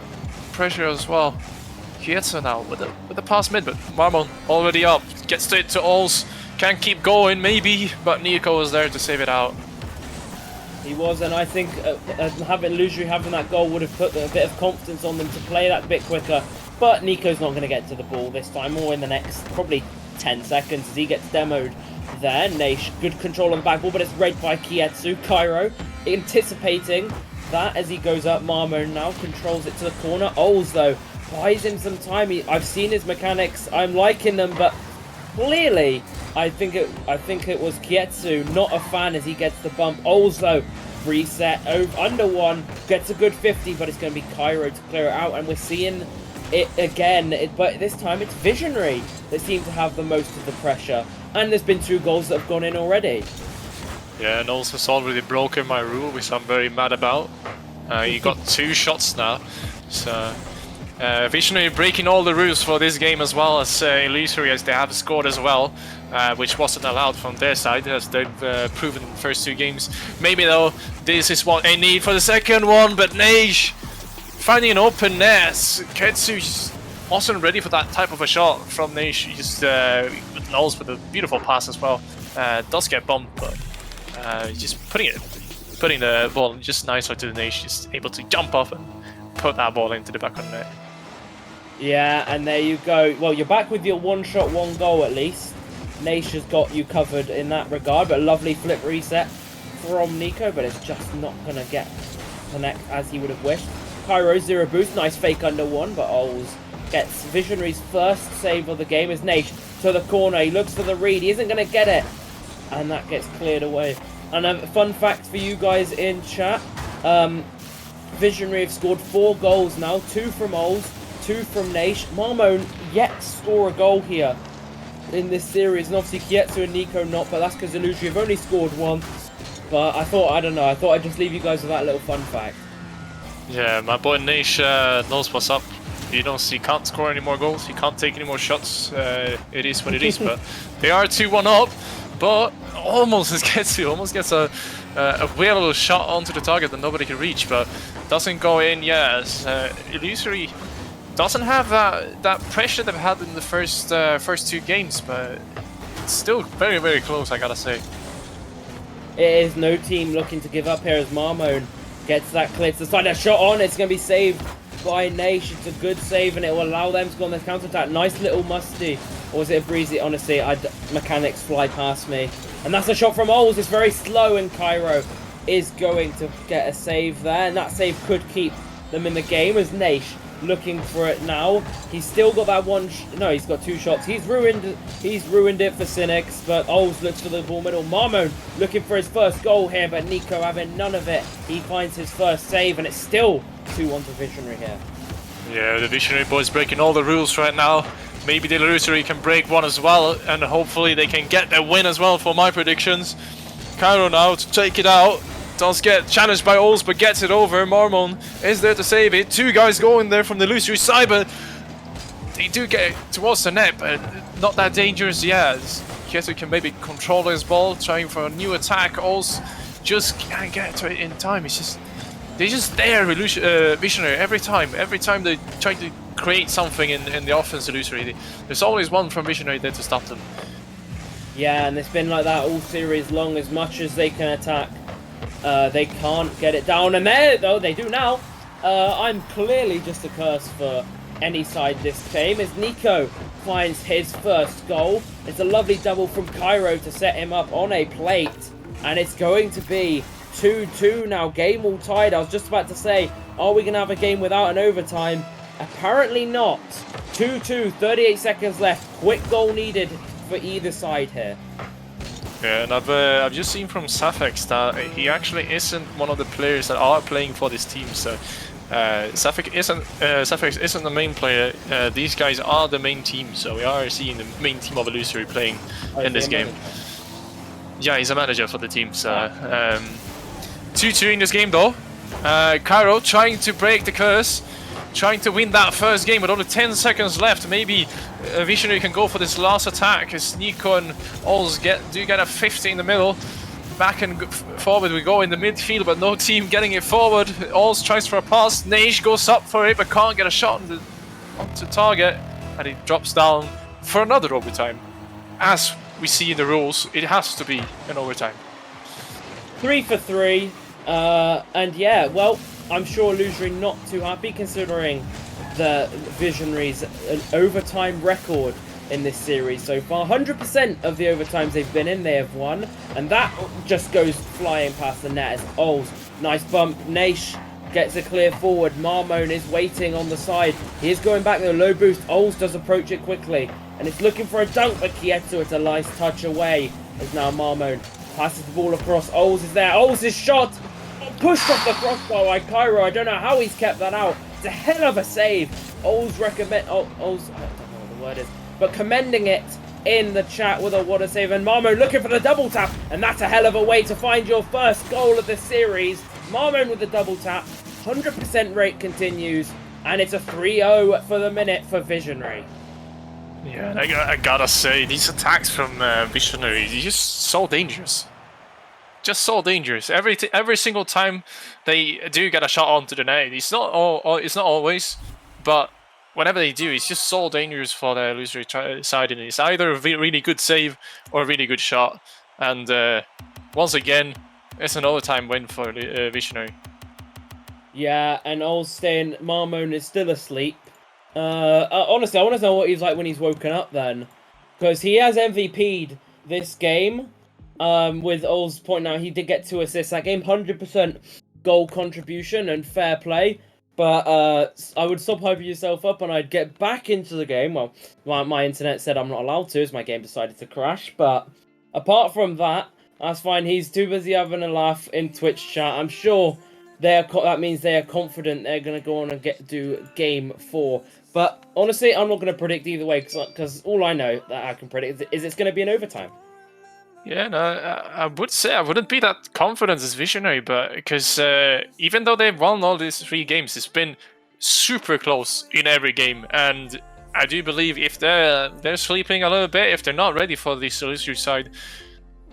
pressure as well. Kietsu now with the pass mid, but Marmon already up. Gets it to Ols. Can keep going maybe, but Nico was there to save it out. He was, and I think having Illusory having that goal would have put a bit of confidence on them to play that bit quicker. But Nico's not going to get to the ball this time, or in the next probably 10 seconds as he gets demoed there. Naish, good control on the back ball, but it's read by Kietsu. Cairo anticipating that as he goes up. Marmo now controls it to the corner. Ols though buys him some time. I've seen his mechanics. I'm liking them, but clearly I think it was Kietsu, not a fan as he gets the bump. Ols though reset over under 1, gets a good 50, but it's going to be Cairo to clear it out, and we're seeing it again. But this time it's Visionary that seem to have the most of the pressure, and there's been 2 goals that have gone in already. Yeah, and also has already broken my rule, which I'm very mad about. He got 2 shots now. So Visionary breaking all the rules for this game as well as Illusory, as they have scored as well, which wasn't allowed from their side as they've proven in the first 2 games. Maybe though, this is what they need for the second one, but Naish finding an open net. Ketsu just wasn't ready for that type of a shot from Naish. He just knows with a beautiful pass as well. Does get bumped, but just putting the ball just nicely to the Naish, just able to jump off and put that ball into the back of the net. Yeah, and there you go. Well, you're back with your 1 shot, 1 goal at least. Naish has got you covered in that regard, but a lovely flip reset from Nico, but it's just not going to connect as he would have wished. Cairo 0 boost, nice fake under 1, but Ols gets Visionary's first save of the game as Naish to the corner. He looks for the read, he isn't going to get it, and that gets cleared away. And a fun fact for you guys in chat, Visionary have scored 4 goals now, 2 from Ols, 2 from Naish. Marmon yet to score a goal here in this series, and obviously Kietsu and Nico not, but that's because Illusory have only scored once. But I thought I'd just leave you guys with that little fun fact. Yeah, my boy Naish knows what's up. He can't score any more goals, he can't take any more shots. It is what it is, but they are 2-1 up, but almost gets a weird little shot onto the target that nobody can reach, but doesn't go in. Yes, Illusory doesn't have that pressure they've had in the first 2 games, but it's still very, very close, I gotta say. It is no team looking to give up here as Marmon gets that clear to the side. That shot on, it's going to be saved by Naish. It's a good save, and it will allow them to go on this counter-attack. Nice little musty. Or was it a breezy? Honestly, mechanics fly past me. And that's a shot from Ols. It's very slow, and Cairo is going to get a save there. And that save could keep them in the game as Naish looking for it now. He's still got that one. No, he's got 2 shots. He's ruined it for Cynics, but Ols looks for the ball middle. Marmon looking for his first goal here, but Nico having none of it. He finds his first save, and it's still 2-1 to Visionary here. Yeah, the Visionary boys breaking all the rules right now. Maybe the Illusory can break one as well, and hopefully they can get their win as well for my predictions. Cairo now to take it out. Does get challenged by Ols, but gets it over. Marmon is there to save it. 2 guys going there from the Illusory side, but they do get towards the net, but not that dangerous yet. Kieto can maybe control his ball, trying for a new attack. Ols just can't get to it in time. They're just there, Visionary, every time they try to create something in the offense. Illusory, there's always one from Visionary there to stop them. Yeah, and it's been like that all series long. As much as they can attack, they can't get it down, and though they do now. I'm clearly just a curse for any side this game, as Nico finds his first goal. It's a lovely double from Cairo to set him up on a plate, and it's going to be 2-2 now, game all tied. I was just about to say, are we going to have a game without an overtime? Apparently not. 2-2, 38 seconds left, quick goal needed for either side here. Yeah, and I've just seen from Safex that he actually isn't one of the players that are playing for this team. So Safex isn't the main player. These guys are the main team. So we are seeing the main team of Illusory playing in this game. Yeah, he's a manager for the team. So 2-2 in this game though. Cairo trying to break the curse. Trying to win that first game with only 10 seconds left. Maybe Visionary can go for this last attack as Nico and Ols do get a 50 in the middle. Back and forward we go in the midfield, but no team getting it forward. Ols tries for a pass. Naish goes up for it, but can't get a shot onto target. And he drops down for another overtime. As we see in the rules, it has to be an overtime. 3 for 3. And yeah, well, I'm sure Illusory not too happy considering the Visionaries' an overtime record in this series so far. 100% of the overtimes they've been in, they have won. And that just goes flying past the net as Ols. Nice bump. Naish gets a clear forward. Marmon is waiting on the side. He is going back, though. Low boost. Ols does approach it quickly. And it's looking for a dunk, but Kietsu, it's a nice touch away. As now Marmon passes the ball across. Ols is there. Ols is shot. Pushed off the crossbar by Cairo. I don't know how he's kept that out. It's a hell of a save. Ols recommend... Ols... I don't know what the word is. But commending it in the chat with a what a save. And Marmon looking for the double tap. And that's a hell of a way to find your first goal of the series. Marmon with the double tap. 100% rate continues. And it's a 3-0 for the minute for Visionary. Yeah, I gotta say, these attacks from Visionary, they're just so dangerous. Just so dangerous. Every single time they do get a shot onto the net, it's not always, but whenever they do, it's just so dangerous for the Illusory side, and it's either a really good save or a really good shot. And once again, it's an overtime win for Visionary. Yeah, and Olstein, Marmon is still asleep. Honestly, I want to know what he's like when he's woken up then, because he has MVP'd this game. With Ols pointing out he did get 2 assists that game, 100% goal contribution and fair play. But I would stop hyping yourself up and I'd get back into the game. Well, my internet said I'm not allowed to as my game decided to crash. But apart from that, that's fine. He's too busy having a laugh in Twitch chat. I'm sure that means they are confident they're going to go on and do game 4 But honestly, I'm not going to predict either way because all I know that I can predict is it's going to be an overtime. Yeah, no, I would say I wouldn't be that confident as Visionary, but because even though they've won all these 3 games, it's been super close in every game, and I do believe if they're sleeping a little bit, if they're not ready for the illusory side,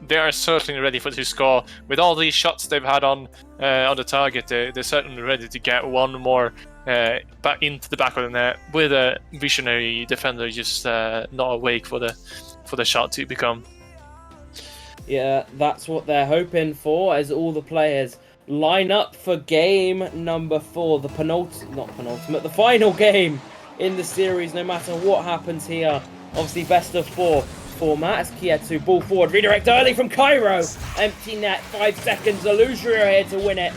they are certainly ready to score. With all these shots they've had on the target, they're certainly ready to get one more back into the back of the net with a Visionary defender just not awake for the shot to become. Yeah, that's what they're hoping for as all the players line up for game number 4, the the final game in the series, no matter what happens here. Obviously, best of 4 format as Kietsu ball forward, redirect early from Cairo, empty net, 5 seconds, Illusory are here to win it,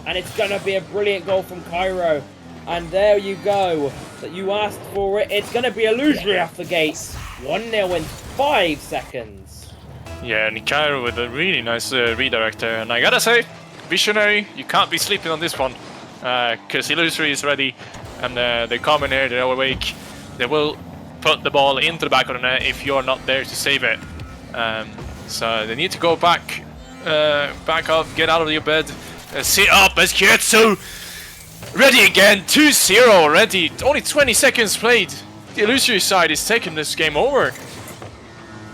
and it's gonna be a brilliant goal from Cairo. And there you go, that you asked for it, it's gonna be Illusory off the gates, 1-0 in 5 seconds. Yeah, and Cairo with a really nice redirect there, and I gotta say, Visionary, you can't be sleeping on this one, because Illusory is ready, and they come in here, they're awake, they will put the ball into the back of the net if you're not there to save it. So they need to go back up, get out of your bed, sit up as Kietsu, ready again, 2-0 already, only 20 seconds played. The Illusory side is taking this game over.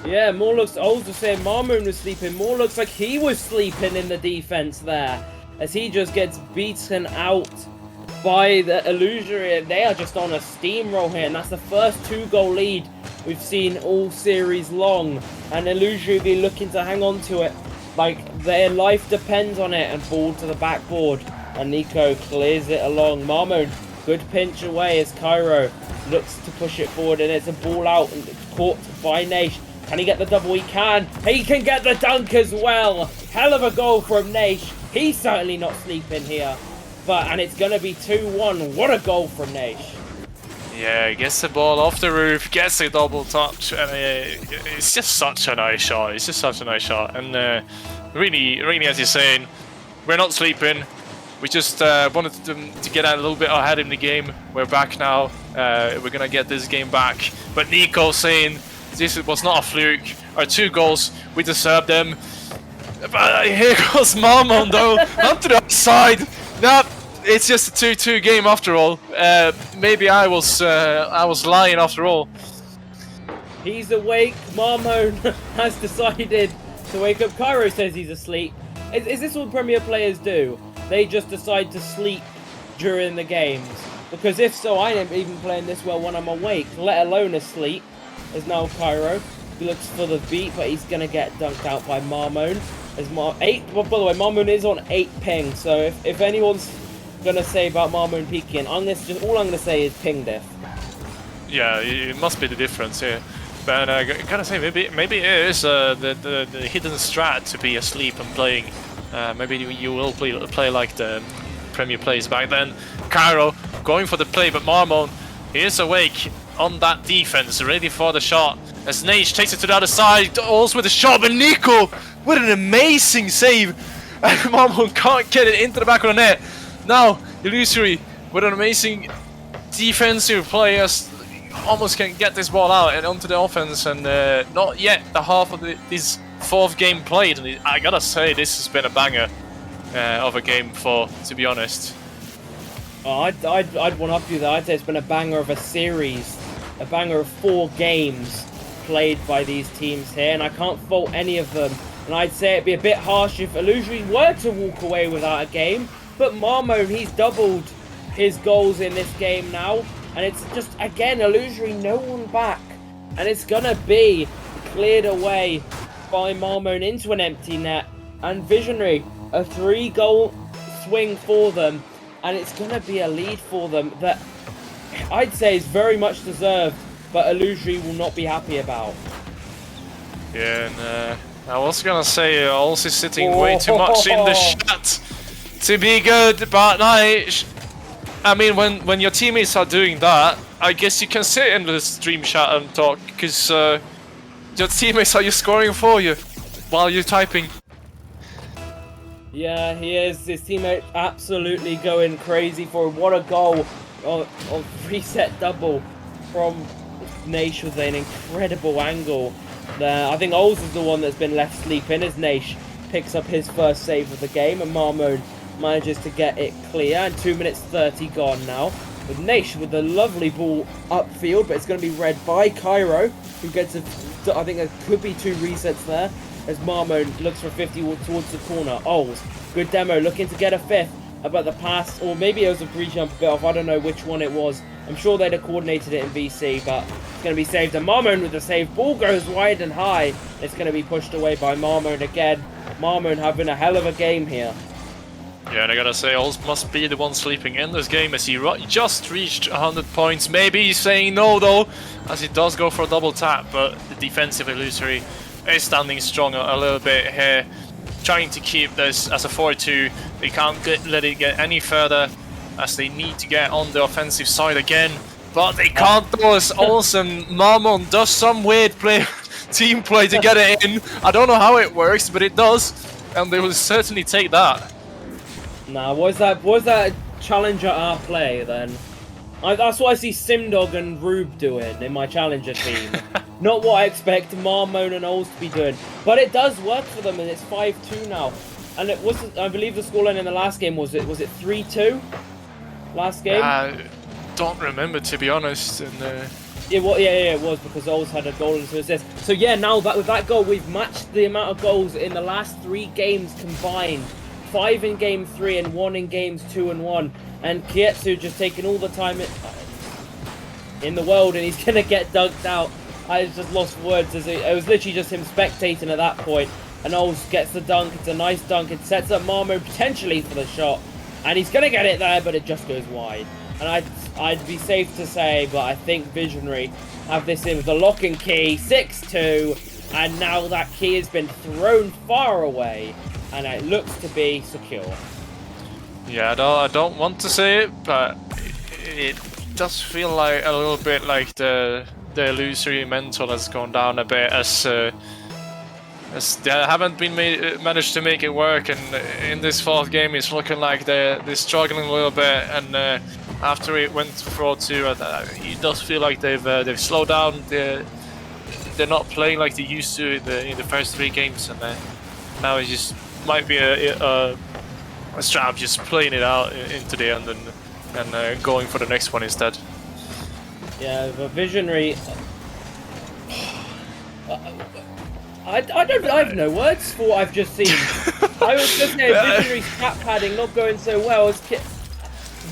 Yeah, more looks, I was just saying Marmoon was sleeping, more looks like he was sleeping in the defense there, as he just gets beaten out by the Illusory. They are just on a steamroll here, and that's the first 2-goal lead we've seen all series long, and Illusory be looking to hang on to it like their life depends on it, and ball to the backboard, and Nico clears it along. Marmoon, good pinch away as Cairo looks to push it forward, and it's a ball out and caught by Naish. Can he get the double? He can. He can get the dunk as well. Hell of a goal from Naish. He's certainly not sleeping here. And it's going to be 2-1. What a goal from Naish. Yeah, he gets the ball off the roof, gets a double touch, and it's just such a nice shot. It's just such a nice shot. And really, as you're saying, we're not sleeping. We just wanted to get a little bit ahead in the game. We're back now. We're going to get this game back. But Nico saying this was not a fluke. Our 2 goals, we deserved them. But here goes Marmon though, not to the other side. No, it's just a 2-2 game after all. Maybe I was lying after all. He's awake. Marmon has decided to wake up. Cairo says he's asleep. Is this what Premier players do? They just decide to sleep during the games? Because if so, I ain't even playing this well when I'm awake, let alone asleep. As now Cairo, he looks for the beat, but he's gonna get dunked out by Marmon. As well, by the way, Marmon is on 8 ping, so if anyone's gonna say about Marmon peaking, all I'm gonna say is ping diff. Yeah, it must be the difference here. But I gotta say, maybe it is the hidden strat to be asleep and playing. Maybe you will play like the Premier plays back then. Cairo going for the play, but Marmon, he is awake on that defense, ready for the shot. As Naish takes it to the other side, also with a shot, but Nico with an amazing save. And Marmon can't get it into the back of the net. Now, Illusory with an amazing defensive play as almost can get this ball out and onto the offense, and not yet the half of this 4th game played. And I gotta say, this has been a banger of a game to be honest. Oh, I'd one up you there. I'd say it's been a banger of a series, a banger of 4 games played by these teams here, and I can't fault any of them. And I'd say it'd be a bit harsh if Illusory were to walk away without a game, but Marmon, he's doubled his goals in this game now, and it's just, again, Illusory, no one back, and it's gonna be cleared away by Marmon into an empty net, and Visionary, a 3-goal swing for them, and it's going to be a lead for them that I'd say is very much deserved, but Illusory will not be happy about. Yeah, and I was going to say, also sitting way too much in the chat to be good, but I mean, when your teammates are doing that, I guess you can sit in the stream chat and talk, because your teammates are just scoring for you while you're typing. Yeah, he is. His teammate absolutely going crazy for him. What a goal reset double from Naish with an incredible angle there. I think Ols is the one that's been left sleeping as Naish picks up his first save of the game, and Marmone manages to get it clear. And 2 minutes 30 gone now, with Naish with a lovely ball upfield, but it's going to be read by Cairo, who gets I think there could be 2 resets there, as Marmone looks for 50 towards the corner. Ols, good demo, looking to get a 5th. About the pass, or maybe it was a pre-jump a bit off, I don't know which one it was. I'm sure they'd have coordinated it in VC, but it's going to be saved. And Marmone with the save, ball goes wide and high. It's going to be pushed away by Marmone again. Marmone having a hell of a game here. Yeah, and I gotta say, Ols must be the one sleeping in this game, as he just reached 100 points. Maybe he's saying no though, as he does go for a double tap, but the defensive illusory is standing strong a little bit here, trying to keep this as a 4-2. They can't let it get any further, as they need to get on the offensive side again, but they can't though, as Olsen Marmon does some weird team play to get it in. I don't know how it works, but it does, and they will certainly take that. Nah, was that Challenger R play then? That's what I see Simdog and Rube doing in my Challenger team. Not what I expect Marmone and Ols to be doing. But it does work for them, and it's 5-2 now. And it was, I believe the scoreline in the last game was it 3-2? Last game? I don't remember, to be honest. And it was because Ols had a goal and 2 assists. So yeah, now that with that goal, we've matched the amount of goals in the last 3 games combined. 5 in game 3 and 1 in games 2 and 1. And Kietsu just taking all the time in the world, and he's gonna get dunked out. I just lost words as it was literally just him spectating at that point. And Ols gets the dunk. It's a nice dunk. It sets up Marmo potentially for the shot, and he's gonna get it there, but it just goes wide. And I'd be safe to say, but I think Visionary have this in with the lock and key, 6-2, and now that key has been thrown far away, and it looks to be secure. Yeah, I don't want to say it, but it does feel like a little bit like the illusory mental has gone down a bit, as they haven't been managed to make it work, and in this 4th game it's looking like they're struggling a little bit. And after it went 4-2, it does feel like they've slowed down. They're not playing like they used to in the first 3 games, and now it just might be a strat, just playing it out into the end and going for the next one instead. Yeah, the Visionary. I have no words for what I've just seen. I was just saying, Visionary's stat padding not going so well.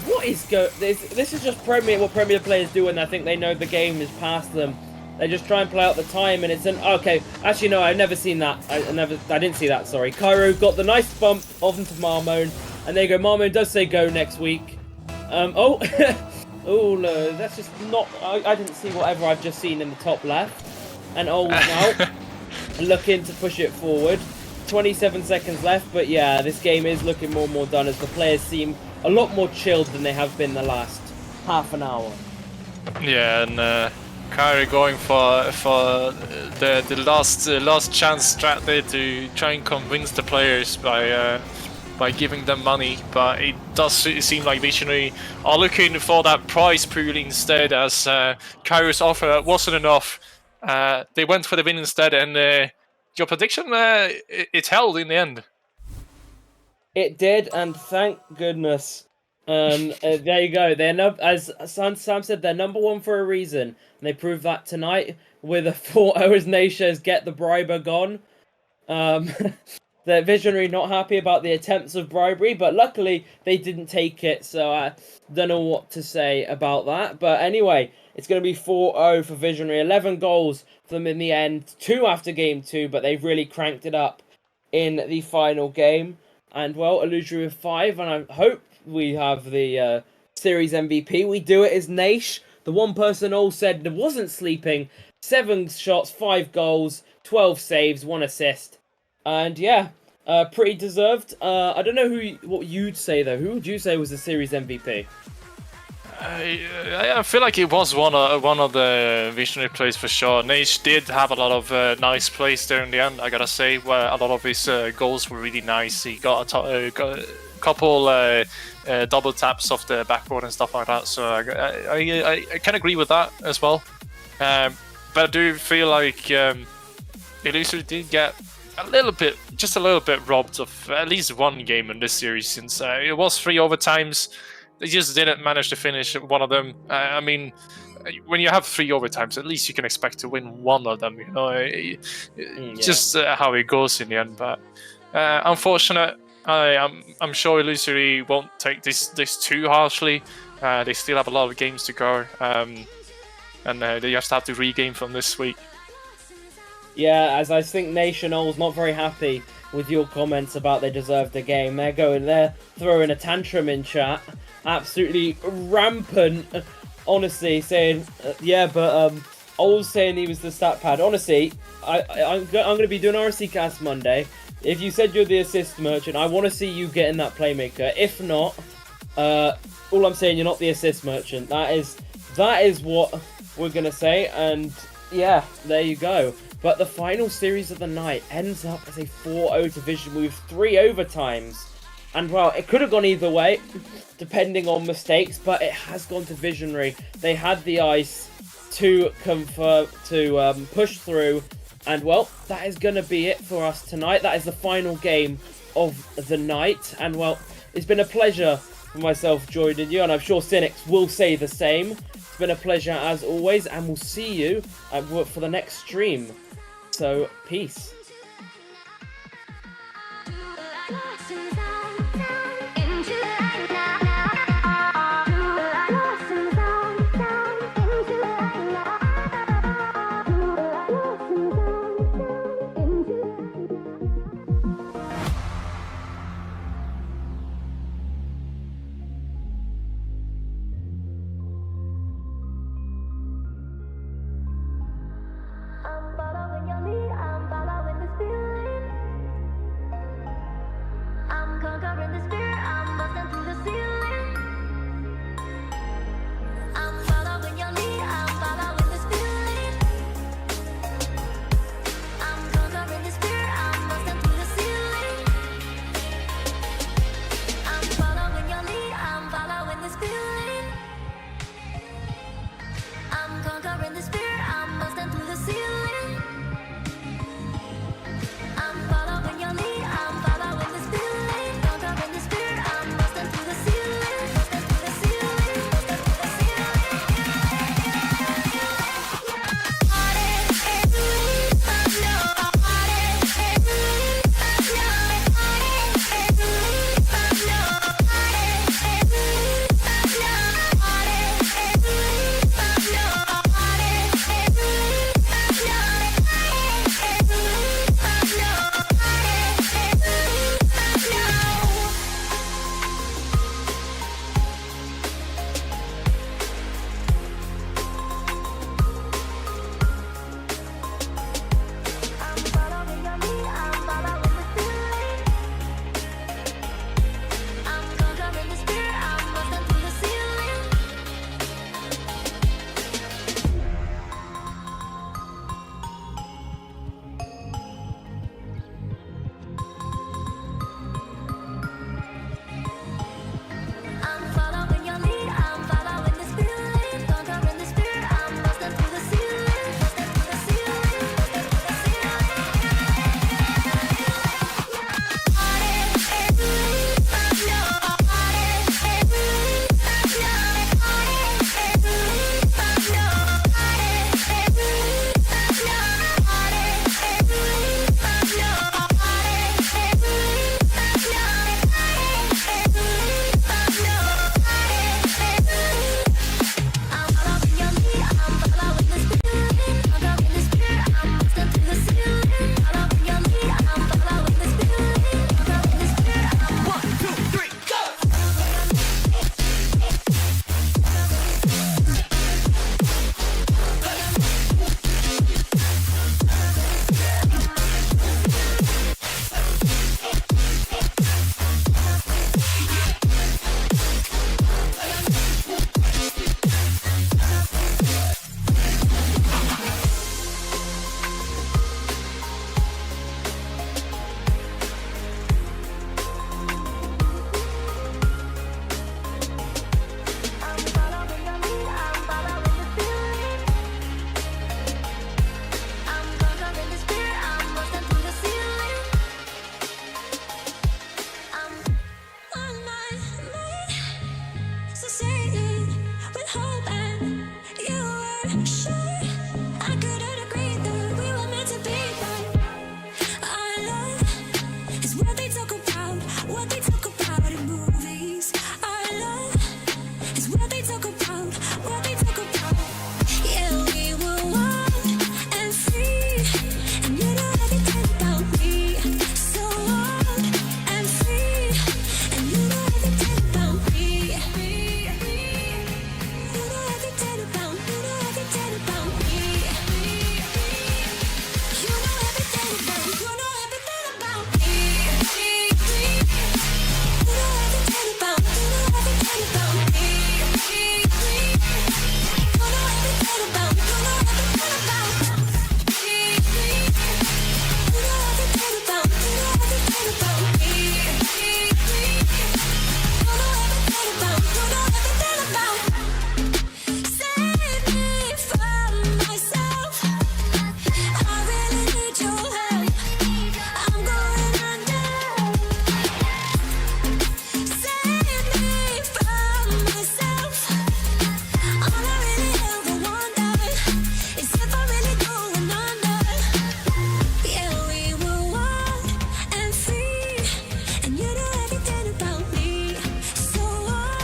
What is this is just what Premier players do when I think they know the game is past them. They just try and play out the time, and it's an okay. Actually, no, I've never seen that. I didn't see that. Sorry, Cairo got the nice bump onto Marmone, and there you go. Marmone does say go next week. Oh, oh no, that's just not. I didn't see whatever I've just seen in the top left. And Old now looking to push it forward. 27 seconds left, but yeah, this game is looking more and more done as the players seem a lot more chilled than they have been the last half an hour. Yeah, and Kyrie going for the last chance strat there to try and convince the players by giving them money, but it does seem like Visionary are looking for that prize pool instead, as Kyrie's offer wasn't enough. They went for the win instead, and your prediction, it held in the end. It did, and thank goodness. There you go. They're as Sam said, they're number 1 for a reason, and they proved that tonight with a 4-0 as Nations get the briber gone. The Visionary not happy about the attempts of bribery, but luckily they didn't take it, so I don't know what to say about that. But anyway, it's going to be 4-0 for Visionary. 11 goals for them in the end. 2 after game 2, but they've really cranked it up in the final game. And, well, Illusory with 5, and I hope we have the series MVP. We do it as Naish. The one person all said that wasn't sleeping. 7 shots, 5 goals, 12 saves, 1 assist. And, yeah, pretty deserved. I don't know what you'd say, though. Who would you say was the series MVP? I feel like it was one of the Visionary plays for sure. Naish did have a lot of nice plays there in the end, I gotta say, where a lot of his goals were really nice. He got couple double taps off the backboard and stuff like that. So I can agree with that as well. But I do feel like Illusory did get just a little bit robbed of at least one game in this series, since it was 3 overtimes. They just didn't manage to finish one of them. I mean, when you have 3 overtimes, at least you can expect to win one of them. Just how it goes in the end. But unfortunate. I'm sure Illusory won't take this too harshly. They still have a lot of games to go, and they just have to regain from this week. Yeah, as I think Nation Old's not very happy with your comments about they deserved the game. They're going there, throwing a tantrum in chat, absolutely rampant. Honestly, saying Old's saying he was the stat pad. Honestly, I'm going to be doing RSC cast Monday. If you said you're the assist merchant, I want to see you getting that playmaker. If not, all I'm saying, you're not the assist merchant. That is what we're going to say. And yeah, there you go. But the final series of the night ends up as a 4-0 division with 3 overtimes. And well, it could have gone either way, depending on mistakes, but it has gone to Visionary. They had the ice to push through. And well, that is going to be it for us tonight. That is the final game of the night. And well, it's been a pleasure for myself joining you, and I'm sure Cynics will say the same. It's been a pleasure as always, and we'll see you for the next stream. So, peace. I'm